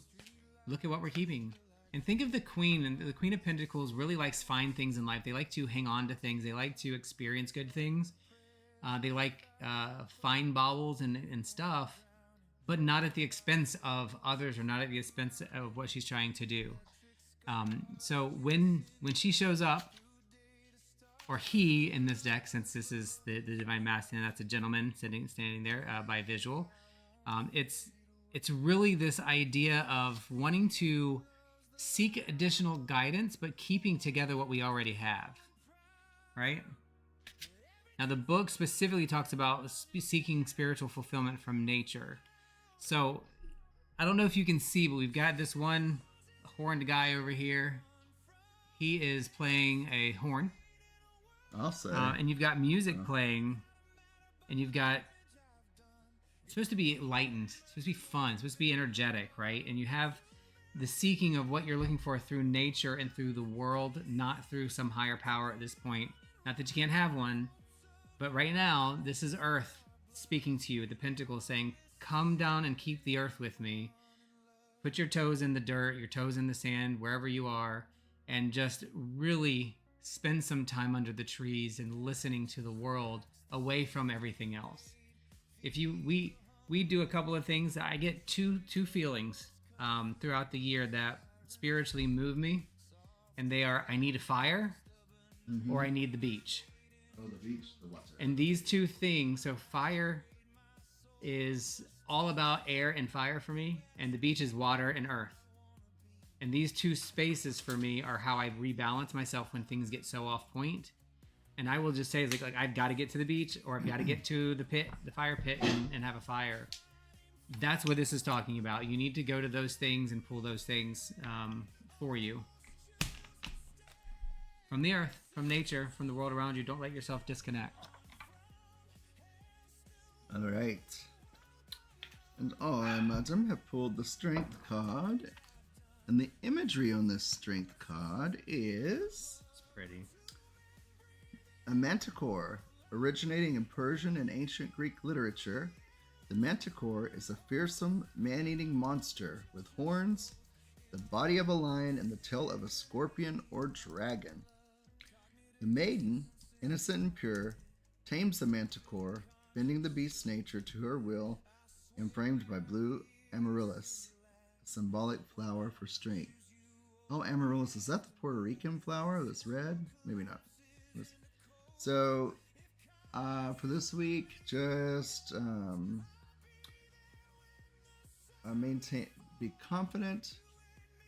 look at what we're keeping. And think of the queen, and the Queen of Pentacles really likes fine things in life. They like to hang on to things. They like to experience good things. They like fine baubles and stuff, but not at the expense of others or not at the expense of what she's trying to do. So when she shows up, or he in this deck, since this is the Divine Masculine, that's a gentleman standing there by visual. It's really this idea of wanting to seek additional guidance, but keeping together what we already have, right? Now, the book specifically talks about seeking spiritual fulfillment from nature. So, I don't know if you can see, but we've got this one horned guy over here. He is playing a horn. I'll say. And you've got music playing, and you've got... It's supposed to be enlightened. It's supposed to be fun. It's supposed to be energetic, right? And you have the seeking of what you're looking for through nature and through the world, not through some higher power at this point. Not that you can't have one, but right now, this is Earth speaking to you. The Pentacle saying, come down and keep the Earth with me. Put your toes in the dirt, your toes in the sand, wherever you are, and just really spend some time under the trees and listening to the world away from everything else. if you we do a couple of things. I get two feelings throughout the year that spiritually move me, and they are I need a fire or I need the beach. Oh, the beach, the water. And these two things, so fire is all about air and fire for me, and the beach is water and earth. And these two spaces for me are how I rebalance myself when things get so off point. And I will just say, like I've got to get to the beach, or I've got to get to the pit, the fire pit, and have a fire. That's what this is talking about. You need to go to those things and pull those things for you. From the earth, from nature, from the world around you. Don't let yourself disconnect. All right. And I, madam, have pulled the strength card. And the imagery on this strength card is... It's pretty. A manticore. Originating in Persian and ancient Greek literature, the manticore is a fearsome, man-eating monster with horns, the body of a lion, and the tail of a scorpion or dragon. The maiden, innocent and pure, tames the manticore, bending the beast's nature to her will, and framed by blue amaryllis, a symbolic flower for strength. Oh, amaryllis, is that the Puerto Rican flower that's red? Maybe not. So, for this week, just be confident,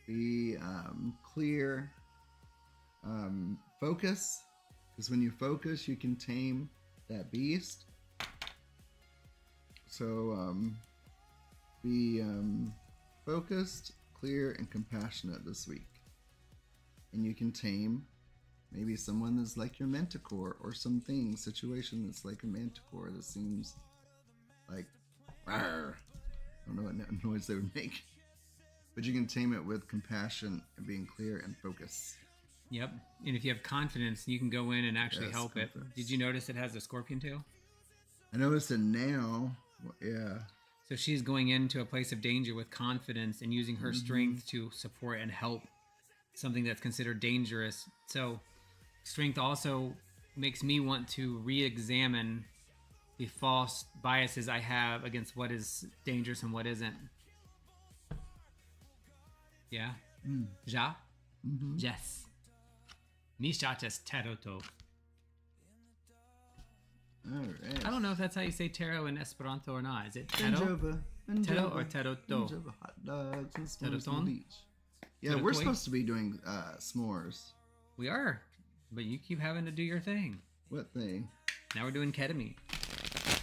be clear, focus, because when you focus, you can tame that beast. So, be focused, clear, and compassionate this week. And you can tame maybe someone that's like your manticore, or situation that's like a manticore that seems like, rawr. I don't know what noise they would make. But you can tame it with compassion and being clear and focus. Yep. And if you have confidence, you can go in and actually help confidence. It. Did you notice it has a scorpion tail? I noticed it now. Yeah. So she's going into a place of danger with confidence and using her strength to support and help something that's considered dangerous. So strength also makes me want to re-examine the false biases I have against what is dangerous and what isn't. Yeah? Ja? Yes. Mishates taroto. Alright. I don't know if that's how you say taro in Esperanto or not. Is it taro? Taro or taroto? Hot dogs and s'mores on the beach. Yeah, we're supposed to be doing s'mores. We are, but you keep having to do your thing. What thing? Now we're doing ketamine.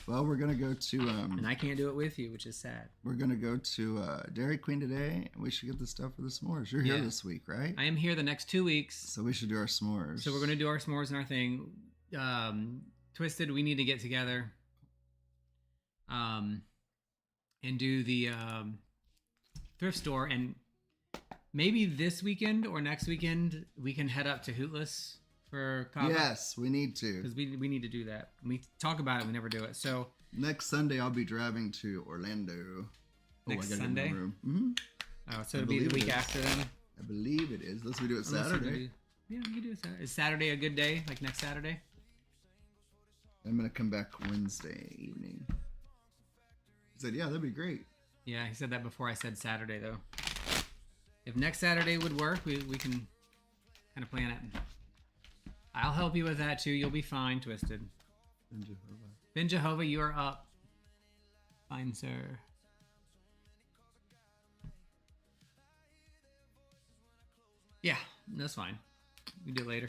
Well, we're gonna go to and I can't do it with you, which is sad. We're gonna go to Dairy Queen today, and we should get the stuff for the s'mores. You're here this week, right? I am here the next 2 weeks. So we should do our s'mores. So we're gonna do our s'mores and our thing. Twisted, we need to get together and do the thrift store, and maybe this weekend or next weekend we can head up to Hootless for coffee. Yes, we need to, because we need to do that. We talk about it, we never do it. So next Sunday I'll be driving to Orlando. Next Sunday? Oh, so it'll be the week after then? I believe it is. Let's do it Saturday. Yeah, we can do it Saturday. Is Saturday a good day? Like next Saturday? I'm gonna come back Wednesday evening. He said, yeah, that'd be great. Yeah, he said that before I said Saturday, though. If next Saturday would work, we can kind of plan it. I'll help you with that, too. You'll be fine, Twisted. Ben Jehovah, you are up. Fine, sir. Yeah, that's fine. We can do it later.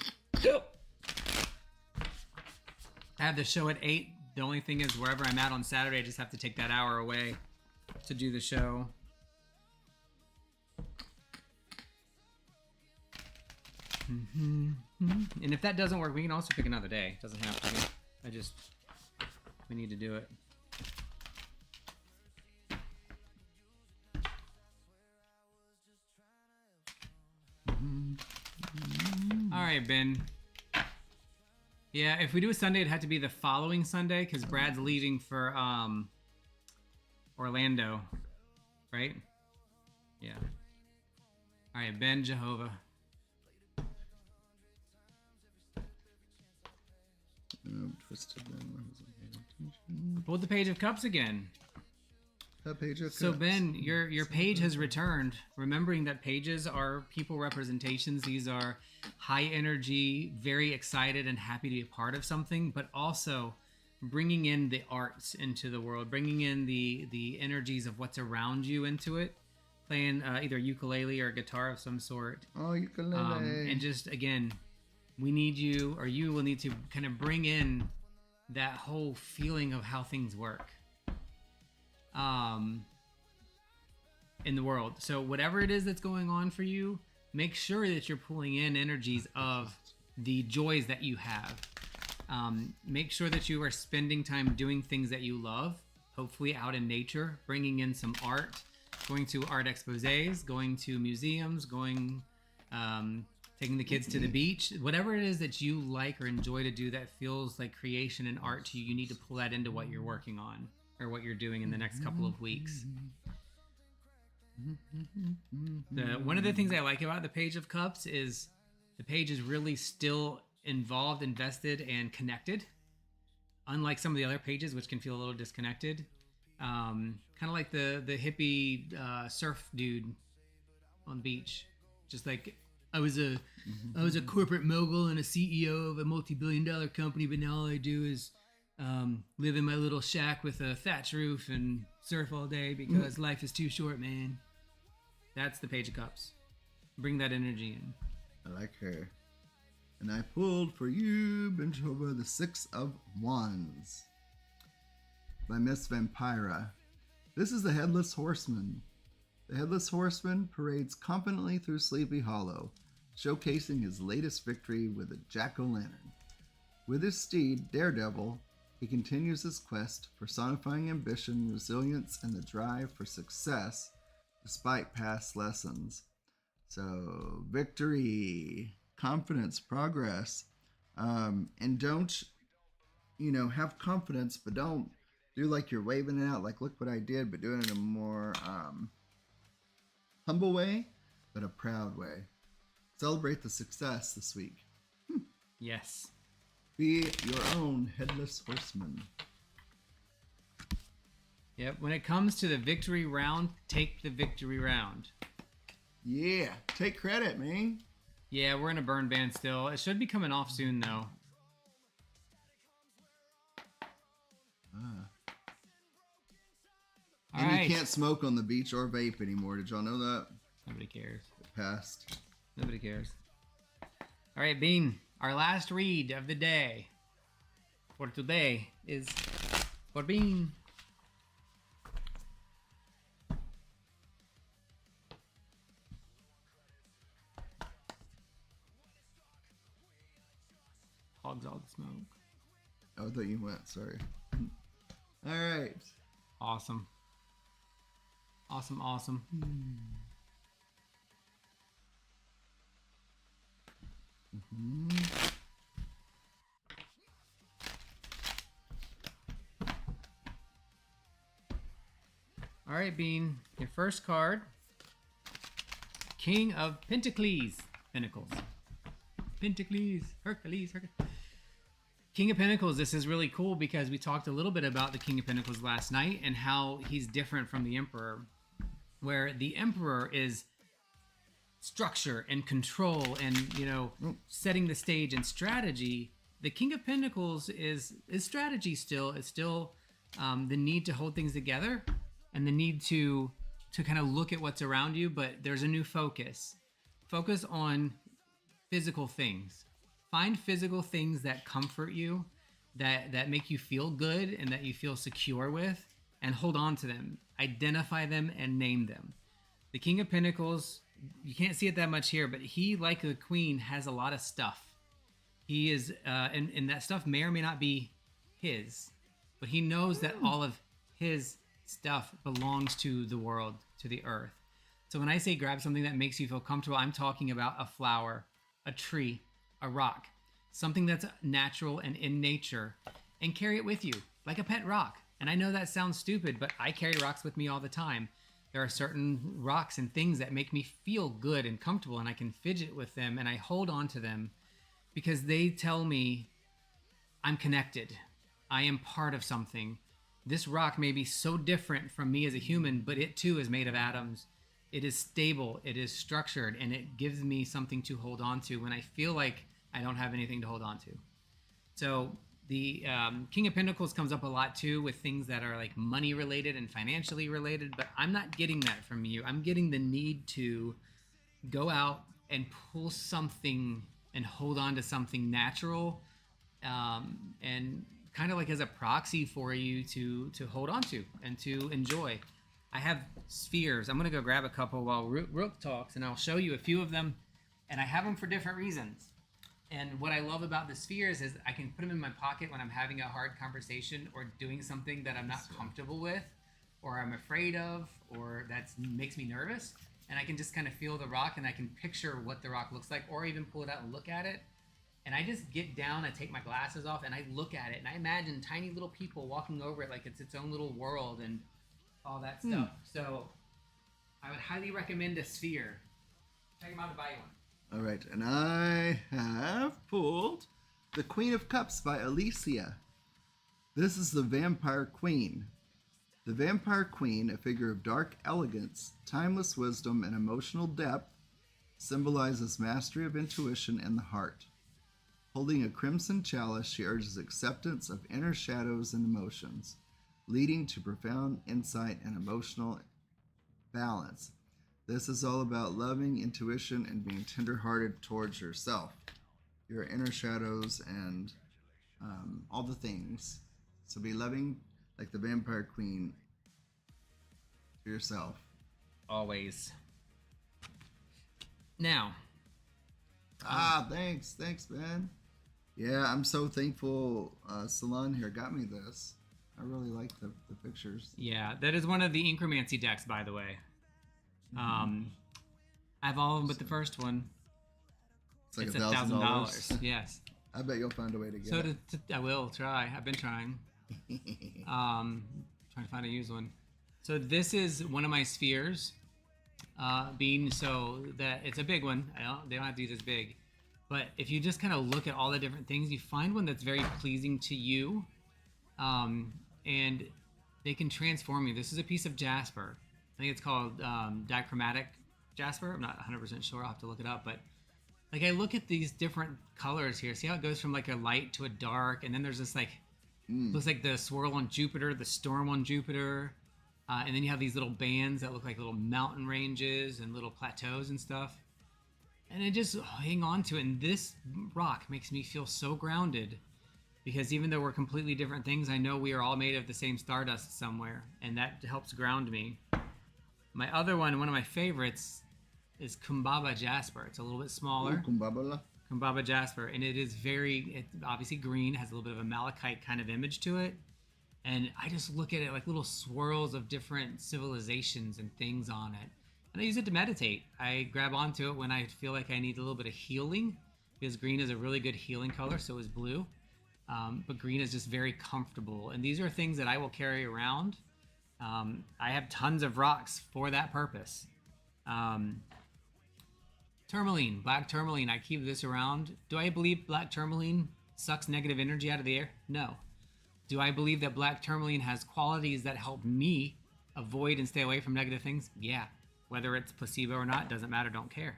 I have the show at 8. The only thing is, wherever I'm at on Saturday, I just have to take that hour away to do the show. And if that doesn't work, we can also pick another day. It doesn't have to be. We need to do it. All right, Ben. Yeah, if we do a Sunday, it'd have to be the following Sunday, because Brad's leaving for Orlando, right? Yeah. All right, Ben Jehovah. twisted then. Where was I paying attention? Pull the Page of Cups again. That Page of So Cups. Ben, your page has returned. Remembering that pages are people representations. These are high energy, very excited and happy to be a part of something, but also bringing in the arts into the world, bringing in the energies of what's around you into it, playing either ukulele or guitar of some sort. Oh, ukulele. And just, again, we need you, or you will need to kind of bring in that whole feeling of how things work in the world. So whatever it is that's going on for you, make sure that you're pulling in energies of the joys that you have. Make sure that you are spending time doing things that you love, hopefully out in nature, bringing in some art, going to art exposés, going to museums, going, taking the kids to the beach. Whatever it is that you like or enjoy to do that feels like creation and art to you, you need to pull that into what you're working on or what you're doing in the next couple of weeks. One of the things I like about the Page of Cups is the page is really still involved, invested, and connected. Unlike some of the other pages, which can feel a little disconnected. Kind of like the hippie surf dude on the beach. Just like, I was a corporate mogul and a CEO of a multi-billion-dollar company, but now all I do is live in my little shack with a thatch roof and surf all day because life is too short, man. That's the Page of Cups. Bring that energy in. I like her. And I pulled for you, Benchova, the Six of Wands by Miss Vampira. This is the Headless Horseman. The Headless Horseman parades confidently through Sleepy Hollow, showcasing his latest victory with a jack-o'-lantern. With his steed, Daredevil, he continues his quest, personifying ambition, resilience, and the drive for success despite past lessons. So, victory, confidence, progress, and don't, have confidence, but don't do like you're waving it out, like, look what I did, but do it in a more humble way, but a proud way. Celebrate the success this week. Yes. Be your own Headless Horseman. Yep. When it comes to the victory round, take the victory round. Yeah. Take credit, man. Yeah, we're in a burn ban still. It should be coming off soon, though. And you can't smoke on the beach or vape anymore. Did y'all know that? Nobody cares. It passed. Nobody cares. All right, Bean. Our last read of the day for today is for Bean. Hogs all the smoke. Oh, I thought you went. Sorry. All right. Awesome. Awesome, awesome. All right, Bean. Your first card. King of Pentacles. Pentacles. Pentacles. Hercules. King of Pentacles. This is really cool because we talked a little bit about the King of Pentacles last night and how he's different from the Emperor. Where the Emperor is structure and control and, setting the stage and strategy. The King of Pentacles is strategy still. It's still the need to hold things together and the need to kind of look at what's around you, but there's a new focus. Focus on physical things. Find physical things that comfort you, that make you feel good and that you feel secure with, and hold on to them. Identify them and name them. The King of Pentacles, you can't see it that much here, but he, like the Queen, has a lot of stuff. He is, and that stuff may or may not be his, but he knows that all of his stuff belongs to the world, to the earth. So when I say grab something that makes you feel comfortable, I'm talking about a flower, a tree, a rock, something that's natural and in nature, and carry it with you like a pet rock. And I know that sounds stupid, but I carry rocks with me all the time. There are certain rocks and things that make me feel good and comfortable, and I can fidget with them, and I hold on to them because they tell me I'm connected. I am part of something. This rock may be so different from me as a human, but it too is made of atoms. It is stable, it is structured, and it gives me something to hold on to when I feel like I don't have anything to hold on to. So the King of Pentacles comes up a lot too with things that are like money related and financially related, but I'm not getting that from you. I'm getting the need to go out and pull something and hold on to something natural, and kind of like as a proxy for you to hold on to and to enjoy. I have spheres. I'm going to go grab a couple while Rook talks, and I'll show you a few of them. And I have them for different reasons. And what I love about the spheres is I can put them in my pocket when I'm having a hard conversation or doing something that I'm not comfortable with, or I'm afraid of, or that makes me nervous. And I can just kind of feel the rock, and I can picture what the rock looks like, or even pull it out and look at it. And I just get down, I take my glasses off, and I look at it, and I imagine tiny little people walking over it like it's its own little world and all that stuff. So I would highly recommend a sphere. Check them out to buy one. All right, and I have pulled the Queen of Cups by Alicia. This is the Vampire Queen. The Vampire Queen, a figure of dark elegance, timeless wisdom, and emotional depth, symbolizes mastery of intuition and the heart. Holding a crimson chalice, she urges acceptance of inner shadows and emotions, leading to profound insight and emotional balance. This is all about loving, intuition, and being tender-hearted towards yourself, your inner shadows, and all the things. So be loving like the Vampire Queen to yourself. Always. Now. Thanks, man. Yeah, I'm so thankful Salann here got me this. I really like the pictures. Yeah, that is one of the Incromancy decks, by the way. I have all of them but the first one. It's like it's $1,000. Yes. I bet you'll find a way to get it. I will try. I've been trying. Trying to find a used one. So this is one of my spheres. Being so that it's a big one. They don't have to be this big. But if you just kind of look at all the different things, you find one that's very pleasing to you. And they can transform you. This is a piece of jasper. I think it's called dichromatic jasper. I'm not 100% sure. I'll have to look it up. But like I look at these different colors here. See how it goes from like a light to a dark, and then there's this like looks like the swirl on Jupiter, the storm on Jupiter, and then you have these little bands that look like little mountain ranges and little plateaus and stuff. And I just hang on to it. And this rock makes me feel so grounded. Because even though we're completely different things, I know we are all made of the same stardust somewhere, and that helps ground me. My other one of my favorites, is Kumbaba Jasper. It's a little bit smaller. Kumbaba Jasper, and it's obviously green, has a little bit of a malachite kind of image to it, and I just look at it like little swirls of different civilizations and things on it, and I use it to meditate. I grab onto it when I feel like I need a little bit of healing, because green is a really good healing color, so is blue. But green is just very comfortable. And these are things that I will carry around. I have tons of rocks for that purpose. Tourmaline, black tourmaline, I keep this around. Do I believe black tourmaline sucks negative energy out of the air? No. Do I believe that black tourmaline has qualities that help me avoid and stay away from negative things? Yeah. Whether it's placebo or not, doesn't matter, don't care.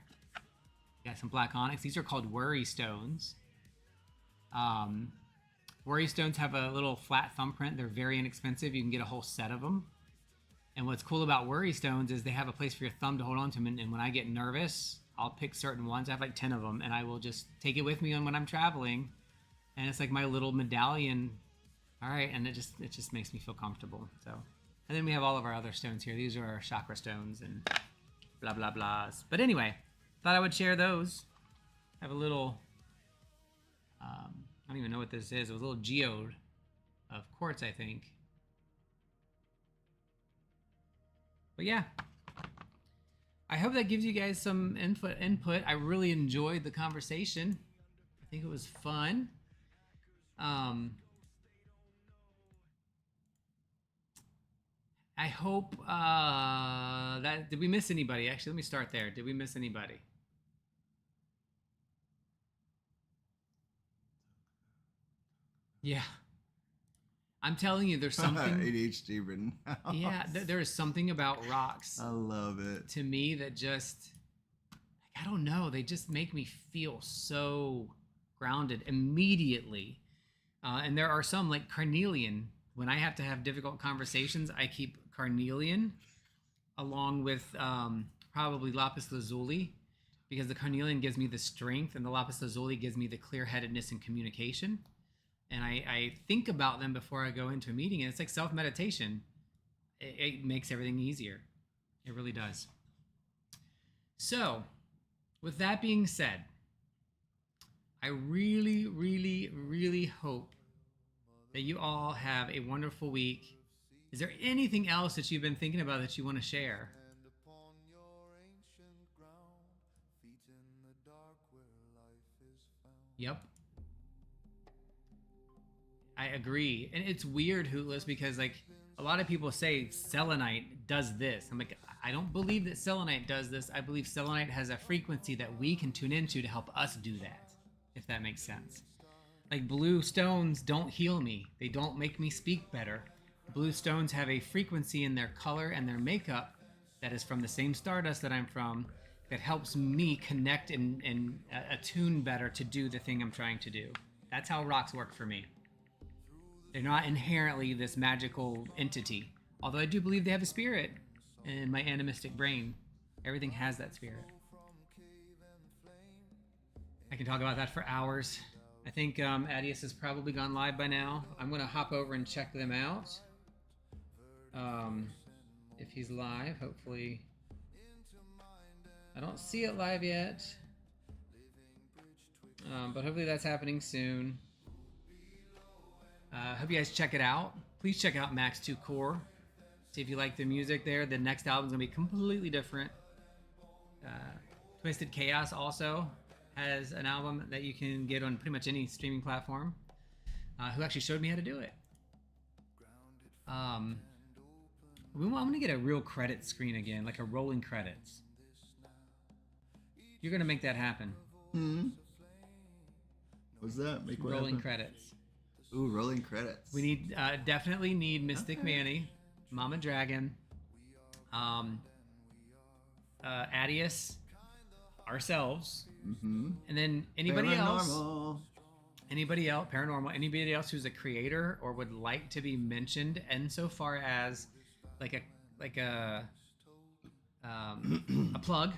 Got some black onyx. These are called worry stones. Worry stones have a little flat thumbprint. They're very inexpensive. You can get a whole set of them. And what's cool about worry stones is they have a place for your thumb to hold on to them. And when I get nervous, I'll pick certain ones. I have like 10 of them, and I will just take it with me when I'm traveling. And it's like my little medallion. All right, and it just makes me feel comfortable. So, and then we have all of our other stones here. These are our chakra stones and blah blah blahs. But anyway, thought I would share those. I have a little. I don't even know what this is. It was a little geode of quartz, I think. But yeah, I hope that gives you guys some input. I really enjoyed the conversation. I think it was fun. I hope that, did we miss anybody? Actually, let me start there. Did we miss anybody? Yeah. I'm telling you, there's something. ADHD written house. Yeah, there is something about rocks. I love it. To me, that just, I don't know, they just make me feel so grounded immediately. And there are some like carnelian. When I have to have difficult conversations, I keep carnelian along with probably lapis lazuli, because the carnelian gives me the strength and the lapis lazuli gives me the clear-headedness and communication. And I think about them before I go into a meeting, and it's like self-meditation. It makes everything easier. It really does. So, with that being said, I really, really, really hope that you all have a wonderful week. Is there anything else that you've been thinking about that you want to share? Yep. I agree. And it's weird, Hootless, because like a lot of people say selenite does this. I'm like, I don't believe that selenite does this. I believe selenite has a frequency that we can tune into to help us do that, if that makes sense. Like blue stones don't heal me. They don't make me speak better. Blue stones have a frequency in their color and their makeup that is from the same stardust that I'm from, that helps me connect and attune better to do the thing I'm trying to do. That's how rocks work for me. They're not inherently this magical entity, although I do believe they have a spirit in my animistic brain. Everything has that spirit. I can talk about that for hours. I think Adius has probably gone live by now. I'm going to hop over and check them out. If he's live, hopefully. I don't see it live yet. But hopefully that's happening soon. Hope you guys check it out. Please check out Max 2 Core. See if you like the music there. The next album's going to be completely different. Twisted Chaos also has an album that you can get on pretty much any streaming platform. Who actually showed me how to do it. I'm going to get a real credit screen again, like a rolling credits. You're going to make that happen. What's that? Make what rolling happen? Credits. Ooh, rolling credits. We need definitely need Mystic Manny, Mama Dragon, Adius, ourselves, and then anybody else, paranormal, anybody else who's a creator or would like to be mentioned, insofar as like a plug.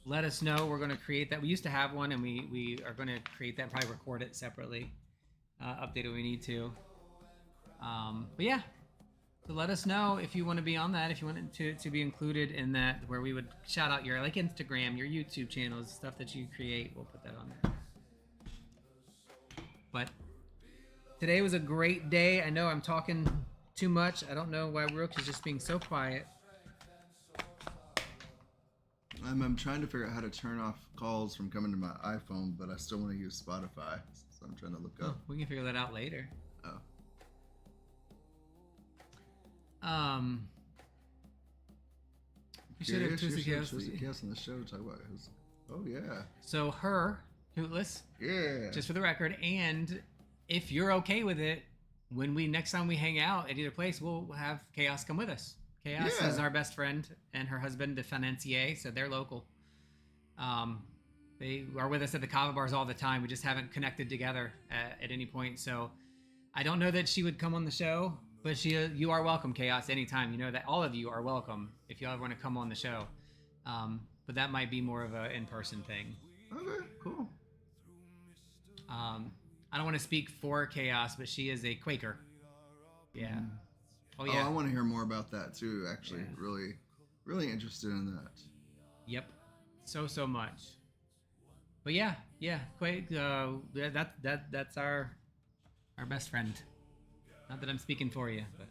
Let us know. We're going to create that. We used to have one, and we are going to create that. Probably record it separately. Update it when we need to. But yeah, so let us know if you want to be on that, if you want to be included in that, where we would shout out your like Instagram, your YouTube channels, stuff that you create. We'll put that on there. But today was a great day. I know I'm talking too much. I don't know why Rook is just being so quiet. I'm trying to figure out how to turn off calls from coming to my iPhone, but I still want to use Spotify, so I'm trying to look up. We can figure that out later. Oh. You should have Twisted Chaos on the show to talk about his. Oh yeah. So her, Hootless. Yeah. Just for the record, and if you're okay with it, when next time we hang out at either place, we'll have Chaos come with us. Chaos is our best friend, and her husband, the financier, so they're local. They are with us at the Kava bars all the time. We just haven't connected together at any point. So I don't know that she would come on the show, but you are welcome, Chaos, anytime. You know that all of you are welcome if you ever want to come on the show. But that might be more of an in-person thing. Okay, cool. I don't want to speak for Chaos, but she is a Quaker. Yeah. Oh yeah. I want to hear more about that too. Actually, really, really interested in that. Yep. So much. But yeah. That's our best friend. Not that I'm speaking for you, but.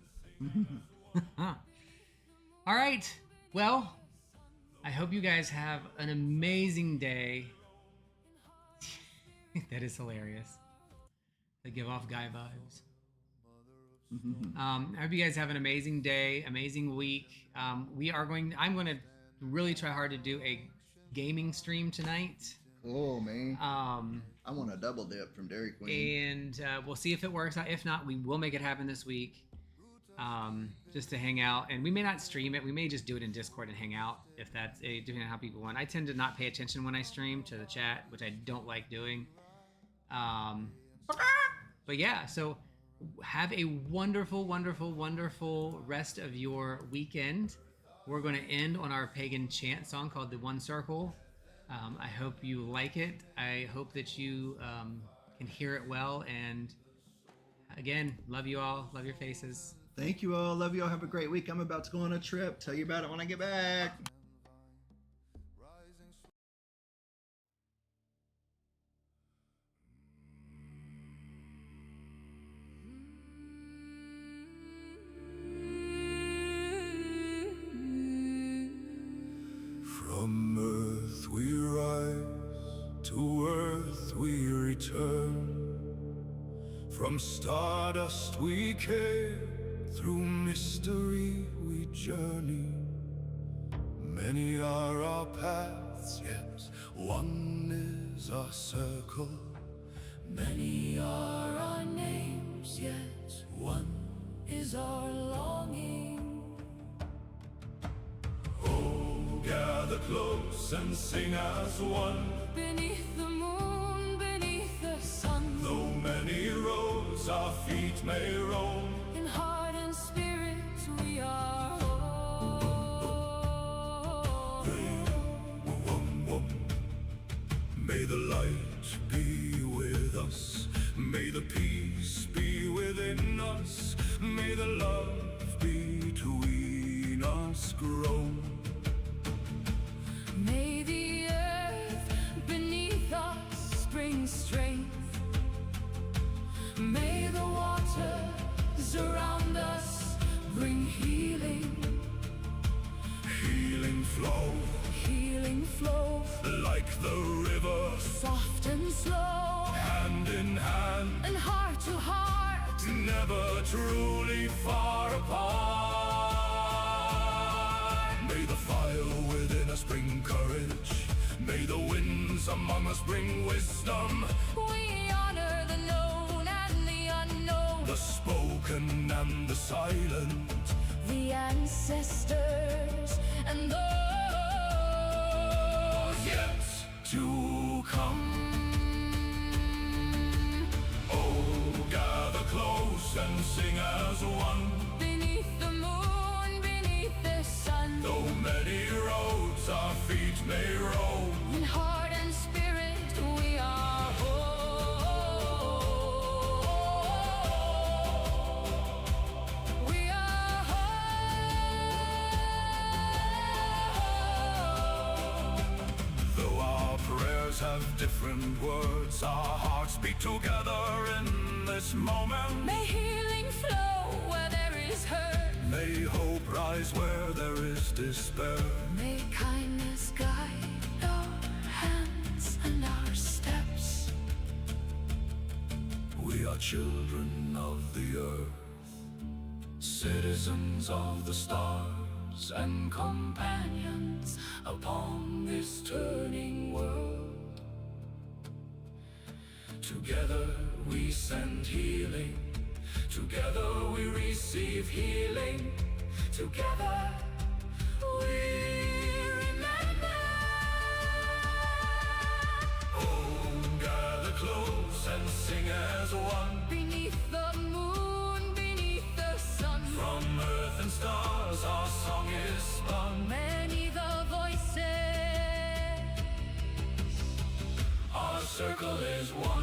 All right. Well, I hope you guys have an amazing day. That is hilarious. They give off guy vibes. I hope you guys have an amazing day, amazing week. I'm going to really try hard to do a gaming stream tonight. Cool, man. I want a double dip from Dairy Queen. And we'll see if it works out. If not, we will make it happen this week. Just to hang out, and we may not stream it. We may just do it in Discord and hang out if that's depending on how people want. I tend to not pay attention when I stream to the chat, which I don't like doing. But yeah, so have a wonderful, wonderful, wonderful rest of your weekend. We're going to end on our pagan chant song called The One Circle. I hope you like it. I hope that you can hear it well. And again, love you all. Love your faces. Thank you all. Love you all. Have a great week. I'm about to go on a trip. Tell you about it when I get back. From earth we rise, to earth we return. From stardust we came, through mystery we journey. Many are our paths, yet one is our circle. Many are our names, yet one is our longing. Oh, gather close and sing as one. Beneath the moon, beneath the sun, Though many roads our feet may roam, in heart and spirit we are home. May the light be with us, may the peace be within us, may the love between us grow. May the earth beneath us bring strength. May the waters around us bring healing. Healing flow, Healing flow, like the river, soft and slow, hand in hand, and heart to heart. never truly far apart. May the fire within us bring courage, may the winds among us bring wisdom. We honor the known and the unknown, The spoken and the silent, the ancestors and those yet to come. Oh, gather close and sing as one. beneath the moon, beneath the sun, Though many roads our feet may roam, in heart and spirit we are home. We are home. though our prayers have different words, our hearts beat together in this moment. May healing flow where there is hurt. May hope rise where there is despair. May kindness guide our hands and our steps. We are children of the earth, citizens of the stars, and companions upon this turning world. Together we send healing, together we receive healing, together we remember. Oh, gather close and sing as one. Beneath the moon, beneath the sun, From earth and stars our song is spun. many the voices. Our circle is one.